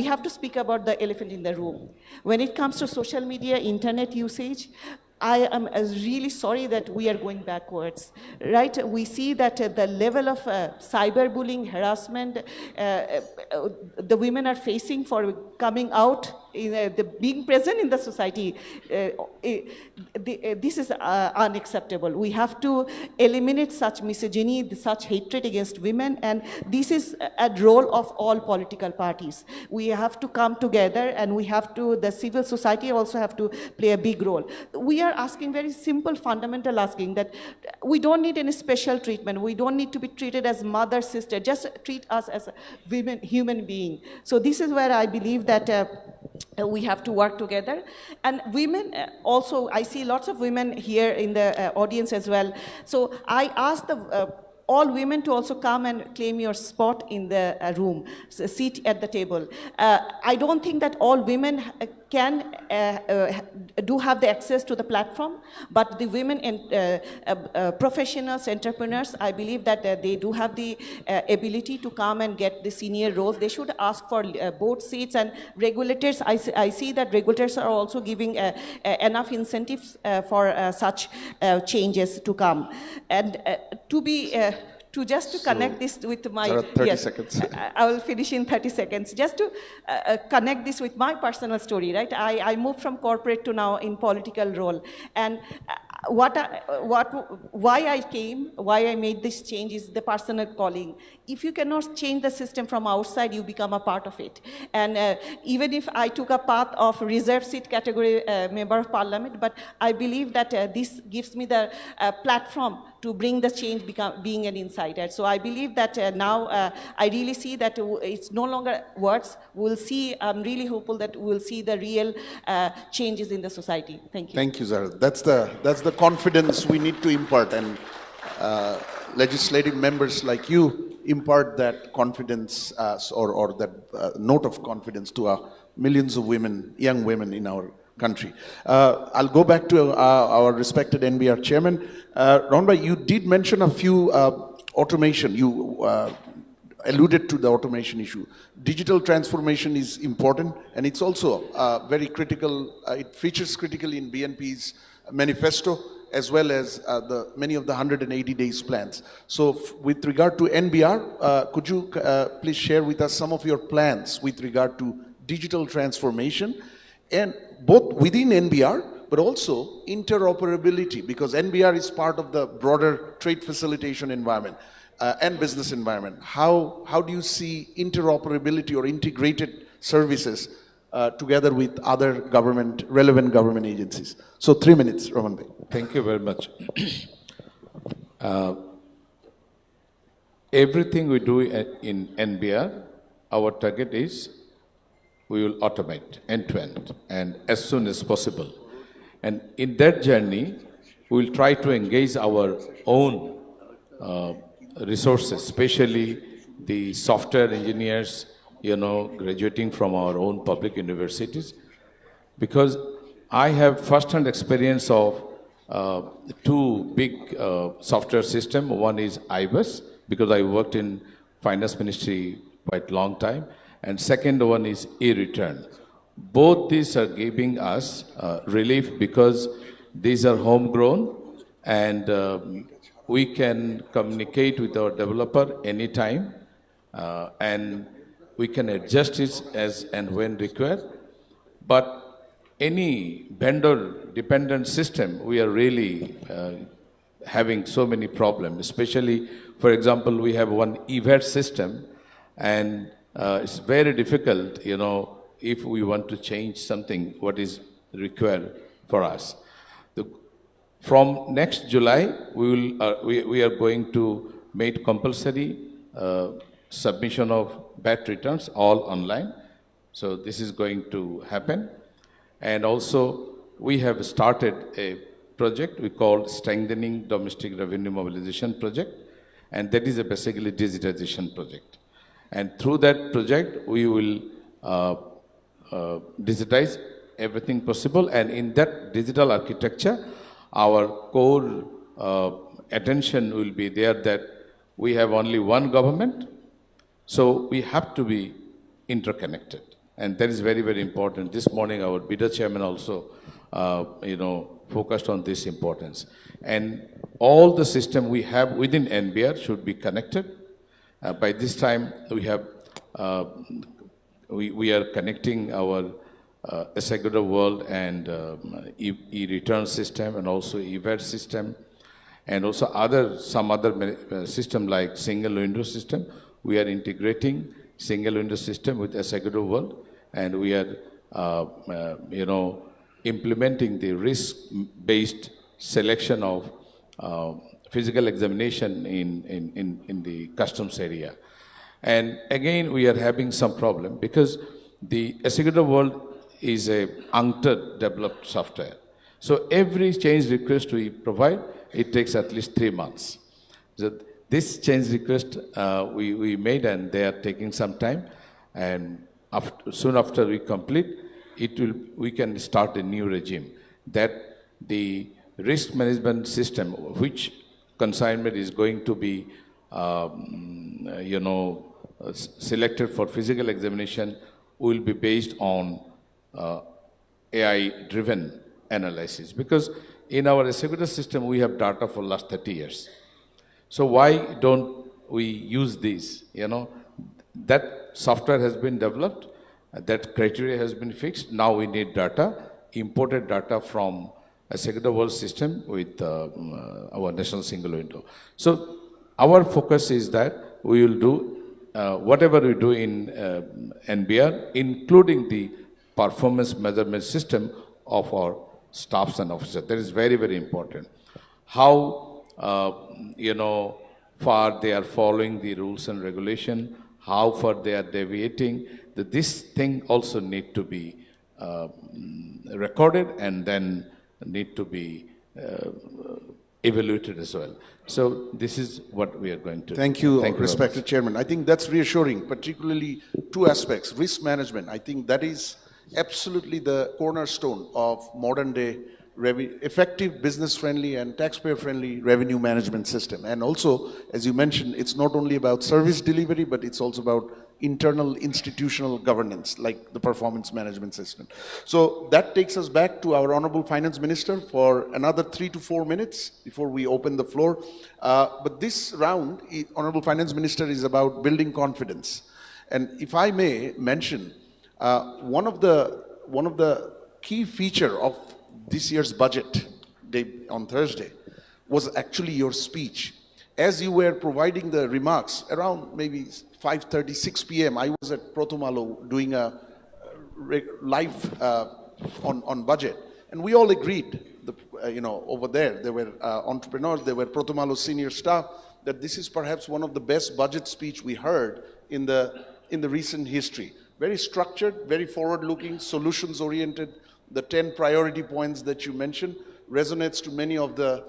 have to speak about the elephant in the room. When it comes to social media, internet usage, I am really sorry that we are going backwards, right? We see that the level of cyberbullying, harassment, the women are facing for coming out being present in the society, this is unacceptable. We have to eliminate such misogyny, such hatred against women, and this is a role of all political parties. We have to come together, and we have to, the civil society also have to play a big role. We are asking very simple, fundamental asking that we don't need any special treatment. We don't need to be treated as mother, sister. Just treat us as a women, human being. So this is where I believe that we have to work together. And women also, I see lots of women here in the audience as well. So I ask all women to also come and claim your spot in the room, seat at the table. I don't think that all women can do have the access to the platform, but the women and professionals, entrepreneurs, I believe that they do have the ability to come and get the senior roles. They should ask for board seats, and regulators, I see that regulators are also giving enough incentives for such changes to come. And to connect this with my... There are 30 seconds. I will finish in 30 seconds. Just to connect this with my personal story, right? I moved from corporate to now in political role. And why I came, why I made this change is the personal calling. If you cannot change the system from outside, you become a part of it. And even if I took a path of reserve seat category member of parliament, but I believe that this gives me the platform to bring the change being an insider. So I believe that now I really see that it's no longer words. We'll see, I'm really hopeful that we'll see the real changes in the society. Thank you. Thank you, Zara. That's the confidence we need to impart, and legislative members like you impart that confidence or that note of confidence to millions of women, young women in our country. I'll go back to our respected NBR chairman. Ronbhai, you did mention a few automation. You alluded to the automation issue. Digital transformation is important, and it's also very critical. It features critically in BNP's manifesto, as well as many of the 180 days plans. So with regard to NBR, could you please share with us some of your plans with regard to digital transformation, and both within NBR, but also interoperability, because NBR is part of the broader trade facilitation environment and business environment. How do you see interoperability or integrated services together with other relevant government agencies? So 3 minutes, Raman Bhai. Thank you very much. Everything we do in NBR, our target is we will automate end-to-end and as soon as possible. And in that journey, we will try to engage our own resources, especially the software engineers, graduating from our own public universities. Because I have first-hand experience of two big software systems. One is IBUS, because I worked in Finance Ministry quite a long time. And second one is e-return. Both these are giving us relief because these are homegrown, and we can communicate with our developer anytime, and we can adjust it as and when required. But any vendor-dependent system, we are really having so many problems. Especially, for example, we have one EVAT system, and it's very difficult, if we want to change something, what is required for us. From next July, we are going to make compulsory submission of VAT returns all online. So this is going to happen. And also, we have started a project we call Strengthening Domestic Revenue Mobilization Project, and that is a basically digitization project. And through that project, we will digitize everything possible. And in that digital architecture, our core attention will be there that we have only one government, so we have to be interconnected. And that is very, very important. This morning, our BIDA chairman also, focused on this importance. And all the system we have within NBR should be connected. By this time, we have we are connecting our Executive World and e-return system and also e-VAT system and also some other system like single window system. We are integrating single window system with Executive World, and we are implementing the risk-based selection of physical examination in the customs area. And again, we are having some problem because the Executive World is a UNCTAD developed software. So every change request we provide, it takes at least 3 months. So this change request we made, and they are taking some time. And soon after we complete, we can start a new regime. That the risk management system, which consignment is going to be, selected for physical examination, will be based on AI-driven analysis. Because in our executive system, we have data for last 30 years. So why don't we use these? That software has been developed, that criteria has been fixed. Now we need data, imported data from Executive World system with our national single window. So our focus is that we will do whatever we do in NBR, including the performance measurement system of our staffs and officers. That is very, very important. How, far they are following the rules and regulation, how far they are deviating. This thing also need to be recorded and then need to be evaluated as well. So this is what we are going to do. Thank you, respected Chairman. I think that's reassuring, particularly two aspects. Risk management, I think that is absolutely the cornerstone of modern day effective, business-friendly and taxpayer-friendly revenue management system. And also, as you mentioned, it's not only about service delivery, but it's also about internal institutional governance, like the performance management system. So that takes us back to our Honorable Finance Minister for another 3 to 4 minutes before we open the floor. But this round, Honorable Finance Minister, is about building confidence. And if I may mention, one of the key feature of this year's budget on Thursday was actually your speech. As you were providing the remarks around maybe 5:30, 6 p.m., I was at Prothomalo doing a live on budget, and we all agreed. Over there were entrepreneurs, there were Prothomalo senior staff, that this is perhaps one of the best budget speech we heard in the recent history. Very structured, very forward-looking, solutions-oriented. The 10 priority points that you mentioned resonates to many of the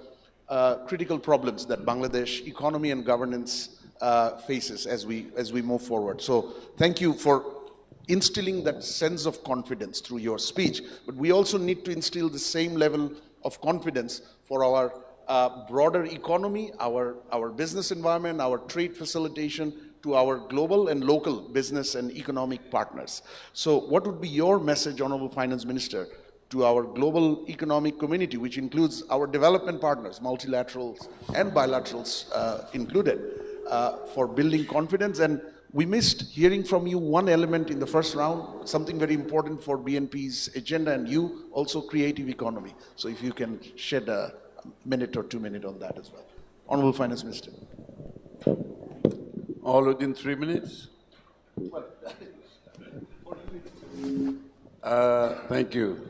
critical problems that Bangladesh economy and governance faces as we move forward. So thank you for instilling that sense of confidence through your speech. But we also need to instill the same level of confidence for our broader economy, our business environment, our trade facilitation, to our global and local business and economic partners. So what would be your message, Honorable Finance Minister, to our global economic community, which includes our development partners, multilaterals and bilaterals included, for building confidence? And we missed hearing from you one element in the first round, something very important for BNP's agenda, and you also creative economy. So if you can shed a minute or 2 minutes on that as well. Honorable Finance Minister. All within 3 minutes? Thank you.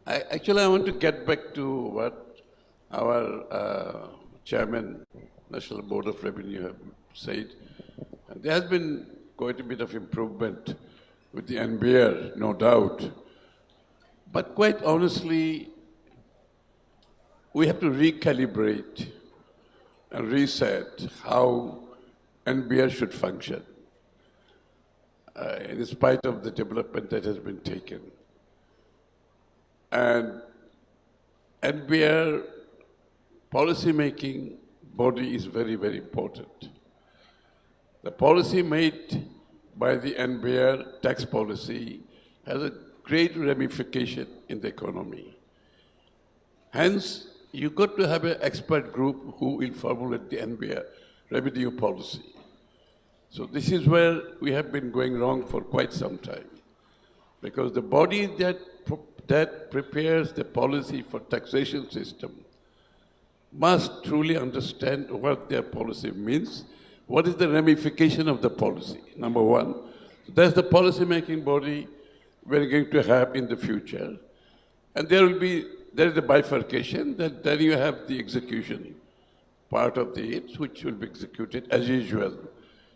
I want to get back to what our Chairman, National Board of Revenue, have said. And there has been quite a bit of improvement with the NBR, no doubt. But quite honestly, we have to recalibrate and reset how NBR should function, in spite of the development that has been taken. And NBR policy-making body is very, very important. The policy made by the NBR tax policy has a great ramification in the economy. Hence, you've got to have an expert group who will formulate the NBR revenue policy. So this is where we have been going wrong for quite some time. because the body that prepares the policy for taxation system must truly understand what their policy means, what is the ramification of the policy, number one. That's the policy-making body we're going to have in the future. And there is a bifurcation, that then you have the execution part of it, which will be executed as usual,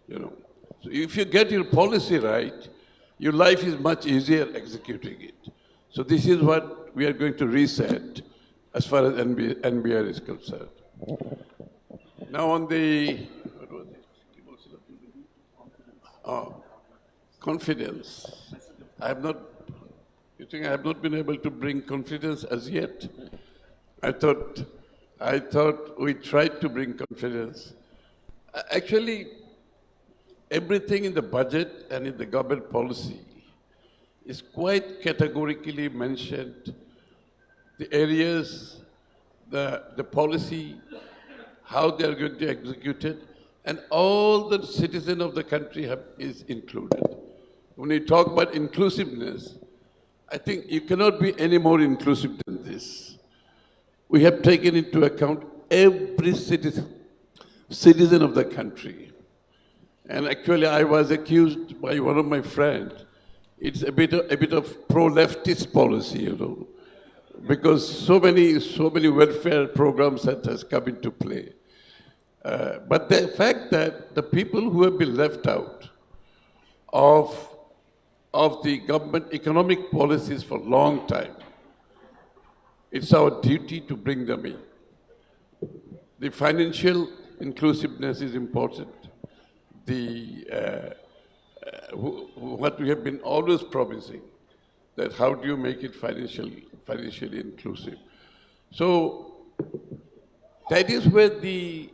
you know. So if you get your policy right, your life is much easier executing it. So this is what we are going to reset as far as NBR is concerned. Now on the confidence, you think I have not been able to bring confidence as yet? I thought we tried to bring confidence. Actually, everything in the budget and in the government policy is quite categorically mentioned. The areas, the policy, how they are going to execute it, and all the citizens of the country is included. When we talk about inclusiveness, I think you cannot be any more inclusive than this. We have taken into account every citizen of the country. And actually, I was accused by one of my friends, it's a bit of pro-leftist policy, you know, because so many welfare programs that has come into play. But the fact that the people who have been left out of the government economic policies for a long time, it's our duty to bring them in. The financial inclusiveness is important. What we have been always promising, that how do you make it financially inclusive? So that is where the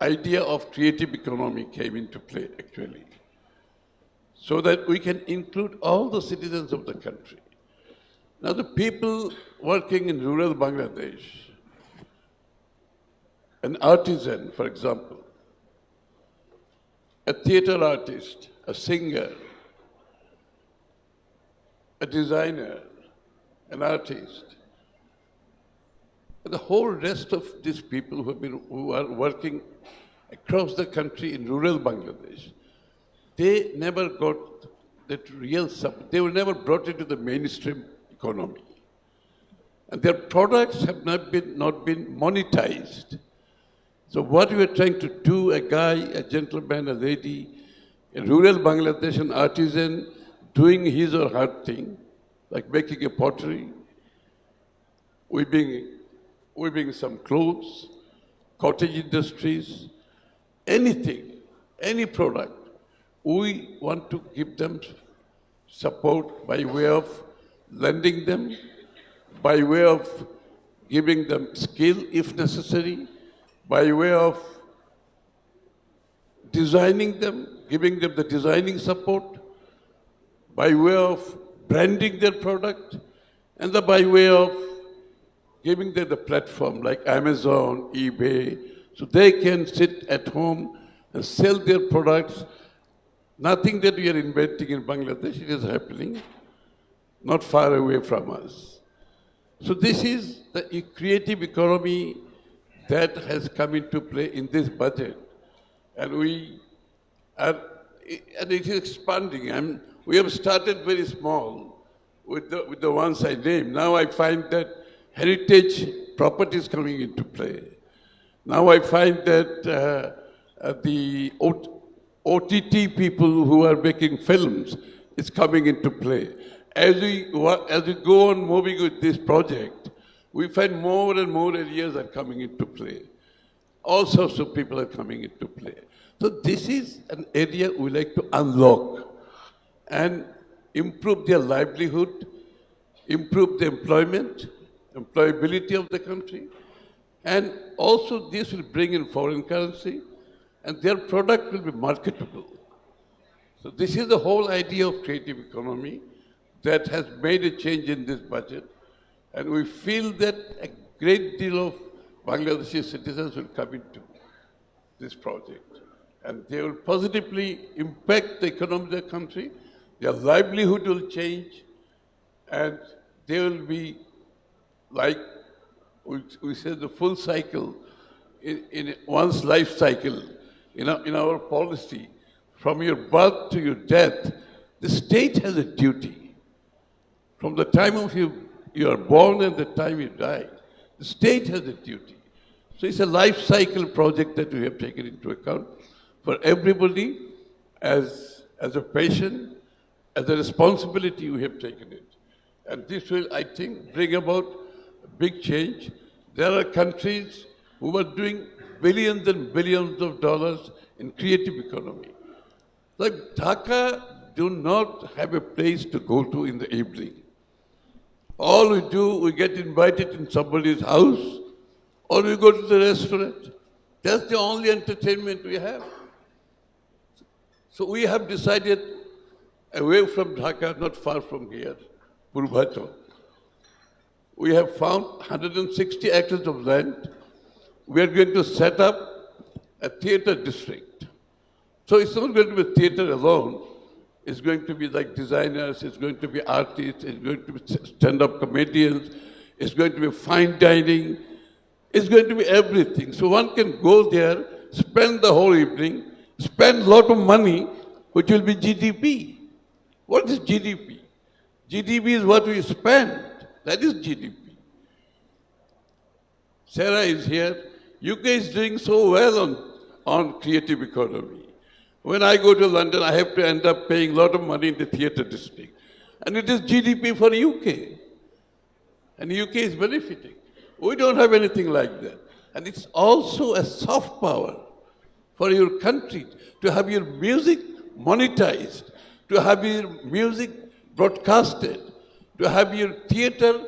idea of creative economy came into play, actually, so that we can include all the citizens of the country. Now, the people working in rural Bangladesh, an artisan, for example, a theater artist, a singer, a designer, an artist, and the whole rest of these people who are working across the country in rural Bangladesh, they never got that real support. They were never brought into the mainstream economy. And their products have not been monetized. So what we are trying to do, a guy, a gentleman, a lady, in rural Bangladesh, an artisan, doing his or her thing, like making a pottery, weaving some clothes, cottage industries, anything, any product, we want to give them support by way of lending them, by way of giving them skill if necessary, by way of designing them, giving them the designing support, by way of branding their product, and by way of giving them the platform like Amazon, eBay, so they can sit at home and sell their products. Nothing that we are inventing in Bangladesh, it is happening not far away from us. So this is the creative economy that has come into play in this budget. And it is expanding. And we have started very small with the ones I named. Now I find that heritage property is coming into play. Now I find that the OTT people who are making films is coming into play. As we go on moving with this project, we find more and more areas are coming into play. All sorts of people are coming into play. So this is an area we like to unlock and improve their livelihood, improve the employability of the country, and also this will bring in foreign currency, and their product will be marketable. So this is the whole idea of creative economy that has made a change in this budget, and we feel that a great deal of Bangladeshi citizens will come into this project, and they will positively impact the economy of the country. Their livelihood will change, and they will be like, we say the full cycle in one's life cycle, in our policy, from your birth to your death, the state has a duty. From the time of you are born and the time you die, the state has a duty. So it's a life cycle project that we have taken into account for everybody as a patient, as a responsibility we have taken it. And this will, I think, bring about a big change. There are countries who are doing billions and billions of dollars in creative economy. Like Dhaka do not have a place to go to in the evening. All we do, we get invited in somebody's house, or we go to the restaurant. That's the only entertainment we have. So we have decided, away from Dhaka, not far from here, Purbato, we have found 160 acres of land. We are going to set up a theater district. So it's not going to be theater alone. It's going to be like designers, it's going to be artists, it's going to be stand-up comedians, it's going to be fine dining, it's going to be everything. So one can go there, spend the whole evening, spend a lot of money, which will be GDP. What is GDP? GDP is what we spend. That is GDP. Sarah is here. UK is doing so well on creative economy. When I go to London, I have to end up paying a lot of money in the theatre district. And it is GDP for UK. And UK is benefiting. We don't have anything like that. And it's also a soft power for your country to have your music monetized, to have your music broadcasted, to have your theatre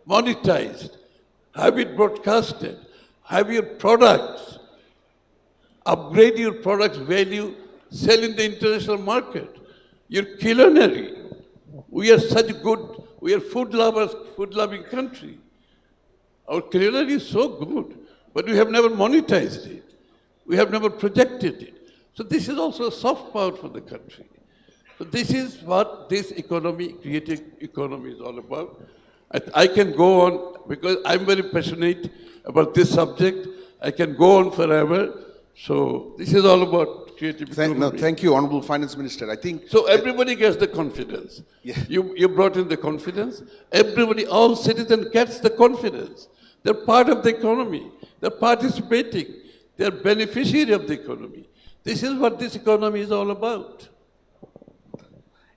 monetized, have it broadcasted, have your products, upgrade your products' value, sell in the international market. Your culinary. We are such good, we are food lovers, food-loving country. Our culinary is so good, but we have never monetized it. We have never projected it. So this is also a soft power for the country. So this is what this economy, creative economy is all about. I can go on, because I'm very passionate about this subject. I can go on forever. So this is all about creative economy. Thank you, Honorable Finance Minister. I think so. Everybody gets the confidence. Yeah. You brought in the confidence. Everybody, all citizens gets the confidence. They're part of the economy. They're participating. They're beneficiary of the economy. This is what this economy is all about.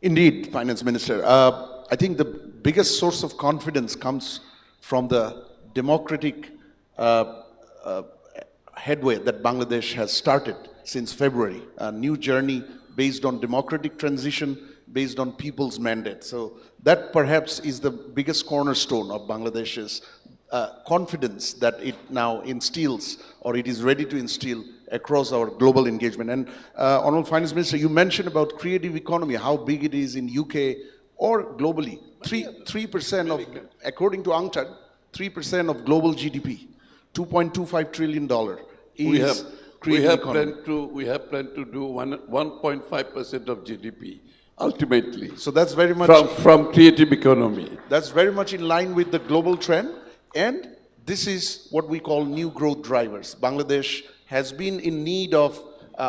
Indeed, Finance Minister. I think the biggest source of confidence comes from the democratic headway that Bangladesh has started since February, a new journey based on democratic transition, based on people's mandate. So that perhaps is the biggest cornerstone of Bangladesh's confidence that it now instills, or it is ready to instill across our global engagement. And Honorable Finance Minister, you mentioned about creative economy, how big it is in UK or globally. 3% of, according to UNCTAD, 3% of global GDP, $2.25 trillion is creative economy. We have planned to do 1.5% of GDP, ultimately. So that's very much from creative economy. That's very much in line with the global trend, and this is what we call new growth drivers. Bangladesh has been in need of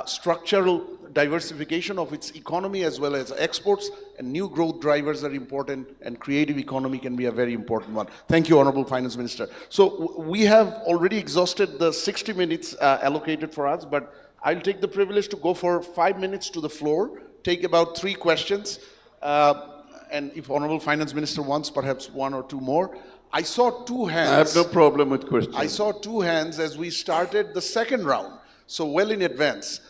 structural diversification of its economy as well as exports, and new growth drivers are important, and creative economy can be a very important one. Thank you, Honorable Finance Minister. So we have already exhausted the 60 minutes allocated for us, but I'll take the privilege to go for 5 minutes to the floor, take about 3 questions, and if Honorable Finance Minister wants, perhaps 1 or 2 more. I saw 2 hands. I have no problem with questions. I saw 2 hands as we started the second round, so well in advance.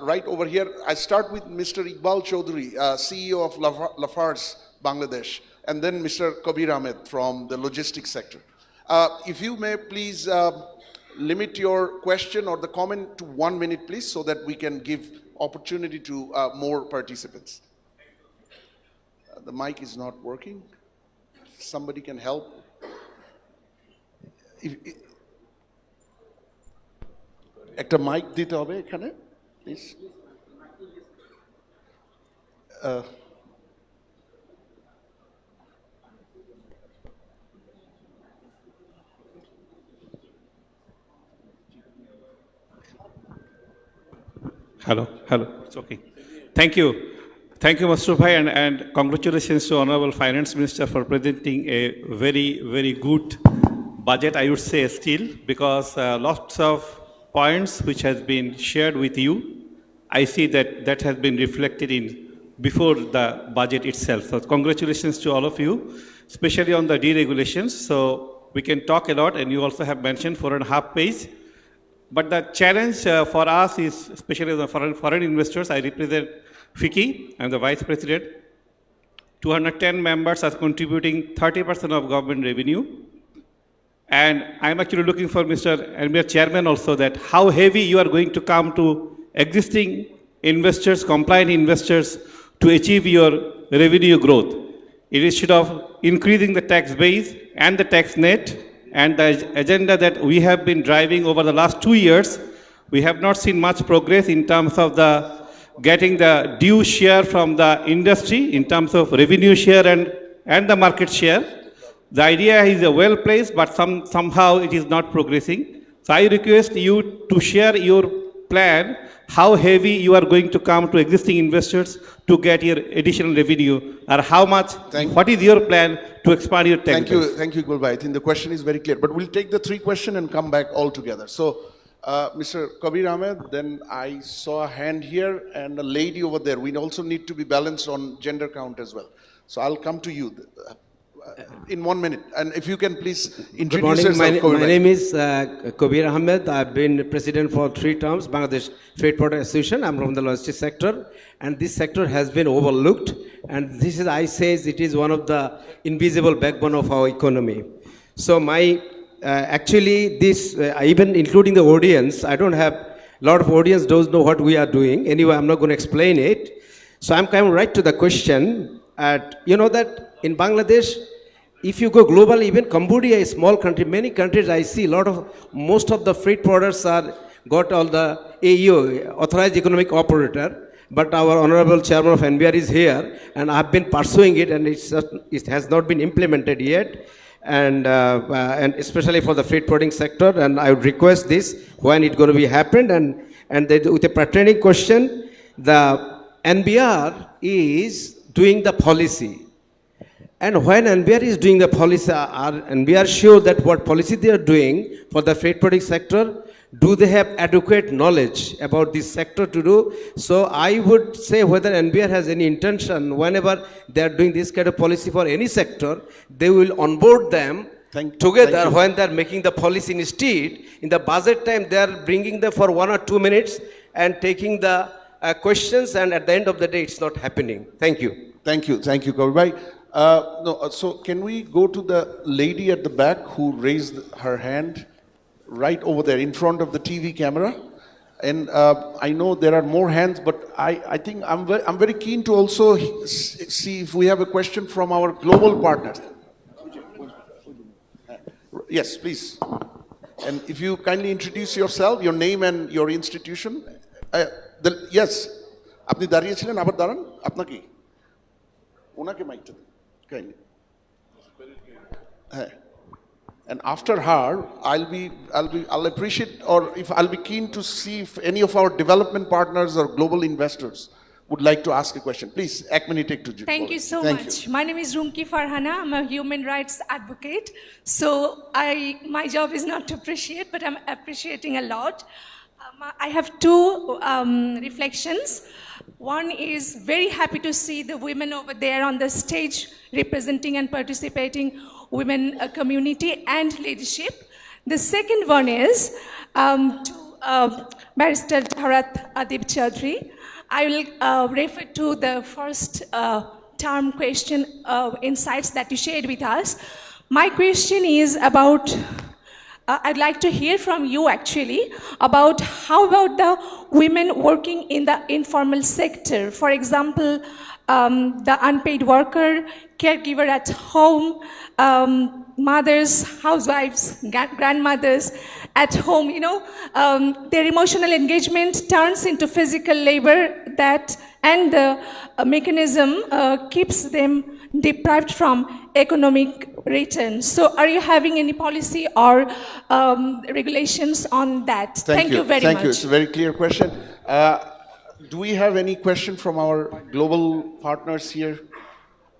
Right over here, I start with Mr. Iqbal Chaudhary, CEO of Lafarge, Bangladesh, and then Mr. Kabir Ahmed from the logistics sector. If you may please limit your question or the comment to 1 minute, please, so that we can give opportunity to more participants. The mic is not working. If somebody can help. একটা mic দিতে হবে এখানে please Hello, it's okay. Thank you. Thank you, Mr. Bhai, and congratulations to Honorable Finance Minister for presenting a very, very good budget, I would say still, because lots of points which has been shared with you, I see that has been reflected in before the budget itself. So congratulations to all of you, especially on the deregulations. So we can talk a lot, and you also have mentioned 4.5 pages. But the challenge for us is, especially the foreign investors, I represent FICCI, I'm the Vice President. 210 members are contributing 30% of government revenue. And I'm actually looking for Mr. NBA Chairman also, that how heavy you are going to come to existing investors, compliant investors, to achieve your revenue growth. It is instead of increasing the tax base and the tax net, and the agenda that we have been driving over the last 2 years, we have not seen much progress in terms of the getting the due share from the industry in terms of revenue share and the market share. The idea is well placed, but somehow it is not progressing. So I request you to share your plan, how heavy you are going to come to existing investors to get your additional revenue, or how much, what is your plan to expand your tax base? Thank you, Gulbhai. I think the question is very clear, but we'll take the 3 questions and come back all together. So, Mr. Kabir Ahmed, then I saw a hand here and a lady over there. We also need to be balanced on gender count as well. So I'll come to you in 1 minute. And if you can please introduce yourself. My name is Kabir Ahmed. I've been president for 3 terms, Bangladesh Freight Porter Association. I'm from the logistics sector. And this sector has been overlooked. And this is, I say, it is one of the invisible backbone of our economy. So actually this, even including the audience, I don't have, a lot of audience don't know what we are doing. Anyway, I'm not going to explain it. So I'm coming right to the question. You know that in Bangladesh, if you go global, even Cambodia is a small country. Many countries I see, most of the freight forwarders are got all the AEO, Authorized Economic Operator. But our Honorable Chairman of NBR is here, and I've been pursuing it, and it has not been implemented yet. And especially for the freight forwarding sector, and I would request this, when it's going to be happened, and with a pertaining question, the NBR is doing the policy. And when NBR is doing the policy, are NBR sure that what policy they are doing for the freight forwarding sector, do they have adequate knowledge about this sector to do? So I would say whether NBR has any intention, whenever they are doing this kind of policy for any sector, they will onboard them together when they are making the policy. Instead, in the budget time, they are bringing them for 1 or 2 minutes and taking the questions, and at the end of the day, it's not happening. Thank you. Thank you, Gauri. So can we go to the lady at the back who raised her hand right over there in front of the TV camera? And I know there are more hands, but I think I'm very keen to also see if we have a question from our global partners. Yes, please. And if you kindly introduce yourself, your name and your institution. Yes, আপনি দাঁড়িয়ে ছিলেন, আবার দাঁড়ান, আপনাকে ওনাকে মাইকটা দিন kindly. And after her, I'll appreciate, or if I'll be keen to see if any of our development partners or global investors would like to ask a question. Please, এক মিনিট একটু। Thank you so much. My name is Rumki Farhana. I'm a human rights advocate. So my job is not to appreciate, but I'm appreciating a lot. I have 2 reflections. One is very happy to see the women over there on the stage representing and participating women community and leadership. The second one is to Barrister Dharat Adib Chaudhary. I will refer to the first term question insights that you shared with us. My question is about, I'd like to hear from you actually about how about the women working in the informal sector. For example, the unpaid worker, caregiver at home, mothers, housewives, grandmothers at home, their emotional engagement turns into physical labor and the mechanism keeps them deprived from economic returns. So are you having any policy or regulations on that? Thank you very much. Thank you. It's a very clear question. Do we have any question from our global partners here?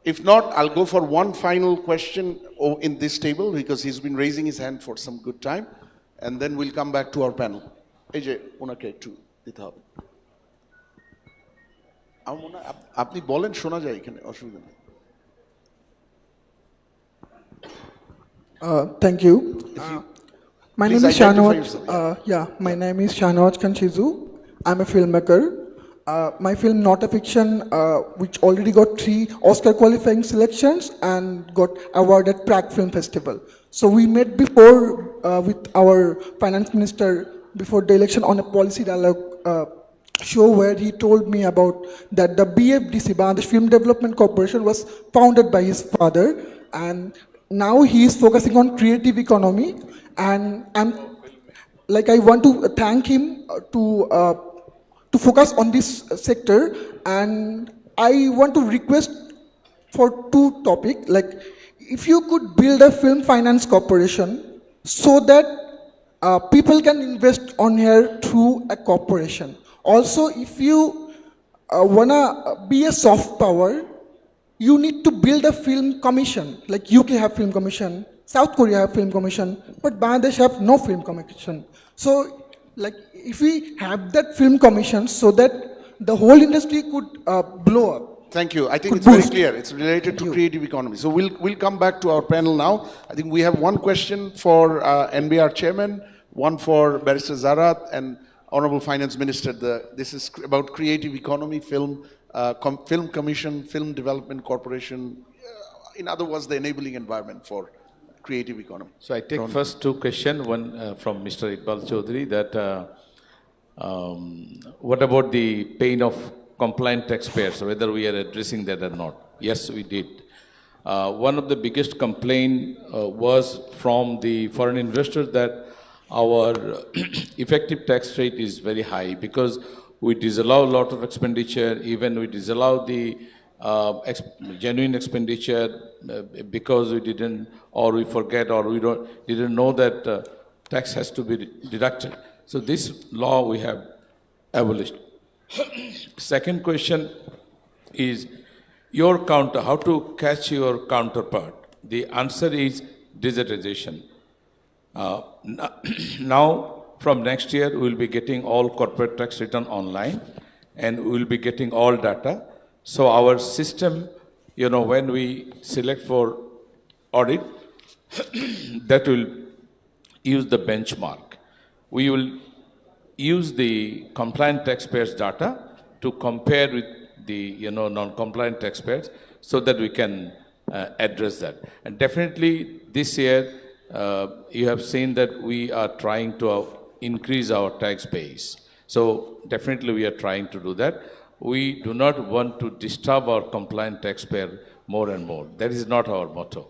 If not, I'll go for one final question in this table because he's been raising his hand for some good time, and then we'll come back to our panel. এই যে ওনাকে একটু দিতে হবে। আমার মনে হয় আপনি বলেন, শোনা যায় এখানে, অসুবিধা নেই। Thank you. My name is identify Shahnawaz. yourself, My name is Shahnawaz Khan Shizu. I'm a filmmaker. My film Not a Fiction, which already got 3 Oscar qualifying selections and got award at Prague Film Festival. So we met before with our finance minister before the election on a policy dialogue show where he told me about that the BFDC, Bangladesh Film Development Corporation, was founded by his father, and now he is focusing on creative economy. And I want to thank him to focus on this sector, and I want to request for 2 topics. Like, if you could build a film finance corporation so that people can invest on here through a corporation. Also, if you wanna be a soft power, you need to build a film commission. Like UK have film commission, South Korea have film commission, but Bangladesh have no film commission. So, like, if we have that film commission so that the whole industry could blow up. Thank you. I think Could it's very boost. clear. It's related to creative economy. So we'll come back to our panel now. I think we have one question for NBR chairman, one for Barrister Zarat, and Honorable Finance Minister. This is about creative economy, film commission, film development corporation. In other words, the enabling environment for creative economy. So I take first 2 questions. One from Mr. Iqbal Chaudhary that what about the pain of compliant taxpayers, whether we are addressing that or not? Yes, we did. One of the biggest complaint was from the foreign investors that our effective tax rate is very high because we disallow a lot of expenditure, even we disallow the genuine expenditure because we didn't, or we forget, or we didn't know that tax has to be deducted. So this law we have abolished. Second question is your counter, how to catch your counterpart? The answer is digitization. Now, from next year, we will be getting all corporate tax return online, and we will be getting all data. So our system, when we select for audit, that will use the benchmark. We will use the compliant taxpayers' data to compare with the non-compliant taxpayers so that we can address that. And definitely this year, you have seen that we are trying to increase our tax base. So definitely we are trying to do that. We do not want to disturb our compliant taxpayer more and more. That is not our motto.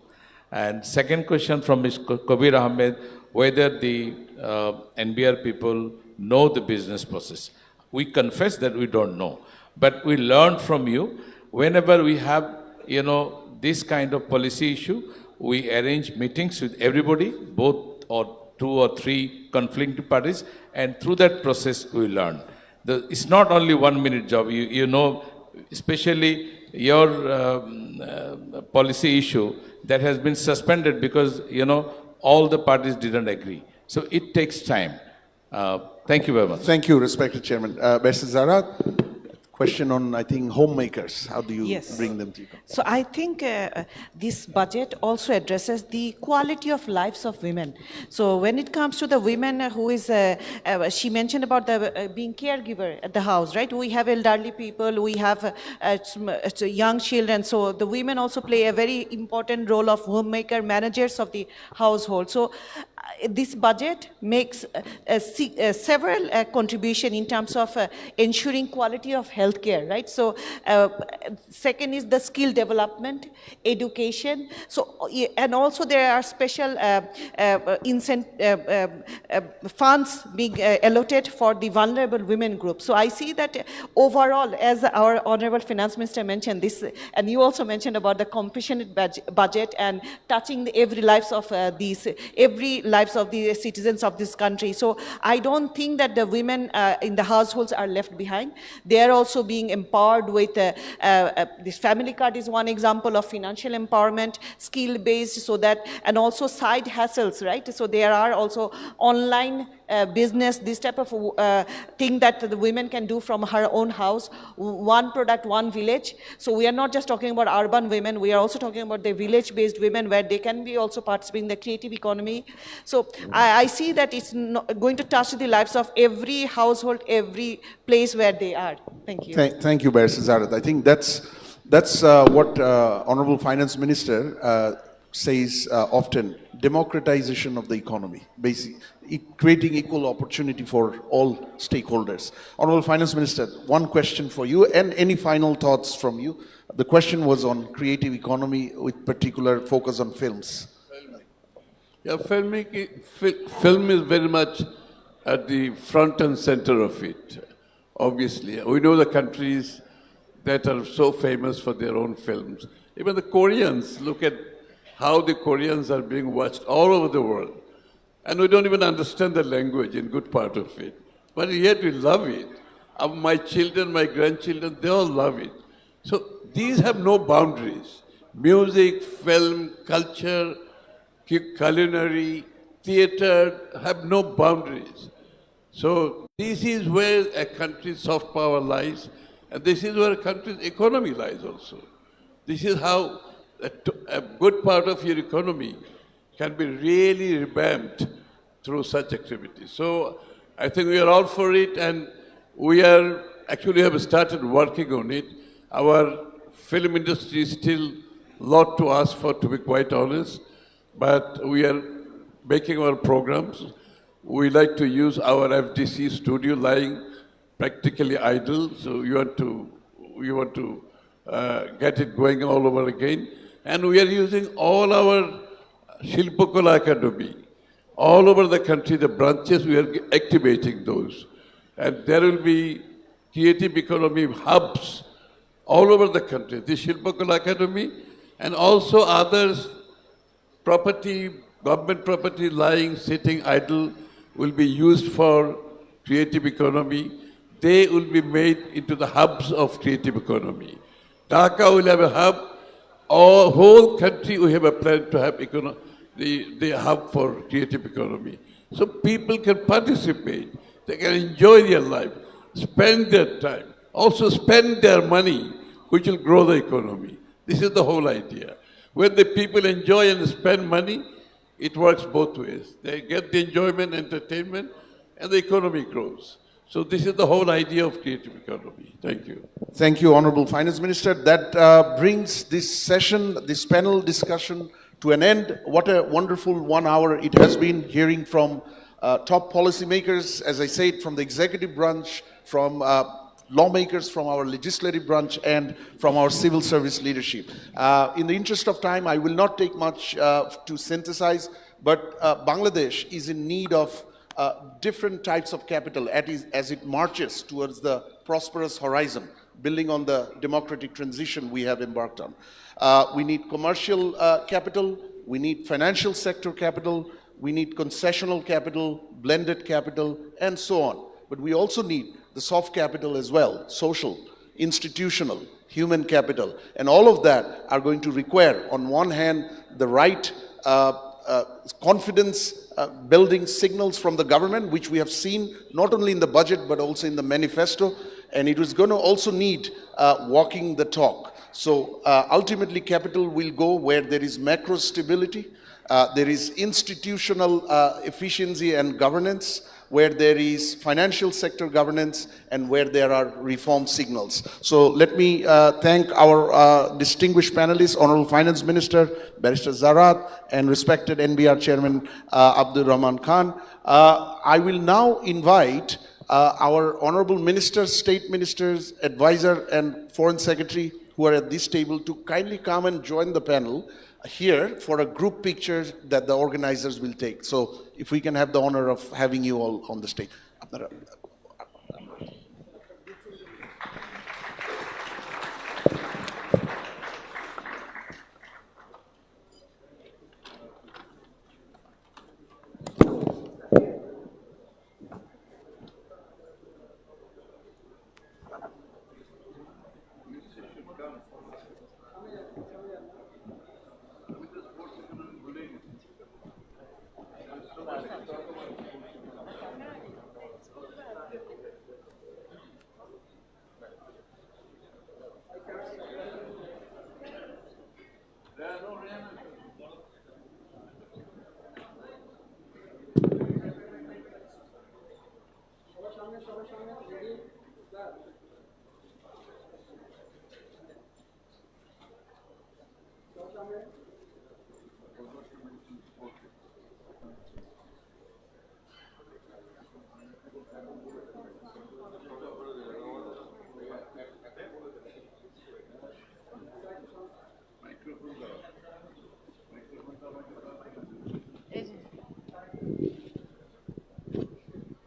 And second question from Ms. Kabir Ahmed, whether the NBR people know the business process. We confess that we don't know, but we learn from you. Whenever we have, this kind of policy issue, we arrange meetings with everybody, both or 2 or 3 conflicting parties, and through that process we learn. It's not only 1-minute job. Especially your policy issue that has been suspended because all the parties didn't agree. So it takes time. Thank you very much. Thank you, respected Chairman. Barrister Zarat, question on, I think, homemakers. How do you bring them to you? So I think this budget also addresses the quality of lives of women. So when it comes to the women who is, she mentioned about the being caregiver at the house, right? We have elderly people, we have young children. So the women also play a very important role of homemaker, managers of the household. So this budget makes several contribution in terms of ensuring quality of healthcare, right? So second is the skill development, education. So and also there are special funds being allotted for the vulnerable women group. So I see that overall, as our Honorable Finance Minister mentioned this, and you also mentioned about the compassionate budget and touching every lives of every lives of the citizens of this country. So I don't think that the women in the households are left behind. They are also being empowered with this family card is one example of financial empowerment, skill-based, so that, and also side hustles, right? So there are also online business, this type of thing that the women can do from her own house, one product, one village. So we are not just talking about urban women, we are also talking about the village-based women where they can be also participating in the creative economy. So I see that it's going to touch the lives of every household, every place where they are. Thank you. Thank you, Barrister Zarat. I think that's what Honorable Finance Minister says often, democratization of the economy, basically creating equal opportunity for all stakeholders. Honorable Finance Minister, one question for you and any final thoughts from you. The question was on creative economy with particular focus on films. Yeah, film is very much at the front and center of it, obviously. We know the countries that are so famous for their own films. Even the Koreans, look at how the Koreans are being watched all over the world. And we don't even understand the language in good part of it. But yet we love it. My children, my grandchildren, they all love it. So these have no boundaries. Music, film, culture, culinary, theater have no boundaries. So this is where a country's soft power lies, and this is where a country's economy lies also. This is how a good part of your economy can be really revamped through such activities. So I think we are all for it, and we are actually have started working on it. Our film industry is still a lot to ask for, to be quite honest, but we are making our programs. We like to use our FDC studio lying practically idle, so we want to get it going all over again. And we are using all our Shilpakala Academy. All over the country, the branches, we are activating those. And there will be creative economy hubs all over the country. The Shilpakala Academy and also others, property, government property lying, sitting idle will be used for creative economy. They will be made into the hubs of creative economy. Dhaka will have a hub. Our whole country, we have a plan to have the hub for creative economy. So people can participate, they can enjoy their life, spend their time, also spend their money, which will grow the economy. This is the whole idea. When the people enjoy and spend money, it works both ways. They get the enjoyment, entertainment, and the economy grows. So this is the whole idea of creative economy. Thank you. Thank you, Honorable Finance Minister. That brings this session, this panel discussion to an end. What a wonderful 1 hour it has been, hearing from top policymakers, as I said, from the executive branch, from lawmakers from our legislative branch, and from our civil service leadership. In the interest of time, I will not take much to synthesize, but Bangladesh is in need of different types of capital as it marches towards the prosperous horizon, building on the democratic transition we have embarked on. We need commercial capital, we need financial sector capital, we need concessional capital, blended capital, and so on. But we also need the soft capital as well, social, institutional, human capital. And all of that are going to require, on one hand, the right confidence building signals from the government, which we have seen not only in the budget but also in the manifesto, and it is going to also need walking the talk. So ultimately capital will go where there is macro stability, there is institutional efficiency and governance, where there is financial sector governance, and where there are reform signals. So let me thank our distinguished panelists, Honorable Finance Minister, Barrister Zarat, and respected NBR Chairman Abdul Rahman Khan. I will now invite our Honorable Ministers, State Ministers, Advisor, and Foreign Secretary who are at this table to kindly come and join the panel here for a group picture that the organizers will take. So if we can have the honor of having you all on the stage.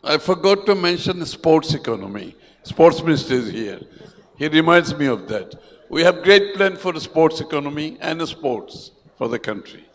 I forgot to mention the sports economy. Sports minister is here. He reminds me of that. We have great plan for the sports economy and the sports for the country.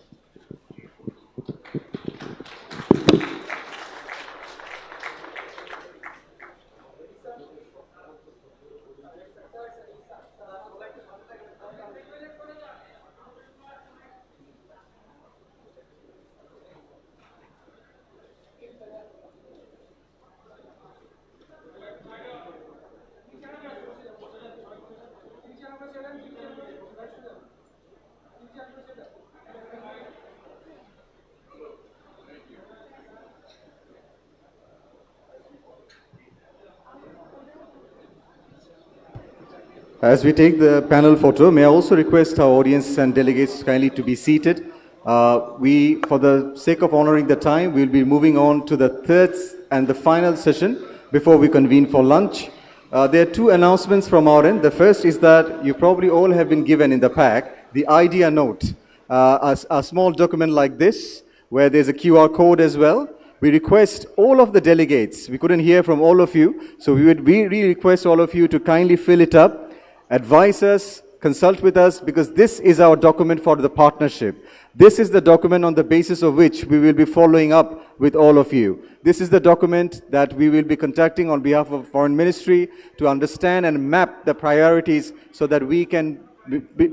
As we take the panel photo, may I also request our audience and delegates kindly to be seated. For the sake of honoring the time, we'll be moving on to the third and the final session before we convene for lunch. There are two announcements from our end. The first is that you probably all have been given in the pack the idea note, a small document like this, where there's a QR code as well. We request all of the delegates, we couldn't hear from all of you, so we really request all of you to kindly fill it up. Advise us, consult with us, because this is our document for the partnership. This is the document on the basis of which we will be following up with all of you. This is the document that we will be contacting on behalf of Foreign Ministry to understand and map the priorities so that we can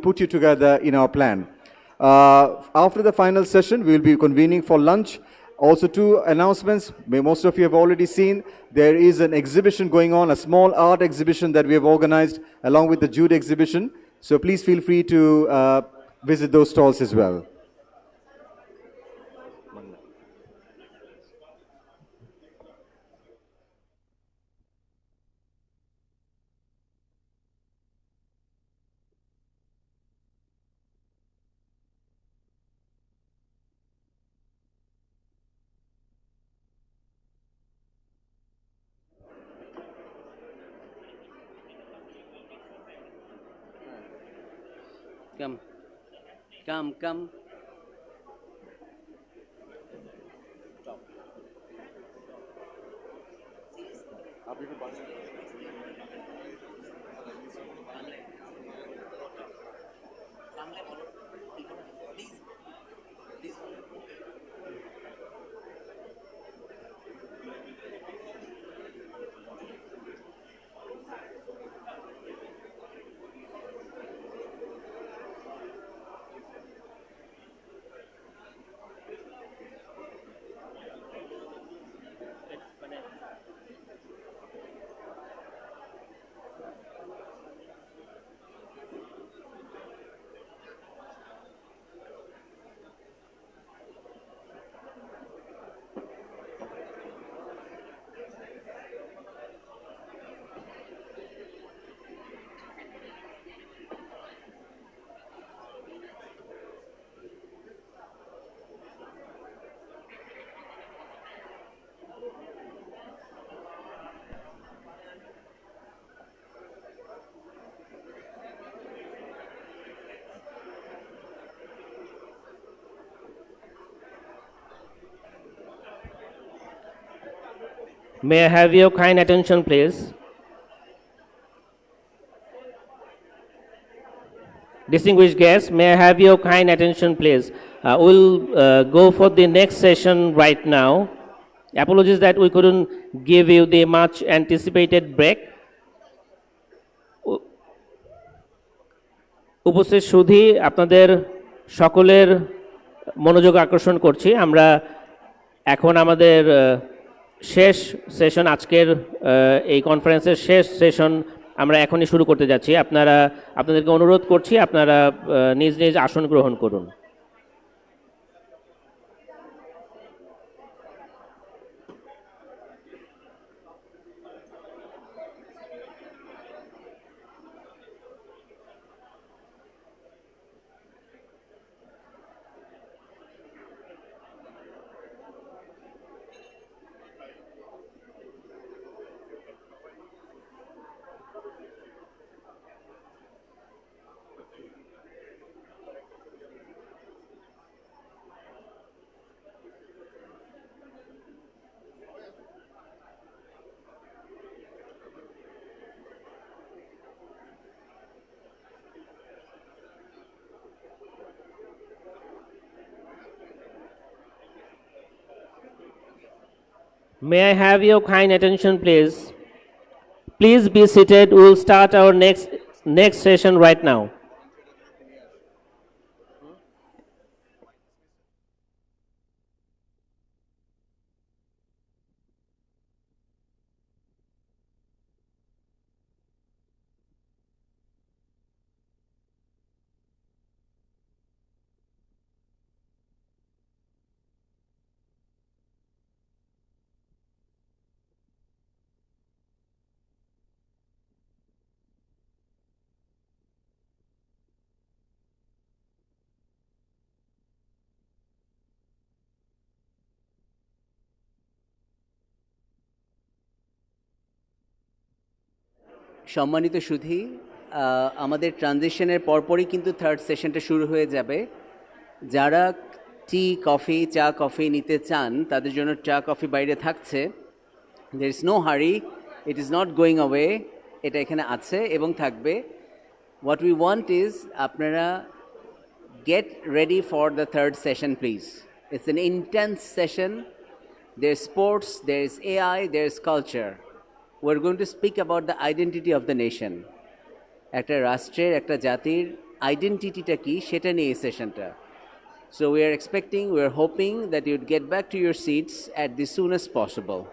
put you together in our plan. After the final session, we will be convening for lunch. Also, two announcements, most of you have already seen. There is an exhibition going on, a small art exhibition that we have organized along with the Jude exhibition. So please feel free to visit those stalls as well. Come. May I have your kind attention, please? Distinguished guests, may I have your kind attention, please? We'll go for the next session right now. Apologies that we couldn't give you the much anticipated break. উপস্থিত সুধী, আপনাদের সকলের মনোযোগ আকর্ষণ করছি। আমরা এখন আমাদের শেষ সেশন, আজকের এই কনফারেন্সের শেষ সেশন আমরা এখনই শুরু করতে যাচ্ছি। আপনাদেরকে অনুরোধ করছি, আপনারা নিজ নিজ আসন গ্রহণ করুন। May I have your kind attention, please? Please be seated. We will start our next session right now. সম্মানিত সুধী, আমাদের ট্রানজিশনের পরপরই কিন্তু থার্ড সেশনটা শুরু হয়ে যাবে। যারা টি কফি চা কফি নিতে চান তাদের জন্য চা কফি বাইরে থাকছে। দের ইজ নো হারি, it is not going away, এটা এখানে আছে এবং থাকবে। হোয়াট উই ওয়ান্ট ইজ আপনারা get ready for the third session, please. It's an intense session. There's sports, there's AI, there's culture. We're going to speak about the identity of the nation. একটা রাষ্ট্রের, একটা জাতির আইডেন্টিটিটা কি সেটা নিয়ে এই সেশনটা। So we are expecting, we are hoping that you'd get back to your seats at the soonest possible.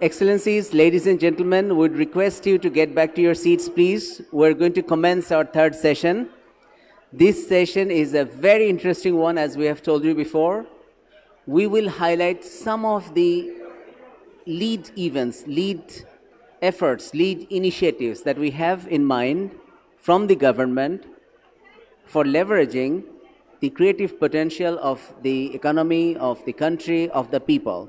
Excellencies, ladies and gentlemen, would request you to get back to your seats, please. We're going to commence our third session. This session is a very interesting one, as we have told you before. We will highlight some of the lead events, lead efforts, lead initiatives that we have in mind from the government for leveraging the creative potential of the economy, of the country, of the people,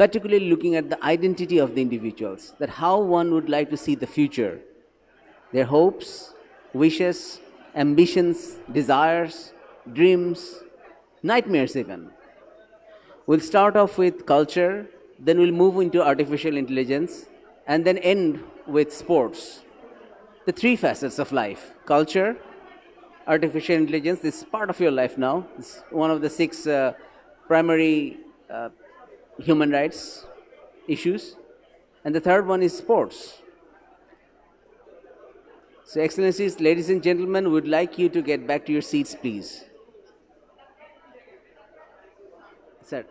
particularly looking at the identity of the individuals, that how one would like to see the future, their hopes, wishes, ambitions, desires, dreams, nightmares even. We'll start off with culture, then we'll move into artificial intelligence, and then end with sports. The three facets of life: culture, artificial intelligence, this is part of your life now. It's one of the six primary human rights issues. And the third one is sports. So, Excellencies, ladies and gentlemen, we would like you to get back to your seats, please. Sir.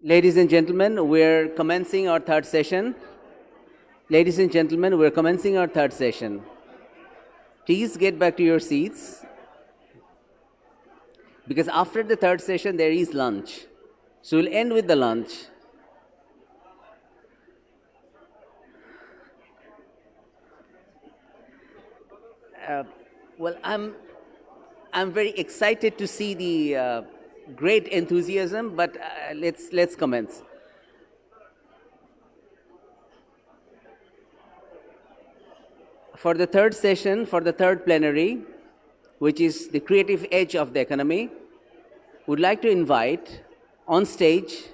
Ladies and gentlemen, we're commencing our third session. Ladies and gentlemen, we're commencing our third session. Please get back to your seats, because after the third session, there is lunch. So we'll end with the lunch. Well, I'm very excited to see the great enthusiasm, but let's commence. For the third session, for the third plenary, which is the creative edge of the economy, would like to invite on stage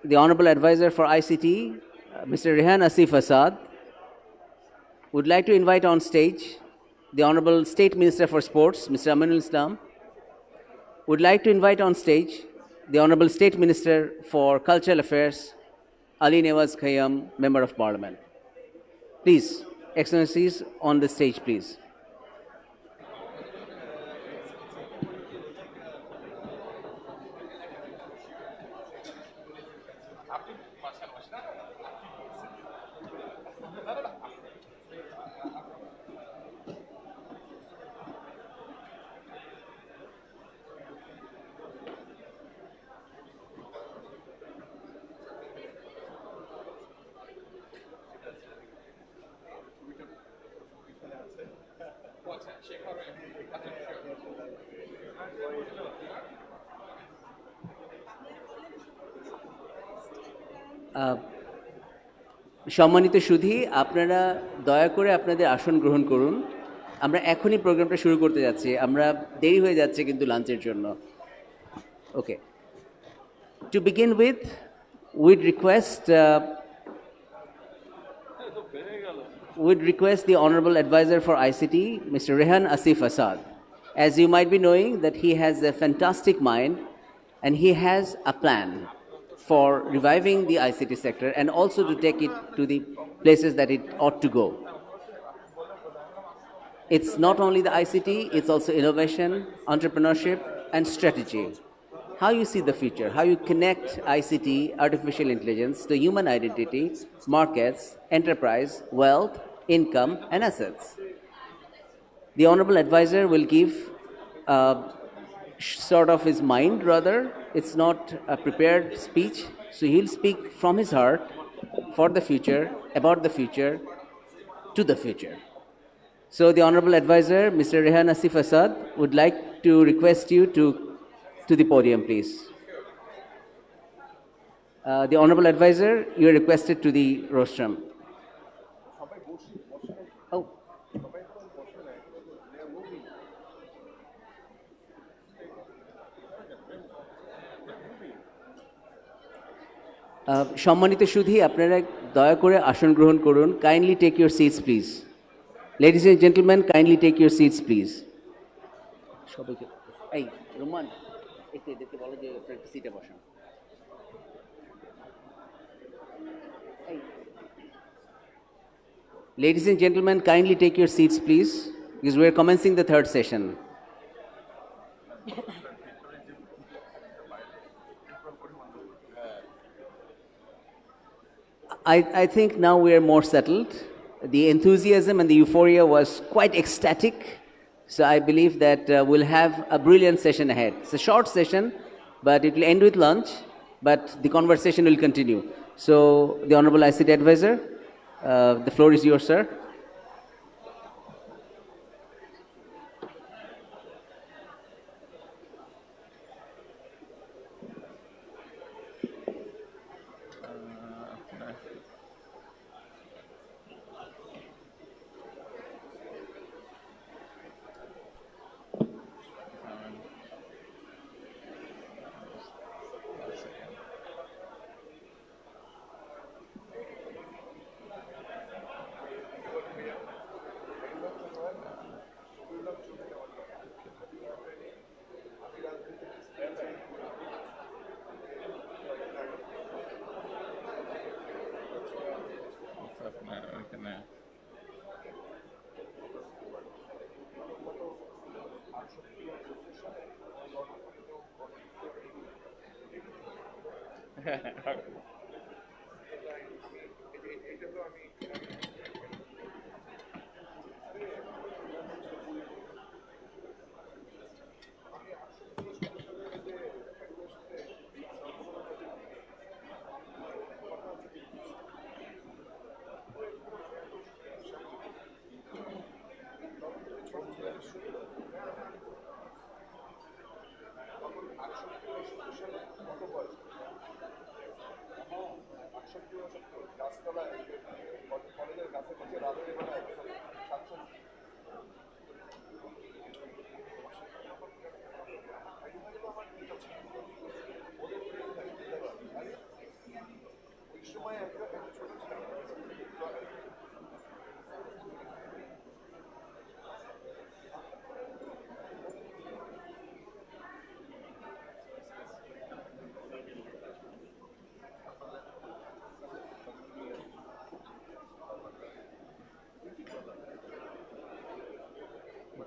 the Honorable Advisor for ICT, Mr. Rehan Asif Asad. Would like to invite on stage the Honorable State Minister for Sports, Mr. Aminul Islam. Would like to invite on stage the Honorable State Minister for Cultural Affairs, Ali Nawaz Khayyam, Member of Parliament. Please, Excellencies, on the stage, please. সম্মানিত সুধী, আপনারা দয়া করে আপনাদের আসন গ্রহণ করুন। আমরা এখনই প্রোগ্রামটা শুরু করতে যাচ্ছি। আমরা দেরি হয়ে যাচ্ছে কিন্তু লাঞ্চের জন্য। Okay, to begin with, we'd request the Honorable Advisor for ICT, Mr. Rehan Asif Asad. As you might be knowing that he has a fantastic mind and he has a plan for reviving the ICT sector and also to take it to the places that it ought to go. It's not only the ICT, it's also innovation, entrepreneurship, and strategy. How you see the future, how you connect ICT, artificial intelligence, to human identity, markets, enterprise, wealth, income, and assets. The Honorable Advisor will give sort of his mind, rather. It's not a prepared speech, so he'll speak from his heart for the future, about the future, to the future. So the Honorable Advisor, Mr. Rehan Asif Asad, would like to request you to the podium, please. The Honorable Advisor, you are requested to the rostrum. Oh. সম্মানিত সুধী, আপনারা দয়া করে আসন গ্রহণ করুন। Kindly take your seats, please. Ladies and gentlemen, kindly take your seats, please. সবাইকে এই Roman একটু এদেরকে বলো যে একটা সিটে বসান। Ladies and gentlemen, kindly take your seats, please, because we are commencing the third session. I think now we are more settled. The enthusiasm and the euphoria was quite ecstatic. So I believe that we'll have a brilliant session ahead. It's a short session, but it will end with lunch, but the conversation will continue. So the Honorable ICT Advisor, the floor is yours, sir.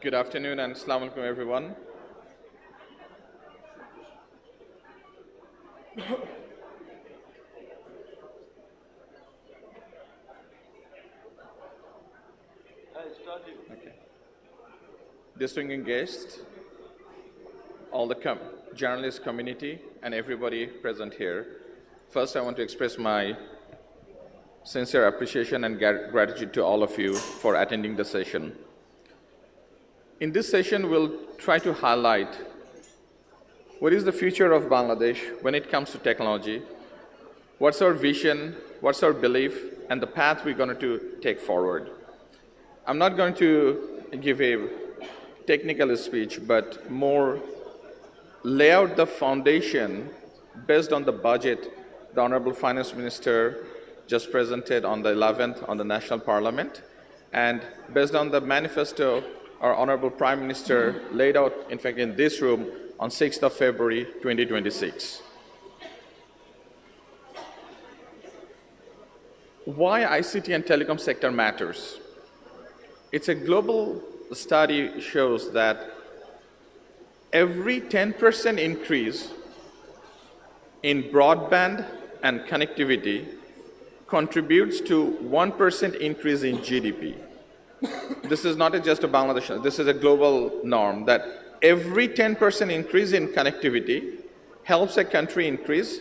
Good afternoon and Assalamu alaikum everyone. Okay. Distinguished guests, all the journalist community and everybody present here. First, I want to express my sincere appreciation and gratitude to all of you for attending the session. In this session, we'll try to highlight what is the future of Bangladesh when it comes to technology, what's our vision, what's our belief, and the path we're going to take forward. I'm not going to give a technical speech, but more lay out the foundation based on the budget the Honorable Finance Minister just presented on the 11th on the National Parliament, and based on the manifesto our Honorable Prime Minister laid out, in fact, in this room on 6th of February, 2026. Why ICT and telecom sector matters? It's a global study shows that every 10% increase in broadband and connectivity contributes to 1% increase in GDP. This is not just a Bangladesh, this is a global norm that every 10% increase in connectivity helps a country increase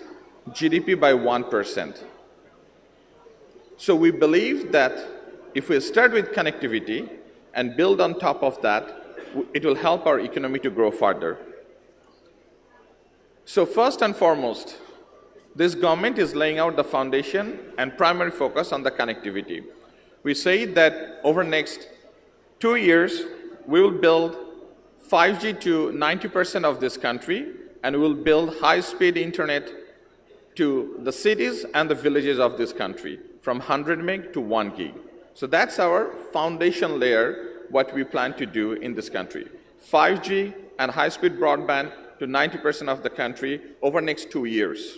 GDP by 1%. So we believe that if we start with connectivity and build on top of that, it will help our economy to grow further. So first and foremost, this government is laying out the foundation and primary focus on the connectivity. We say that over next 2 years, we will build 5G to 90% of this country, and we will build high-speed internet to the cities and the villages of this country, from 100 meg to 1 gig. So that's our foundation layer, what we plan to do in this country. 5G and high-speed broadband to 90% of the country over next 2 years.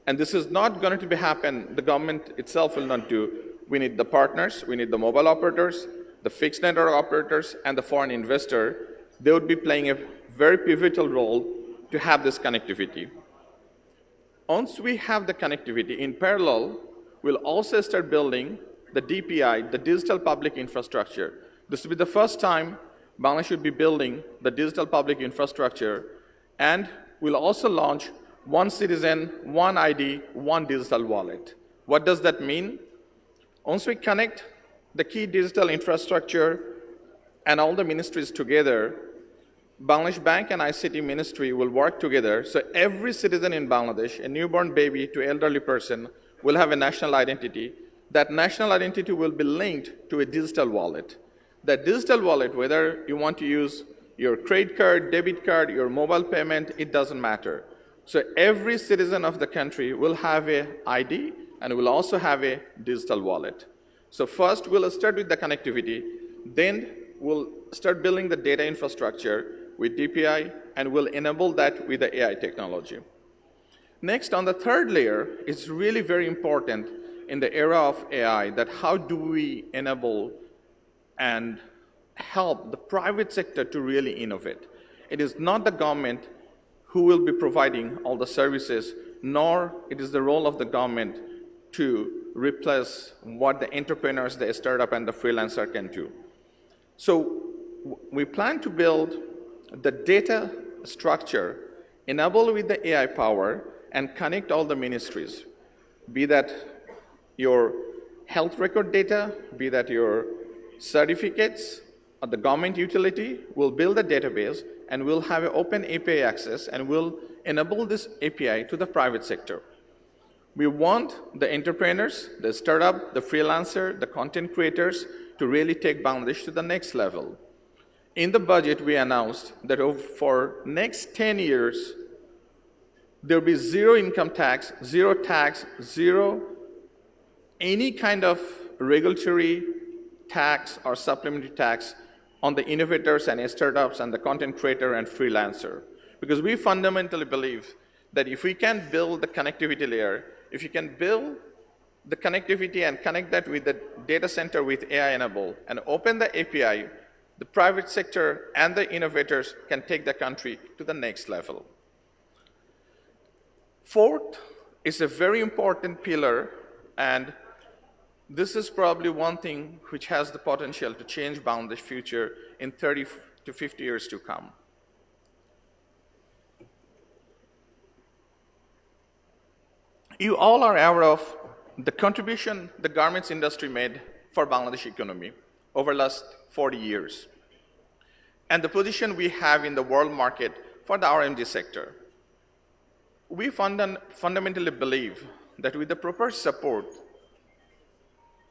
And this is not going to happen, the government itself will not do. We need the partners, we need the mobile operators, the fixed network operators, and the foreign investor. They would be playing a very pivotal role to have this connectivity. Once we have the connectivity, in parallel, we'll also start building the DPI, the digital public infrastructure. This will be the first time Bangladesh should be building the digital public infrastructure, and we'll also launch one citizen, one ID, one digital wallet. What does that mean? Once we connect the key digital infrastructure and all the ministries together, Bangladesh Bank and ICT Ministry will work together, so every citizen in Bangladesh, a newborn baby to elderly person, will have a national identity. That national identity will be linked to a digital wallet. That digital wallet, whether you want to use your credit card, debit card, your mobile payment, it doesn't matter. So every citizen of the country will have an ID and will also have a digital wallet. So first, we'll start with the connectivity, then we'll start building the data infrastructure with DPI, and we'll enable that with the AI technology. Next, on the third layer, it's really very important in the era of AI that how do we enable and help the private sector to really innovate. It is not the government who will be providing all the services, nor it is the role of the government to replace what the entrepreneurs, the startup, and the freelancer can do. So we plan to build the data structure enabled with the AI power and connect all the ministries, be that your health record data, be that your certificates, or the government utility. Will build a database and we'll have an open API access and we'll enable this API to the private sector. We want the entrepreneurs, the startup, the freelancer, the content creators to really take Bangladesh to the next level. In the budget, we announced that for next 10 years, there will be zero income tax, zero any kind of regulatory tax or supplementary tax on the innovators and startups and the content creator and freelancer. Because we fundamentally believe that if we can build the connectivity layer, if you can build the connectivity and connect that with the data center with AI enable and open the API, the private sector and the innovators can take the country to the next level. Fourth is a very important pillar, and this is probably one thing which has the potential to change Bangladesh's future in 30 to 50 years to come. You all are aware of the contribution the garments industry made for Bangladesh economy over the last 40 years, and the position we have in the world market for the RMG sector. We fundamentally believe that with the proper support,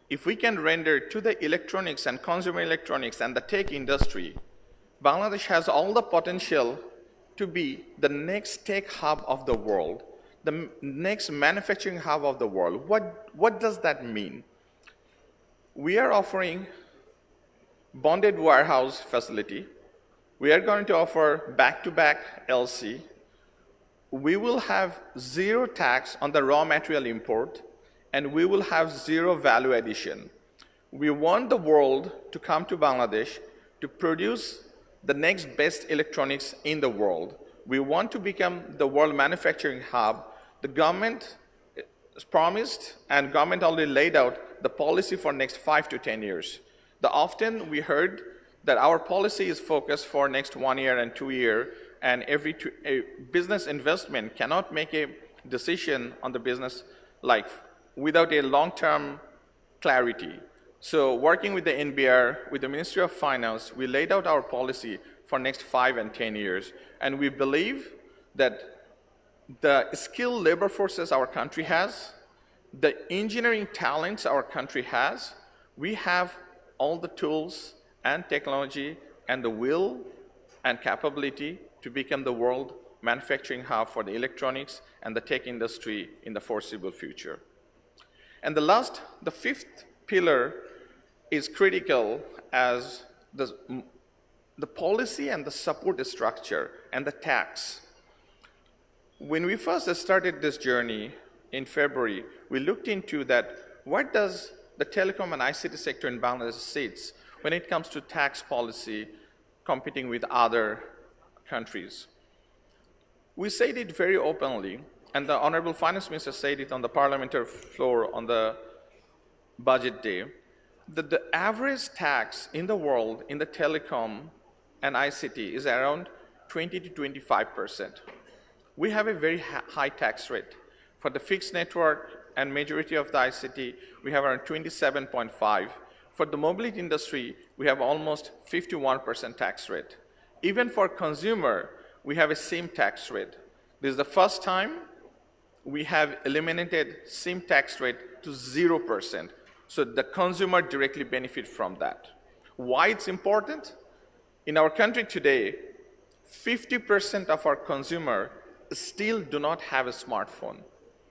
if we can render to the electronics and consumer electronics and the tech industry, Bangladesh has all the potential to be the next tech hub of the world, the next manufacturing hub of the world. What does that mean? We are offering bonded warehouse facility. We are going to offer back-to-back LC. We will have zero tax on the raw material import, and we will have zero value addition. We want the world to come to Bangladesh to produce the next best electronics in the world. We want to become the world manufacturing hub. The government promised, and government already laid out the policy for next 5 to 10 years. Often we heard that our policy is focused for next 1 year and 2 years, and a business investment cannot make a decision on the business life without a long-term clarity. So working with the NBR, with the Ministry of Finance, we laid out our policy for next 5 and 10 years. And we believe that the skilled labor forces our country has, the engineering talents our country has, we have all the tools and technology and the will and capability to become the world manufacturing hub for the electronics and the tech industry in the foreseeable future. And the fifth pillar is critical as the policy and the support structure and the tax. When we first started this journey in February, we looked into that, what does the telecom and ICT sector in Bangladesh sits when it comes to tax policy competing with other countries. We said it very openly, and the Honorable Finance Minister said it on the parliamentary floor on the budget day, that the average tax in the world in the telecom and ICT is around 20 to 25%. We have a very high tax rate. For the fixed network and majority of the ICT, we have around 27.5. For the mobility industry, we have almost 51% tax rate. Even for consumer, we have a same tax rate. This is the first time we have eliminated same tax rate to 0%. So the consumer directly benefit from that. Why it's important? In our country today, 50% of our consumer still do not have a smartphone.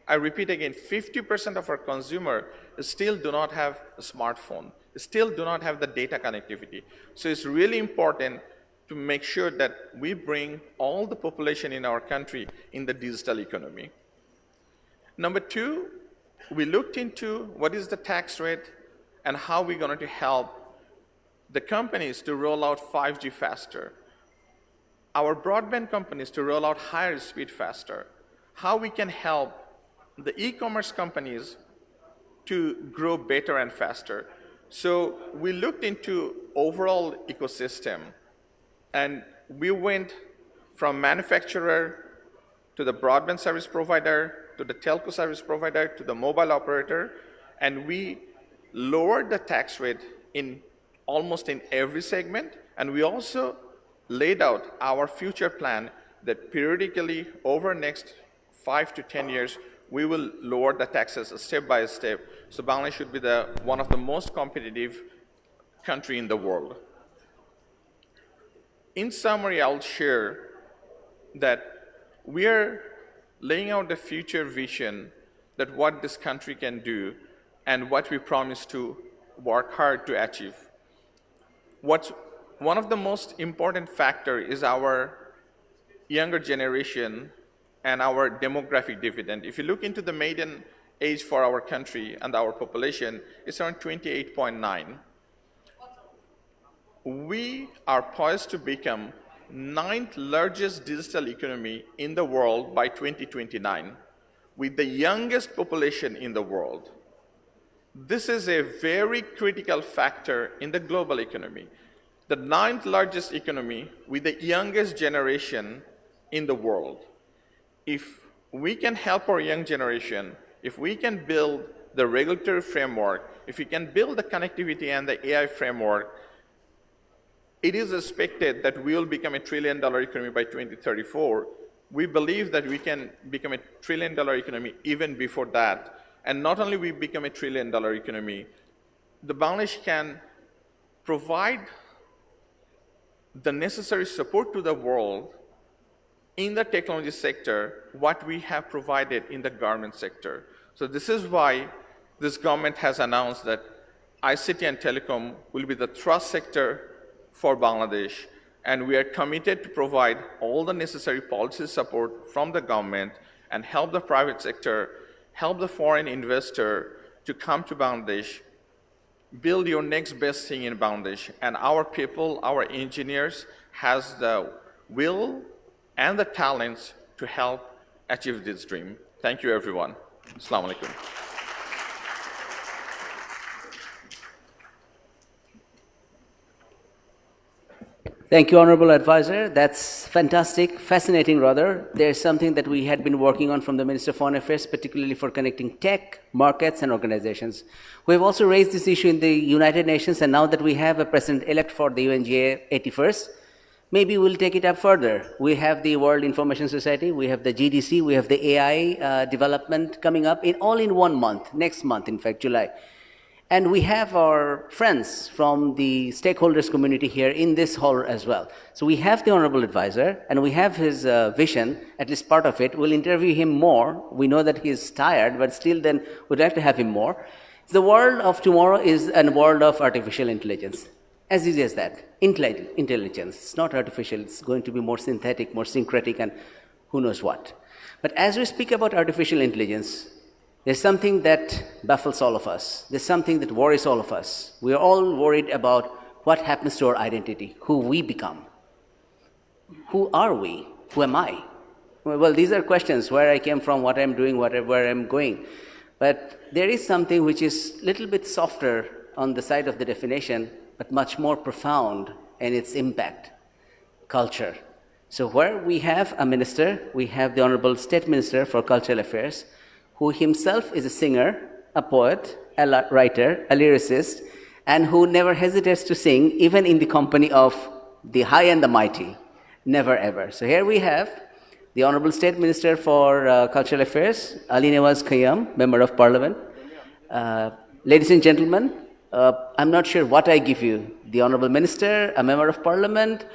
I repeat again, 50% of our consumer still do not have a smartphone, still do not have the data connectivity. So it's really important to make sure that we bring all the population in our country in the digital economy. Number two, we looked into what is the tax rate and how we're going to help the companies to roll out 5G faster, our broadband companies to roll out higher speed faster, how we can help the e-commerce companies to grow better and faster. So we looked into overall ecosystem, and we went from manufacturer to the broadband service provider, to the telco service provider, to the mobile operator, and we lowered the tax rate in almost in every segment, and we also laid out our future plan that periodically over next 5 to 10 years, we will lower the taxes step by step. So Bangladesh should be one of the most competitive country in the world. In summary, I'll share that we are laying out the future vision that what this country can do and what we promise to work hard to achieve. One of the most important factor is our younger generation and our demographic dividend. If you look into the median age for our country and our population, it's around 28.9. We are poised to become 9th largest digital economy in the world by 2029, with the youngest population in the world. This is a very critical factor in the global economy. The 9th largest economy with the youngest generation in the world. If we can help our young generation, if we can build the regulatory framework, if we can build the connectivity and the AI framework, it is expected that we will become a $1 trillion economy by 2034. We believe that we can become a $1 trillion economy even before that. And not only we become a $1 trillion economy, the Bangladesh can provide the necessary support to the world in the technology sector, what we have provided in the garment sector. So this is why this government has announced that ICT and telecom will be the thrust sector for Bangladesh, and we are committed to provide all the necessary policy support from the government and help the private sector, help the foreign investor to come to Bangladesh, build your next best thing in Bangladesh, and our people, our engineers, has the will and the talents to help achieve this dream. Thank you, everyone. Assalamu alaikum. Thank you, Honorable Advisor. That's fantastic, fascinating rather. There's something that we had been working on from the Minister of Foreign Affairs, particularly for connecting tech, markets, and organizations. We have also raised this issue in the United Nations, and now that we have a president-elect for the UNGA 81st, maybe we'll take it up further. We have the World Information Society, we have the GDC, we have the AI development coming up all in 1 month, next month, in fact, July. And we have our friends from the stakeholders community here in this hall as well. So we have the Honorable Advisor, and we have his vision, at least part of it. We'll interview him more. We know that he's tired, but still then we'd like to have him more. The world of tomorrow is a world of artificial intelligence. As easy as that. Intelligence. It's not artificial. It's going to be more synthetic, more syncretic, and who knows what. But as we speak about artificial intelligence, there's something that baffles all of us. There's something that worries all of us. We are all worried about what happens to our identity, who we become. Who are we? Who am I? Well, these are questions, where I came from, what I'm doing, where I'm going. But there is something which is a little bit softer on the side of the definition, but much more profound in its impact, culture. So where we have a minister, we have the Honorable State Minister for Cultural Affairs, who himself is a singer, a poet, a writer, a lyricist, and who never hesitates to sing, even in the company of the high and the mighty. Never ever. So here we have the Honorable State Minister for Cultural Affairs, Ali Nawaz Khayyam, Member of Parliament. Ladies and gentlemen, I'm not sure what I give you, the Honorable Minister, a Member of Parliament,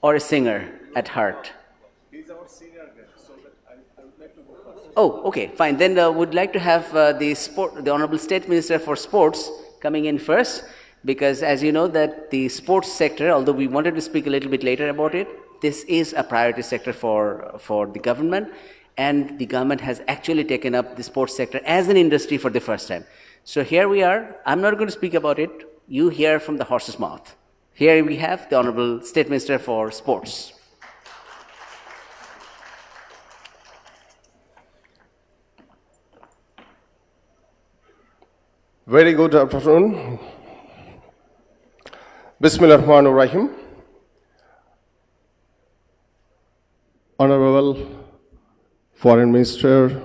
or a singer at heart. Oh, okay, fine. Then would like to have the Honorable State Minister for Sports coming in first, because as you know that the sports sector, although we wanted to speak a little bit later about it, this is a priority sector for the government, and the government has actually taken up the sports sector as an industry for the first time. So here we are. I'm not going to speak about it. You hear from the horse's mouth. Here we have the Honorable State Minister for Sports. Very good afternoon. Bismillahirrahmanirrahim. Honorable Foreign Minister,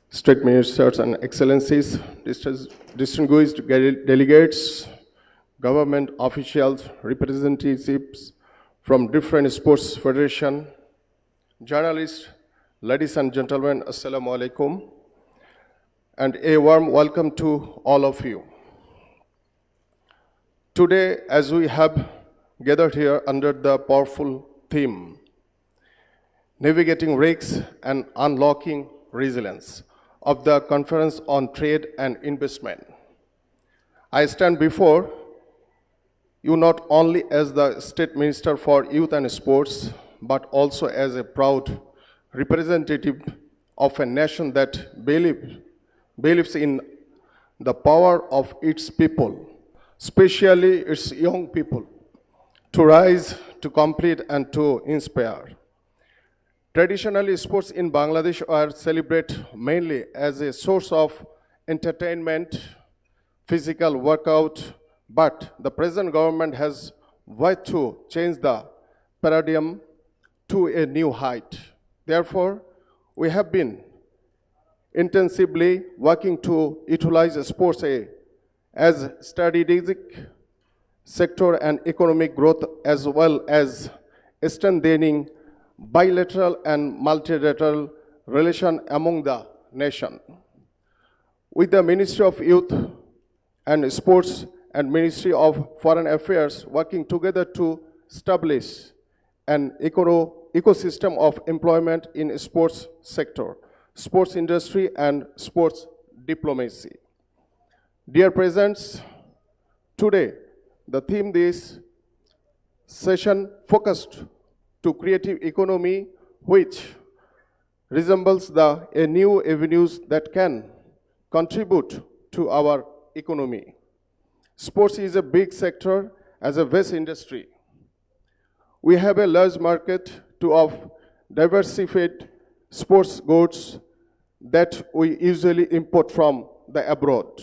State Ministers and Excellencies, distinguished delegates, government officials, representatives from different sports federations, journalists, ladies and gentlemen, Assalamu alaikum, and a warm welcome to all of you. Today, as we have gathered here under the powerful theme, Navigating Risks and Unlocking Resilience of the Conference on Trade and Investment, I stand before you not only as the State Minister for Youth and Sports, but also as a proud representative of a nation that believes in the power of its people, especially its young people, to rise, to compete, and to inspire. Traditionally, sports in Bangladesh are celebrated mainly as a source of entertainment, physical workout, but the present government has vowed to change the paradigm to a new height. Therefore, we have been intensively working to utilize sports as strategic sector and economic growth, as well as strengthening bilateral and multilateral relations among the nation. With the Ministry of Youth and Sports and Ministry of Foreign Affairs working together to establish an ecosystem of employment in sports sector, sports industry, and sports diplomacy. Dear presents, today the theme this session focused to creative economy, which resembles a new avenues that can contribute to our economy. Sports is a big sector as a vast industry. We have a large market of diversified sports goods that we usually import from the abroad.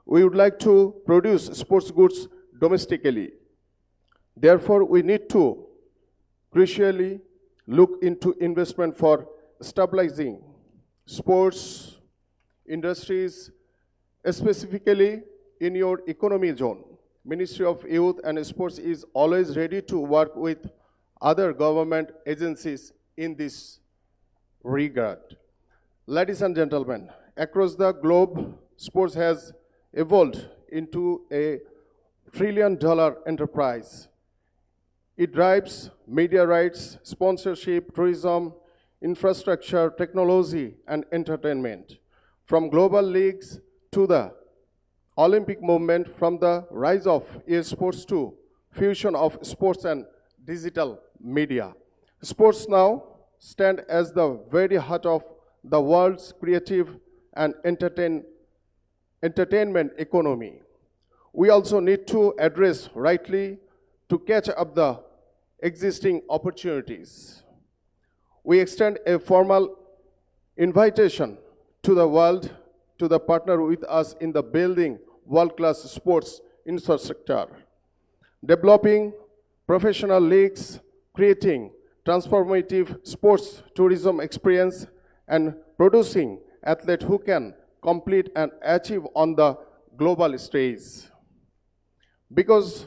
We would like to produce sports goods domestically. Therefore, we need to crucially look into investment for stabilizing sports industries, specifically in your economy zone. Ministry of Youth and Sports is always ready to work with other government agencies in this regard. Ladies and gentlemen, across the globe, sports has evolved into a trillion-dollar enterprise. It drives media rights, sponsorship, tourism, infrastructure, technology, and entertainment. From global leagues to the Olympic movement, from the rise of esports to fusion of sports and digital media. Sports now stand as the very heart of the world's creative and entertainment economy. We also need to address rightly to catch up the existing opportunities. We extend a formal invitation to the world to partner with us in the building world-class sports infrastructure, developing professional leagues, creating transformative sports tourism experience, and producing athletes who can compete and achieve on the global stage. Because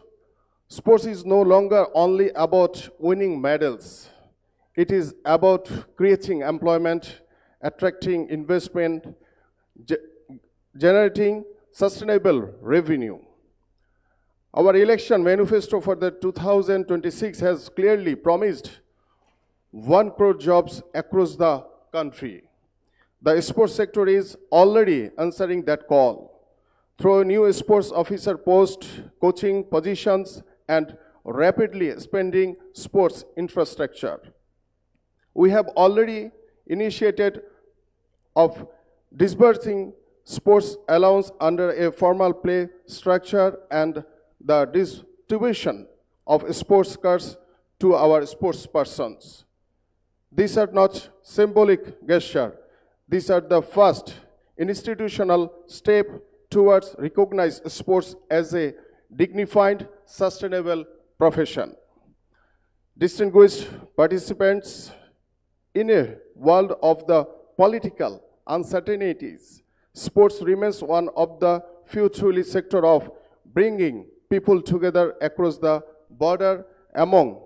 sports is no longer only about winning medals. It is about creating employment, attracting investment, generating sustainable revenue. Our election manifesto for the 2026 has clearly promised 1 crore jobs across the country. The sports sector is already answering that call through new sports officer posts, coaching positions, and rapidly expanding sports infrastructure. We have already initiated of disbursing sports allowance under a formal play structure and the distribution of sports cards to our sports persons. These are not symbolic gestures. These are the first institutional step towards recognize sports as a dignified, sustainable profession. Distinguished participants, in a world of the political uncertainties, sports remains one of the few truly sector of bringing people together across the border, among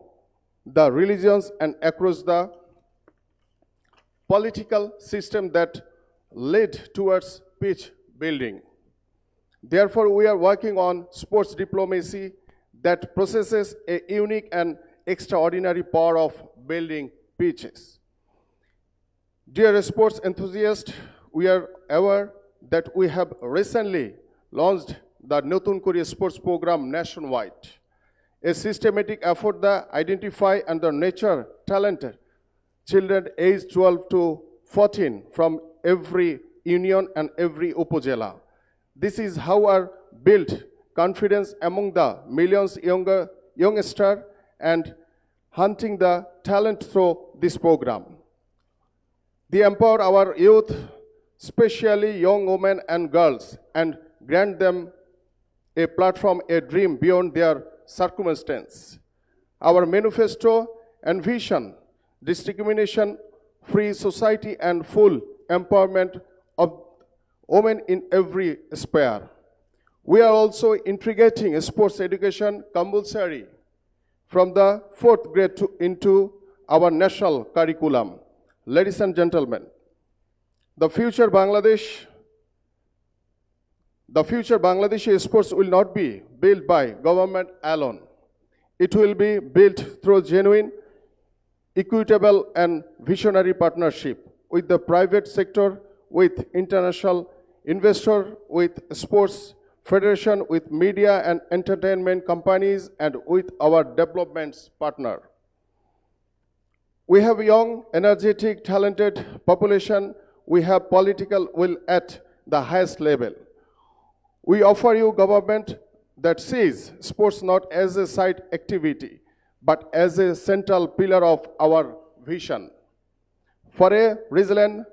the religions, and across the political system that led towards peace building. Therefore, we are working on sports diplomacy that possesses a unique and extraordinary power of building peace. Dear sports enthusiasts, we are aware that we have recently launched the Notun Korea Sports Program nationwide, a systematic effort that identify and nurture talented children aged 12 to 14 from every union and every upojela. This is how our build confidence among the millions youngsters and hunting the talent through this program. They empower our youth, especially young women and girls, and grant them a platform, a dream beyond their circumstance. Our manifesto envision discrimination-free society and full empowerment of women in every sphere. We are also integrating sports education compulsory from the 4th grade into our national curriculum. Ladies and gentlemen, the future Bangladeshi sports will not be built by government alone. It will be built through genuine, equitable, and visionary partnership with the private sector, with international investor, with sports federation, with media and entertainment companies, and with our development partner. We have a young, energetic, talented population. We have political will at the highest level. We offer you government that sees sports not as a side activity, but as a central pillar of our vision. For a resilient,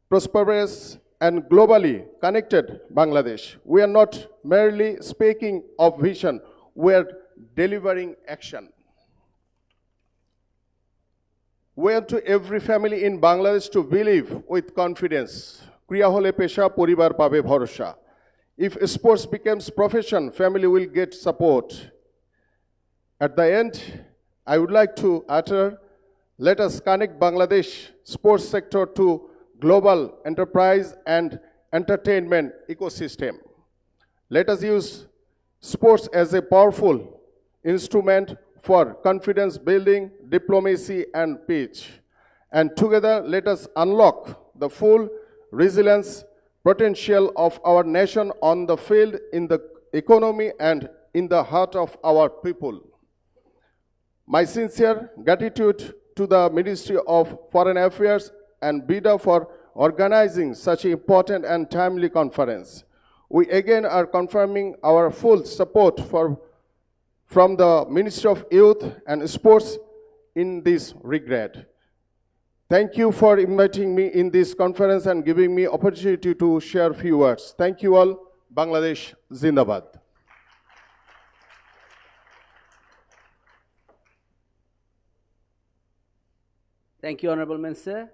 prosperous, and globally connected Bangladesh, we are not merely speaking of vision, we are delivering action. We want to every family in Bangladesh to believe with confidence. Kriya hole pesha, poribar pabe bhorosha. If sports becomes profession, family will get support. At the end, I would like to utter, let us connect Bangladesh sports sector to global enterprise and entertainment ecosystem. Let us use sports as a powerful instrument for confidence building, diplomacy, and peace. And together, let us unlock the full resilience potential of our nation on the field, in the economy, and in the heart of our people. My sincere gratitude to the Ministry of Foreign Affairs and BIDA for organizing such an important and timely conference. We again are confirming our full support from the Ministry of Youth and Sports in this regard. Thank you for inviting me in this conference and giving me opportunity to share few words. Thank you all. Bangladesh Zindabad. Thank you, Honorable Minister.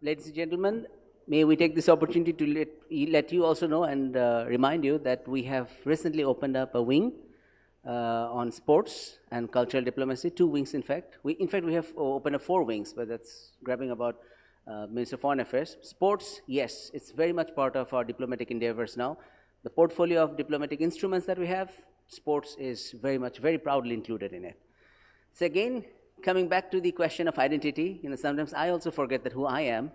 Ladies and gentlemen, may we take this opportunity to let you also know and remind you that we have recently opened up a wing on sports and cultural diplomacy, 2 wings in fact. We have opened up 4 wings, but that's grabbing about Minister of Foreign Affairs. Sports, yes, it's very much part of our diplomatic endeavors now. The portfolio of diplomatic instruments that we have, sports is very proudly included in it. So again, coming back to the question of identity, sometimes I also forget that who I am.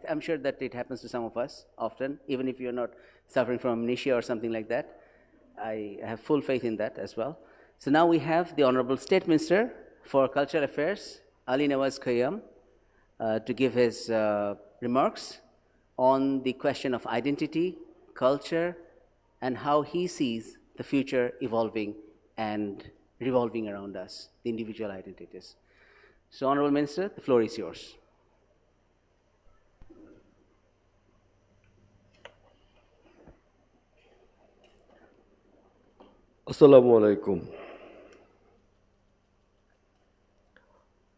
I'm sure that it happens to some of us often, even if you're not suffering from amnesia or something like that. I have full faith in that as well. So now we have the Honorable State Minister for Cultural Affairs, Ali Nawaz Khayyam, to give his remarks on the question of identity, culture, and how he sees the future evolving and revolving around us, the individual identities. So, Honorable Minister, the floor is yours. Assalamu alaikum.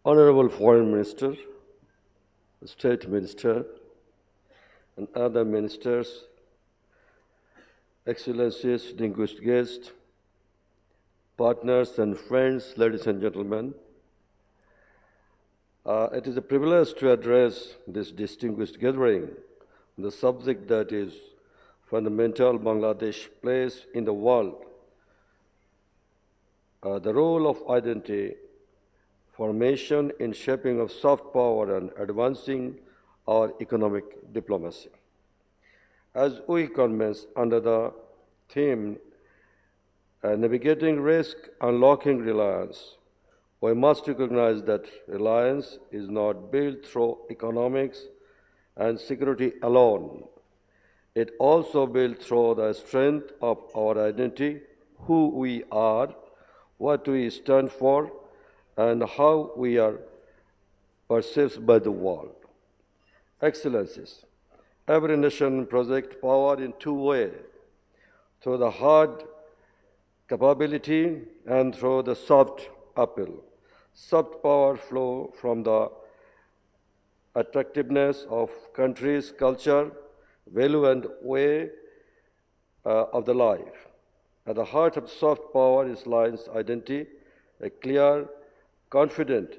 Honorable Foreign Minister, State Minister, and other ministers, Excellencies, distinguished guests, partners and friends, ladies and gentlemen. It is a privilege to address this distinguished gathering on the subject that is fundamental Bangladesh place in the world. The role of identity formation in shaping of soft power and advancing our economic diplomacy. As we commence under the theme Navigating Risk, Unlocking Reliance, we must recognize that reliance is not built through economics and security alone. It also built through the strength of our identity, who we are, what we stand for, and how we are perceived by the world. Excellencies, every nation projects power in two ways, through the hard capability and through the soft appeal. Soft power flow from the attractiveness of country's culture, value and way of the life. At the heart of soft power is lies identity, a clear, confident,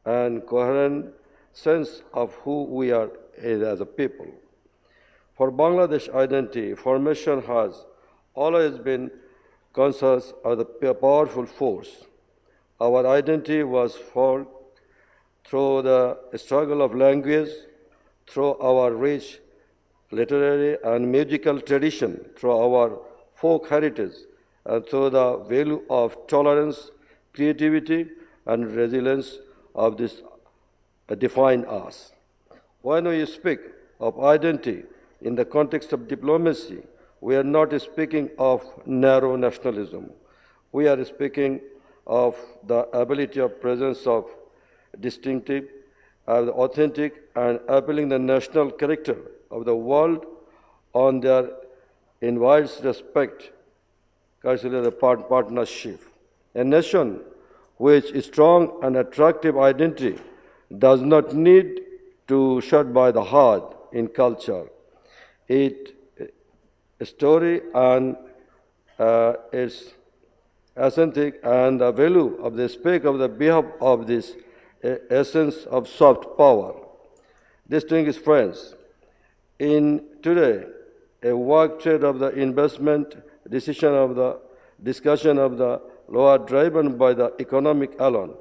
and coherent sense of who we are as a people. For Bangladesh, identity formation has always been conscious of the powerful force. Our identity was formed through the struggle of language, through our rich literary and musical tradition, through our folk heritage, and through the value of tolerance, creativity, and resilience of this define us. When we speak of identity in the context of diplomacy, we are not speaking of narrow nationalism. We are speaking of the ability of presence of distinctive, authentic, and appealing the national character of the world on their invites respect, consider the partnership. A nation which is strong and attractive identity does not need to shut by the heart in culture. Its story and its authentic and the value of the speak of the behalf of this essence of soft power. Distinguished friends, in today, a work trade of the investment decision of the discussion of the law driven by the economic alone,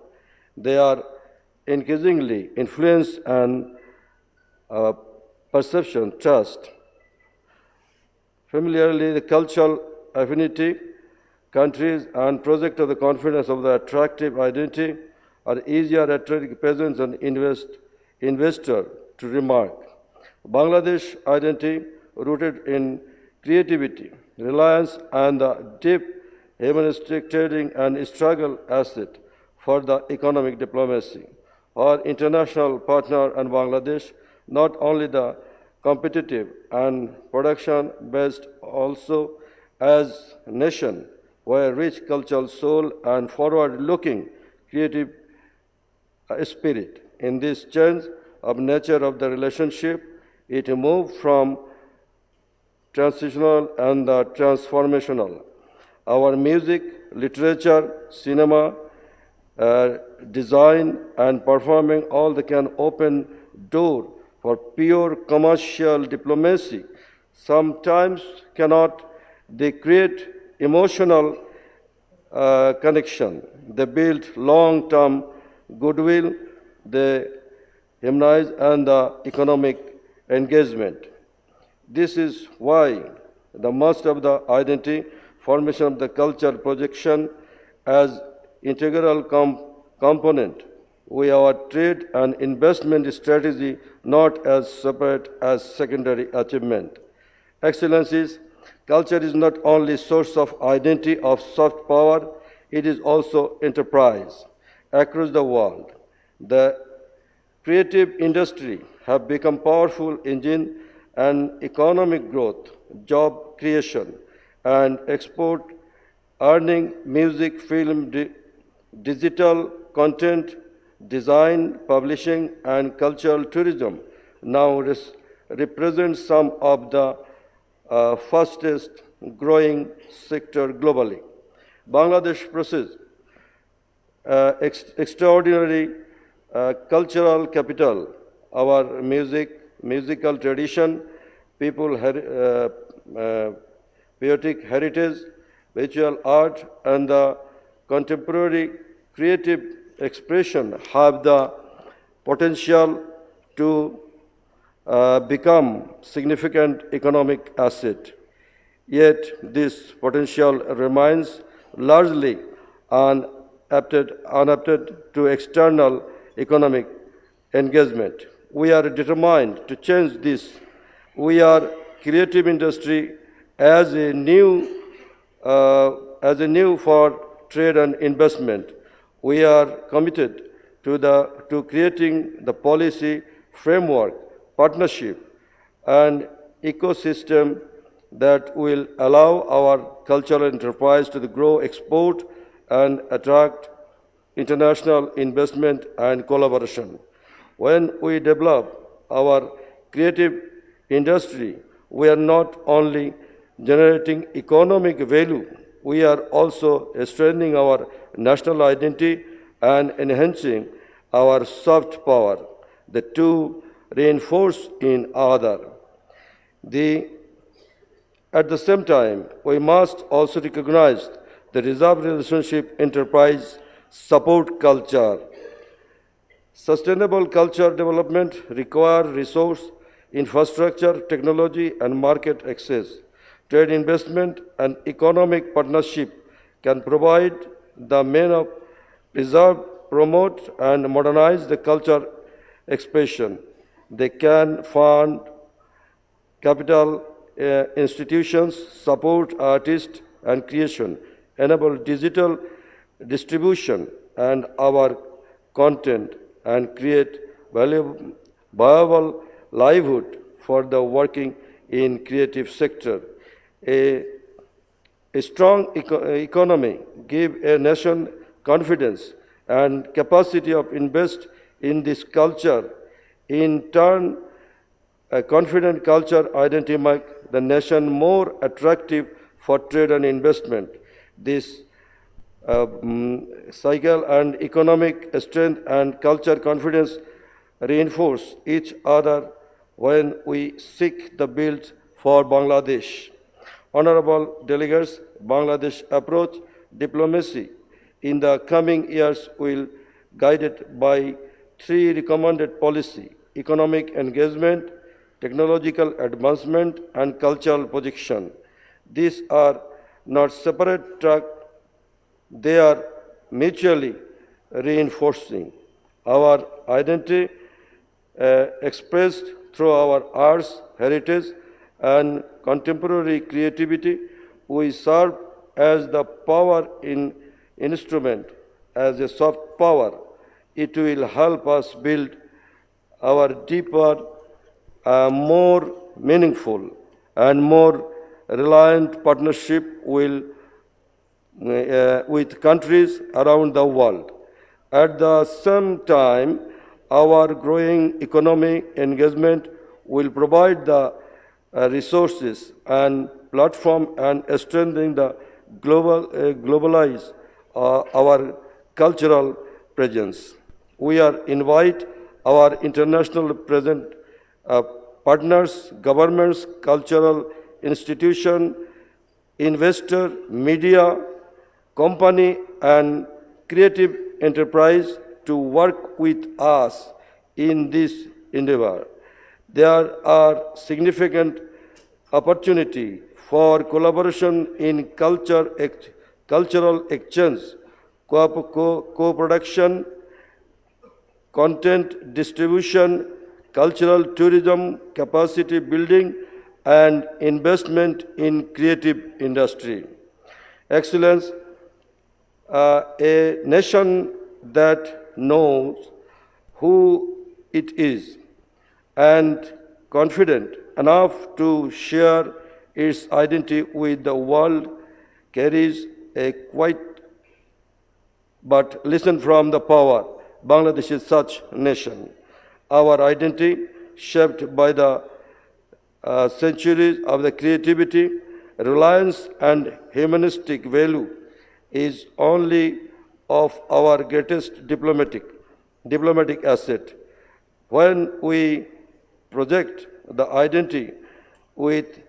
they are increasingly influenced and perception, trust. Familiarly, the cultural affinity, countries, and project of the confidence of the attractive identity are easier attracting presence and investor to remark. Bangladesh identity rooted in creativity, reliance, and the deep humanistic trading and struggle asset for the economic diplomacy. Our international partner and Bangladesh, not only the competitive and production-based, also as a nation, where rich cultural soul and forward-looking creative spirit. In this change of nature of the relationship, it moved from transitional and transformational. Our music, literature, cinema, design, and performing all that can open door for pure commercial diplomacy. Sometimes cannot. They create emotional connection. They build long-term goodwill. They humanize and the economic engagement. This is why the must of the identity formation of the culture projection as integral component with our trade and investment strategy, not as separate as secondary achievement. Excellencies, culture is not only source of identity of soft power, it is also enterprise across the world. The creative industry have become powerful engine and economic growth, job creation, and export earning music, film, digital content, design, publishing, and cultural tourism now represent some of the fastest growing sector globally. Bangladesh possesses extraordinary cultural capital, our musical tradition, poetic heritage, visual art, and the contemporary creative expression have the potential to become significant economic asset. Yet this potential remains largely unadapted to external economic engagement. We are determined to change this. We are creative industry as a new for trade and investment. We are committed to creating the policy framework, partnership, and ecosystem that will allow our cultural enterprise to grow, export, and attract international investment and collaboration. When we develop our creative industry, we are not only generating economic value, we are also strengthening our national identity and enhancing our soft power. The two reinforce in other. At the same time, we must also recognize the reserve relationship enterprise support culture. Sustainable culture development requires resource, infrastructure, technology, and market access. Trade investment and economic partnership can provide the means of preserve, promote, and modernize the culture expression. They can fund capital institutions, support artists and creation, enable digital distribution and our content, and create viable livelihood for the working in creative sector. A strong economy gives a nation confidence and capacity of invest in this culture. In turn, a confident culture identity makes the nation more attractive for trade and investment. This cycle and economic strength and culture confidence reinforce each other when we seek the build for Bangladesh. Honorable delegates, Bangladesh approach diplomacy in the coming years will guided by three recommended policy: economic engagement, technological advancement, and cultural projection. These are not separate tracks, they are mutually reinforcing. Our identity expressed through our arts, heritage, and contemporary creativity, we serve as the power in instrument, as a soft power. It will help us build our deeper, more meaningful, and more reliant partnership with countries around the world. At the same time, our growing economic engagement will provide the resources and platform and strengthening the globalize our cultural presence. We are invite our international partners, governments, cultural institution, investor, media, company, and creative enterprise to work with us in this endeavor. There are significant opportunity for collaboration in cultural exchange, co-production, content distribution, cultural tourism, capacity building, and investment in creative industry. Excellence, a nation that knows who it is and confident enough to share its identity with the world carries a quiet but listen from the power. Bangladesh is such nation. Our identity, shaped by the centuries of the creativity, reliance, and humanistic value, is only of our greatest diplomatic asset. When we project the identity with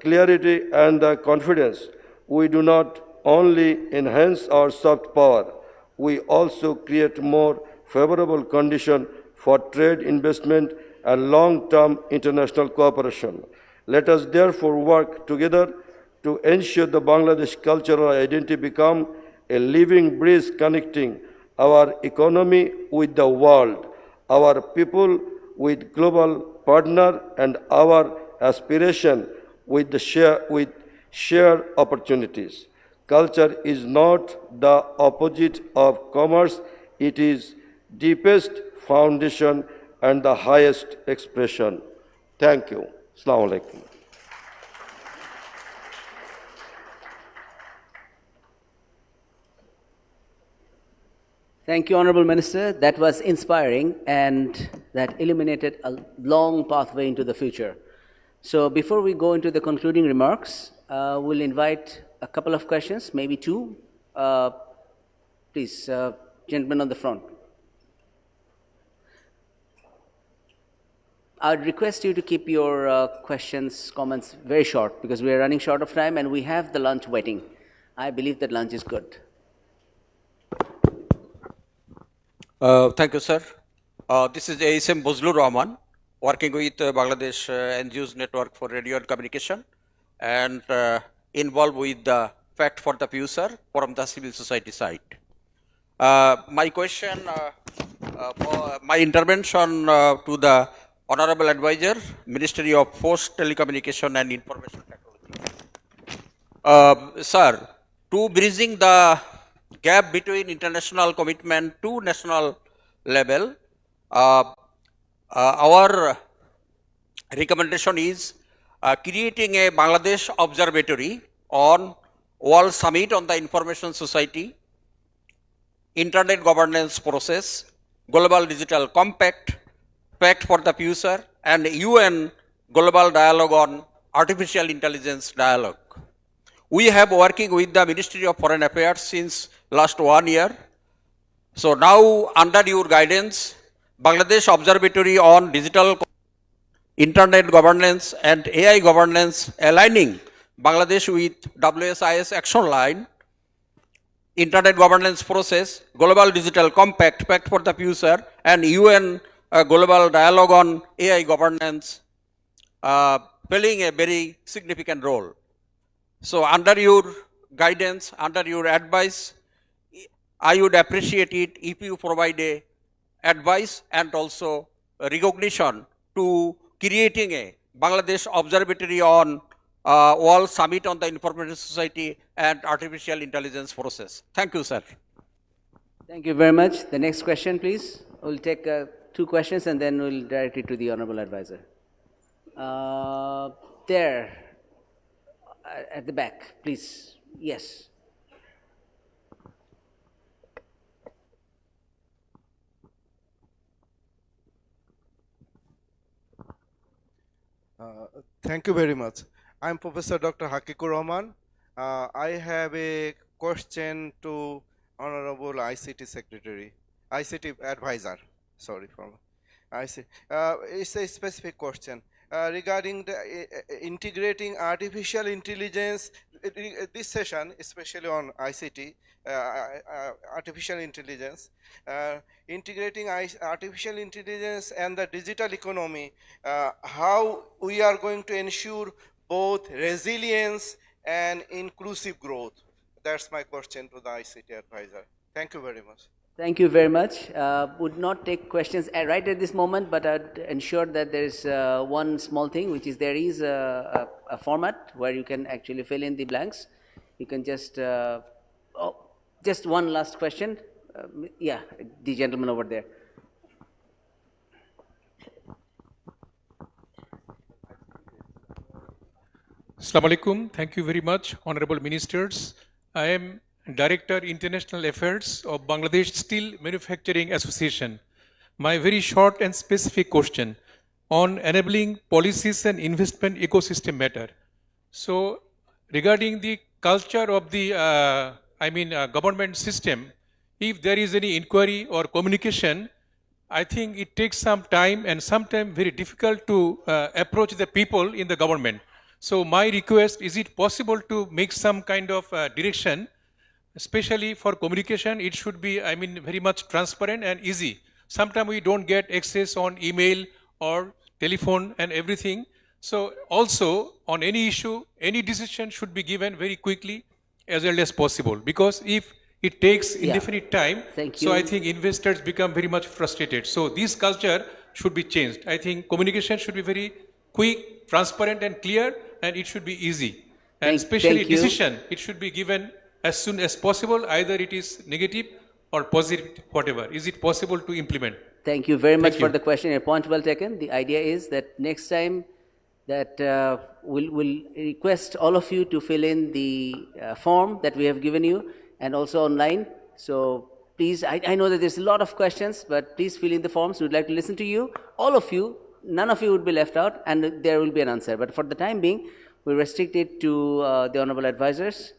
clarity and confidence, we not only enhance our soft power, we also create more favorable conditions for trade, investment, and long-term international cooperation. Let us therefore work together to ensure the Bangladesh cultural identity become a living bridge connecting our economy with the world, our people with global partner, and our aspiration with shared opportunities. Culture is not the opposite of commerce, it is deepest foundation and the highest expression. Thank you. Assalamu alaikum. Thank you, Honorable Minister. That was inspiring and that illuminated a long pathway into the future. So before we go into the concluding remarks, we'll invite a couple of questions, maybe two. Please, gentlemen on the front. I'd request you to keep your questions, comments very short because we are running short of time and we have the lunch waiting. I believe that lunch is good. Thank you, sir. This is ASM Bozlur Rahman, working with Bangladesh NGOs Network for Radio and Communication, and involved with the Fact for the Future from the civil society side. My question, my intervention to the Honorable Advisor, Ministry of Post, Telecommunication and Information Technology. Sir, to bridging the gap between international commitment to national level, our recommendation is creating a Bangladesh Observatory on World Summit on the Information Society, Internet Governance Process, Global Digital Compact, Pact for the Future, and UN Global Dialogue on Artificial Intelligence Dialogue. We have working with the Ministry of Foreign Affairs since last 1 year. So now under your guidance, Bangladesh Observatory on Digital Internet Governance and AI Governance, aligning Bangladesh with WSIS Action Line, Internet Governance Process, Global Digital Compact, Pact for the Future, and UN Global Dialogue on AI Governance, playing a very significant role. So under your guidance, under your advice, I would appreciate it if you provide a advice and also recognition to creating a Bangladesh Observatory on World Summit on the Information Society and Artificial Intelligence Process. Thank you, sir. Thank you very much. The next question, please. We'll take two questions and then we'll direct it to the Honorable Advisor. There, at the back, please. Yes. Thank you very much. I'm Professor Dr. Hakikur Rahman. I have a question to Honorable ICT Secretary, ICT Advisor. Sorry for ICT. It's a specific question regarding the integrating artificial intelligence. This session, especially on ICT, artificial intelligence, integrating artificial intelligence and the digital economy, how we are going to ensure both resilience and inclusive growth. That's my question to the ICT advisor. Thank you very much. Thank you very much. Would not take questions right at this moment, but I'd ensure that there is one small thing, which is there is a format where you can actually fill in the blanks. You can just, just one last question. Yeah, the gentleman over there. Assalamu alaikum. Thank you very much, honorable ministers, I am Director International Affairs of Bangladesh Steel Manufacturing Association. My very short and specific question on enabling policies and investment ecosystem matter. So, regarding the culture of the, government system, if there is any inquiry or communication, I think it takes some time and sometimes very difficult to approach the people in the government. So my request, is it possible to make some kind of direction, especially for communication? It should be, very much transparent and easy. Sometimes we don't get access on email or telephone and everything. So also on any issue, any decision should be given very quickly as early as possible. Because if it takes indefinite time, so I think investors become very much frustrated. So this culture should be changed. I think communication should be very quick, transparent and clear, and it should be easy. And especially decision, it should be given as soon as possible, either it is negative or positive, whatever. Is it possible to implement? Thank you very much for the question. Your point well taken. The idea is that next time that we'll request all of you to fill in the form that we have given you and also online. So please, I know that there's a lot of questions, but please fill in the forms. We'd like to listen to you, all of you. None of you would be left out, and there will be an answer. But for the time being, we restrict it to the honorable advisors.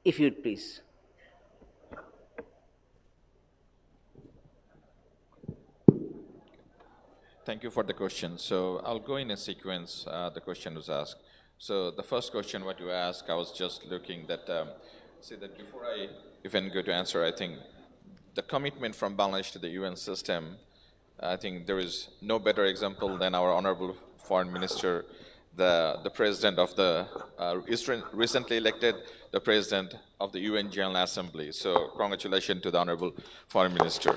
If you'd please. Thank you for the question. So I'll go in a sequence. The question was asked. So the first question, what you asked, I was just looking that, see that before I even go to answer, I think the commitment from Bangladesh to the UN system, I think there is no better example than our Honorable Foreign Minister, the President of the, recently elected, the President of the UN General Assembly. So congratulations to the Honorable Foreign Minister.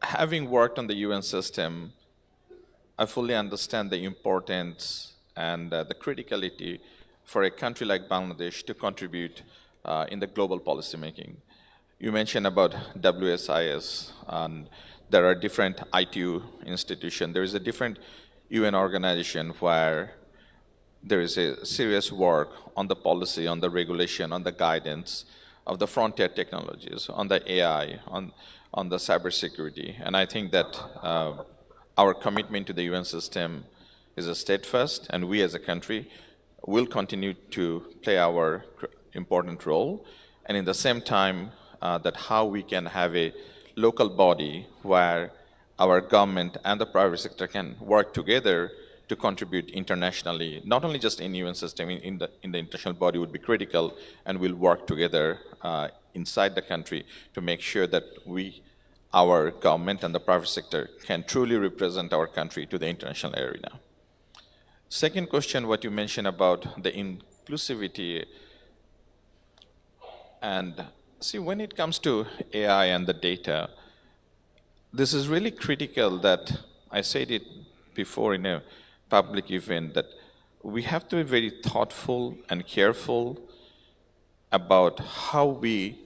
Having worked on the UN system, I fully understand the importance and the criticality for a country like Bangladesh to contribute in the global policy making. You mentioned about WSIS, and there are different ITU institutions. There is a different UN organization where there is a serious work on the policy, on the regulation, on the guidance of the frontier technologies, on the AI, on the cybersecurity. And I think that our commitment to the UN system is a steadfast, and we as a country will continue to play our important role. And in the same time, that how we can have a local body where our government and the private sector can work together to contribute internationally, not only just in UN system, in the international body would be critical, and we'll work together inside the country to make sure that our government and the private sector can truly represent our country to the international arena. Second question, what you mentioned about the inclusivity. And see, when it comes to AI and the data, this is really critical that, I said it before in a public event, that we have to be very thoughtful and careful about how we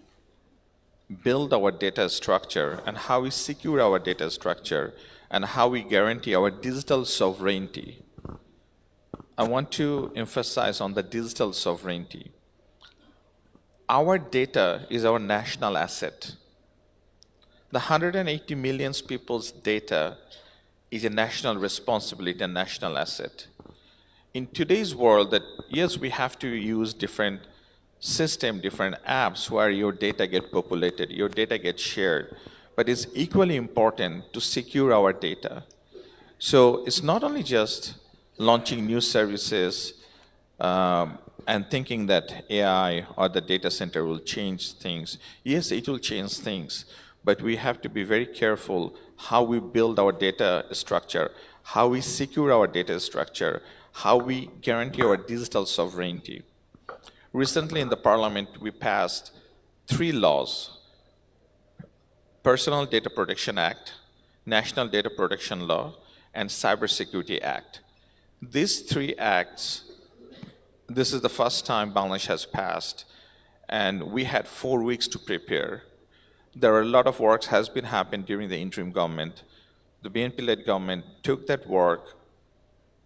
build our data structure and how we secure our data structure and how we guarantee our digital sovereignty. I want to emphasize on the digital sovereignty. Our data is our national asset. The 180 million people's data is a national responsibility and national asset. In today's world, that yes, we have to use different system, different apps where your data get populated, your data gets shared, but it's equally important to secure our data. So it's not only just launching new services and thinking that AI or the data center will change things. Yes, it will change things, but we have to be very careful how we build our data structure, how we secure our data structure, how we guarantee our digital sovereignty. Recently in the parliament, we passed 3 laws: Personal Data Protection Act, National Data Protection Law, and Cybersecurity Act. These 3 acts, this is the first time Bangladesh has passed, and we had 4 weeks to prepare. There are a lot of works has been happened during the interim government. The BNP-led government took that work,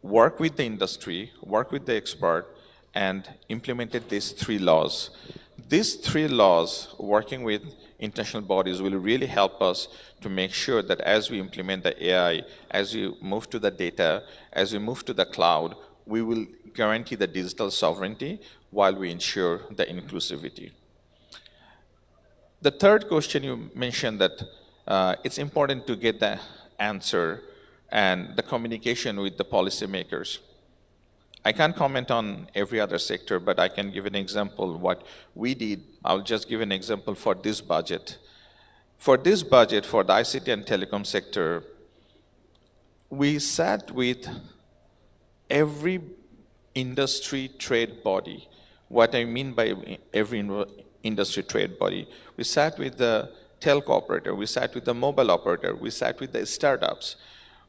worked with the industry, worked with the expert, and implemented these 3 laws. These 3 laws, working with international bodies, will really help us to make sure that as we implement the AI, as we move to the data, as we move to the cloud, we will guarantee the digital sovereignty while we ensure the inclusivity. The third question you mentioned that it's important to get the answer and the communication with the policymakers. I can't comment on every other sector, but I can give an example what we did. I'll just give an example for this budget. For this budget, for the ICT and telecom sector, we sat with every industry trade body. What I mean by every industry trade body, we sat with the telco operator, we sat with the mobile operator, we sat with the startups,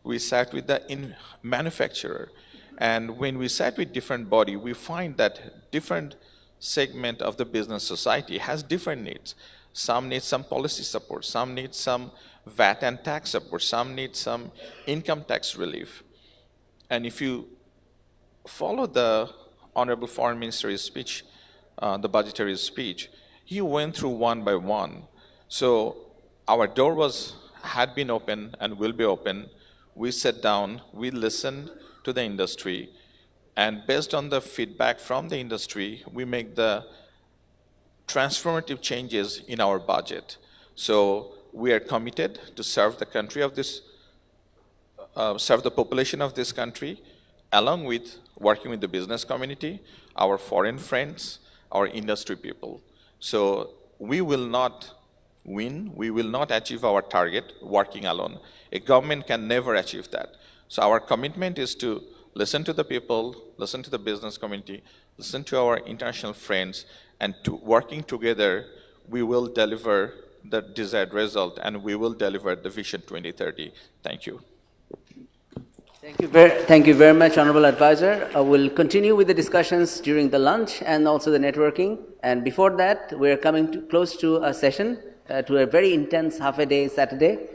we sat with the manufacturer. And when we sat with different body, we find that different segment of the business society has different needs. Some need some policy support, some need some VAT and tax support, some need some income tax relief. And if you follow the Honorable Foreign Minister's speech, the budgetary speech, he went through one by one. So our door had been open and will be open. We sat down, we listened to the industry, and based on the feedback from the industry, we make the transformative changes in our budget. So we are committed to serve the country of this, serve the population of this country, along with working with the business community, our foreign friends, our industry people. So we will not win, we will not achieve our target working alone. A government can never achieve that. So our commitment is to listen to the people, listen to the business community, listen to our international friends, and to working together, we will deliver the desired result and we will deliver the Vision 2030. Thank you. Thank you very much, Honorable Advisor. We'll continue with the discussions during the lunch and also the networking. And before that, we're coming close to a session, to a very intense half-a-day Saturday.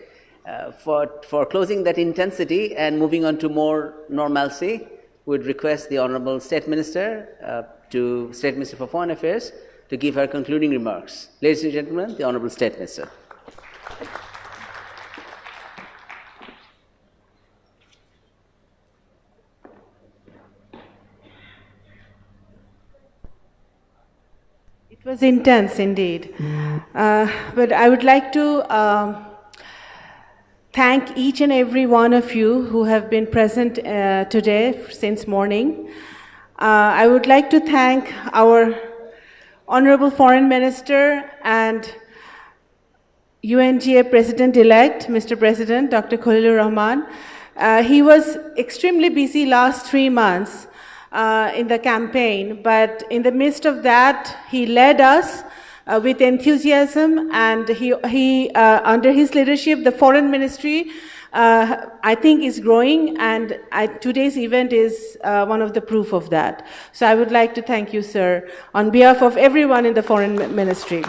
For closing that intensity and moving on to more normalcy, we'd request the Honorable State Minister, State Minister for Foreign Affairs, to give her concluding remarks. Ladies and gentlemen, the Honorable State Minister. It was intense indeed. But I would like to thank each and every one of you who have been present today since morning. I would like to thank our Honorable Foreign Minister and UNGA President-elect, Mr. President, Dr. Khalilur Rahman. He was extremely busy last 3 months in the campaign, but in the midst of that, he led us with enthusiasm, and he under his leadership, the Foreign Ministry, I think, is growing, and today's event is one of the proof of that. So I would like to thank you, sir, on behalf of everyone in the Foreign Ministry.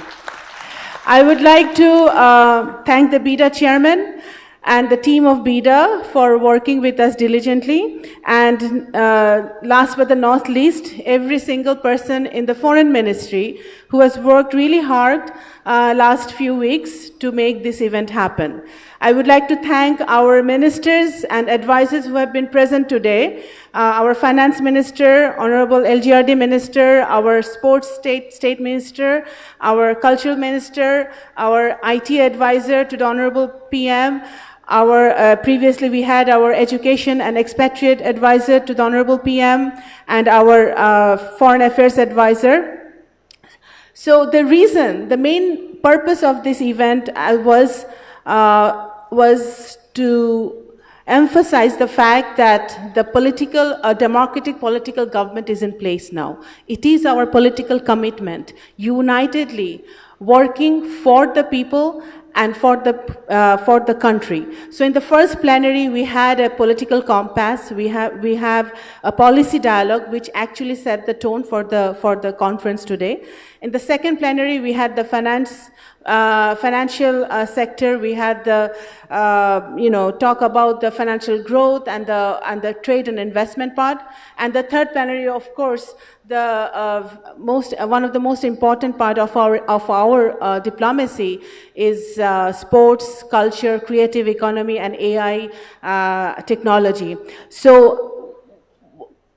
I would like to thank the BIDA chairman and the team of BIDA for working with us diligently. And last but not least, every single person in the Foreign Ministry who has worked really hard last few weeks to make this event happen. I would like to thank our ministers and advisors who have been present today, our Finance Minister, Honorable LGRD Minister, our Sports State Minister, our Cultural Minister, our IT Advisor to the Honorable PM, previously we had our Education and Expatriate Advisor to the Honorable PM, and our Foreign Affairs Advisor. So the main purpose of this event was to emphasize the fact that the democratic political government is in place now. It is our political commitment, unitedly working for the people and for the country. So in the first plenary, we had a political compass. We have a policy dialogue, which actually set the tone for the conference today. In the second plenary, we had the finance financial sector, we had the talk about the financial growth and the trade and investment part. And the third plenary, of course, the one of the most important part of our diplomacy is sports, culture, creative economy, and AI technology. So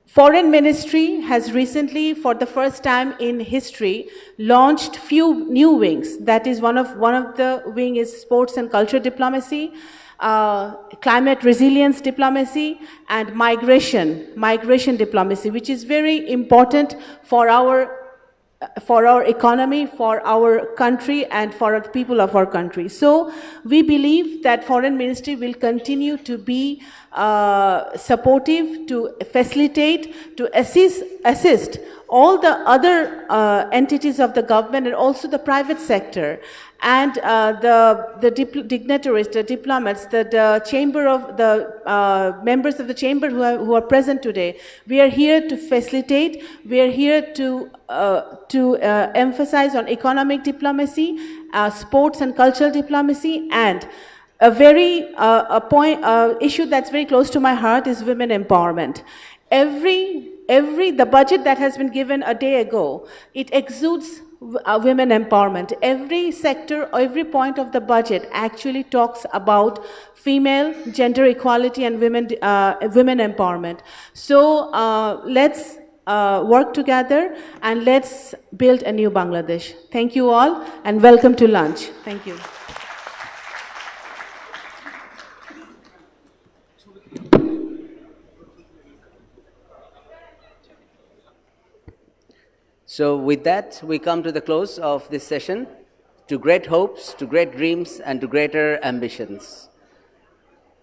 Foreign Ministry has recently, for the first time in history, launched few new wings. That is one of the wing is sports and culture diplomacy, climate resilience diplomacy, and migration diplomacy, which is very important for our economy, for our country, and for the people of our country. So we believe that Foreign Ministry will continue to be supportive, to facilitate, to assist all the other entities of the government and also the private sector, and the dignitaries, the diplomats, the chamber of the members of the chamber who are present today. We are here to facilitate. We are here to emphasize on economic diplomacy, sports and cultural diplomacy, and a very issue that's very close to my heart is women empowerment. The budget that has been given a day ago, it exudes women empowerment. Every sector, every point of the budget actually talks about female gender equality and women empowerment. So let's work together and let's build a new Bangladesh. Thank you all and welcome to lunch. Thank you. So with that, we come to the close of this session. To great hopes, to great dreams, and to greater ambitions.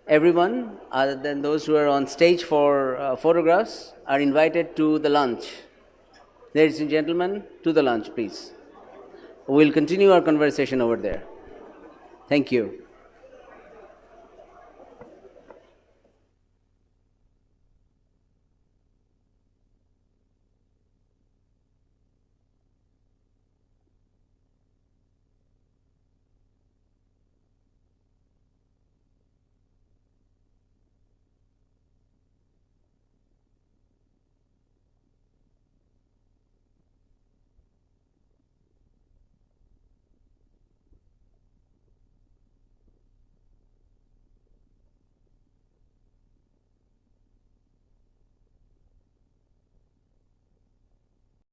Everyone, other than those who are on stage for photographs, are invited to the lunch. Ladies and gentlemen, to the lunch, please. We'll continue our conversation over there. Thank you.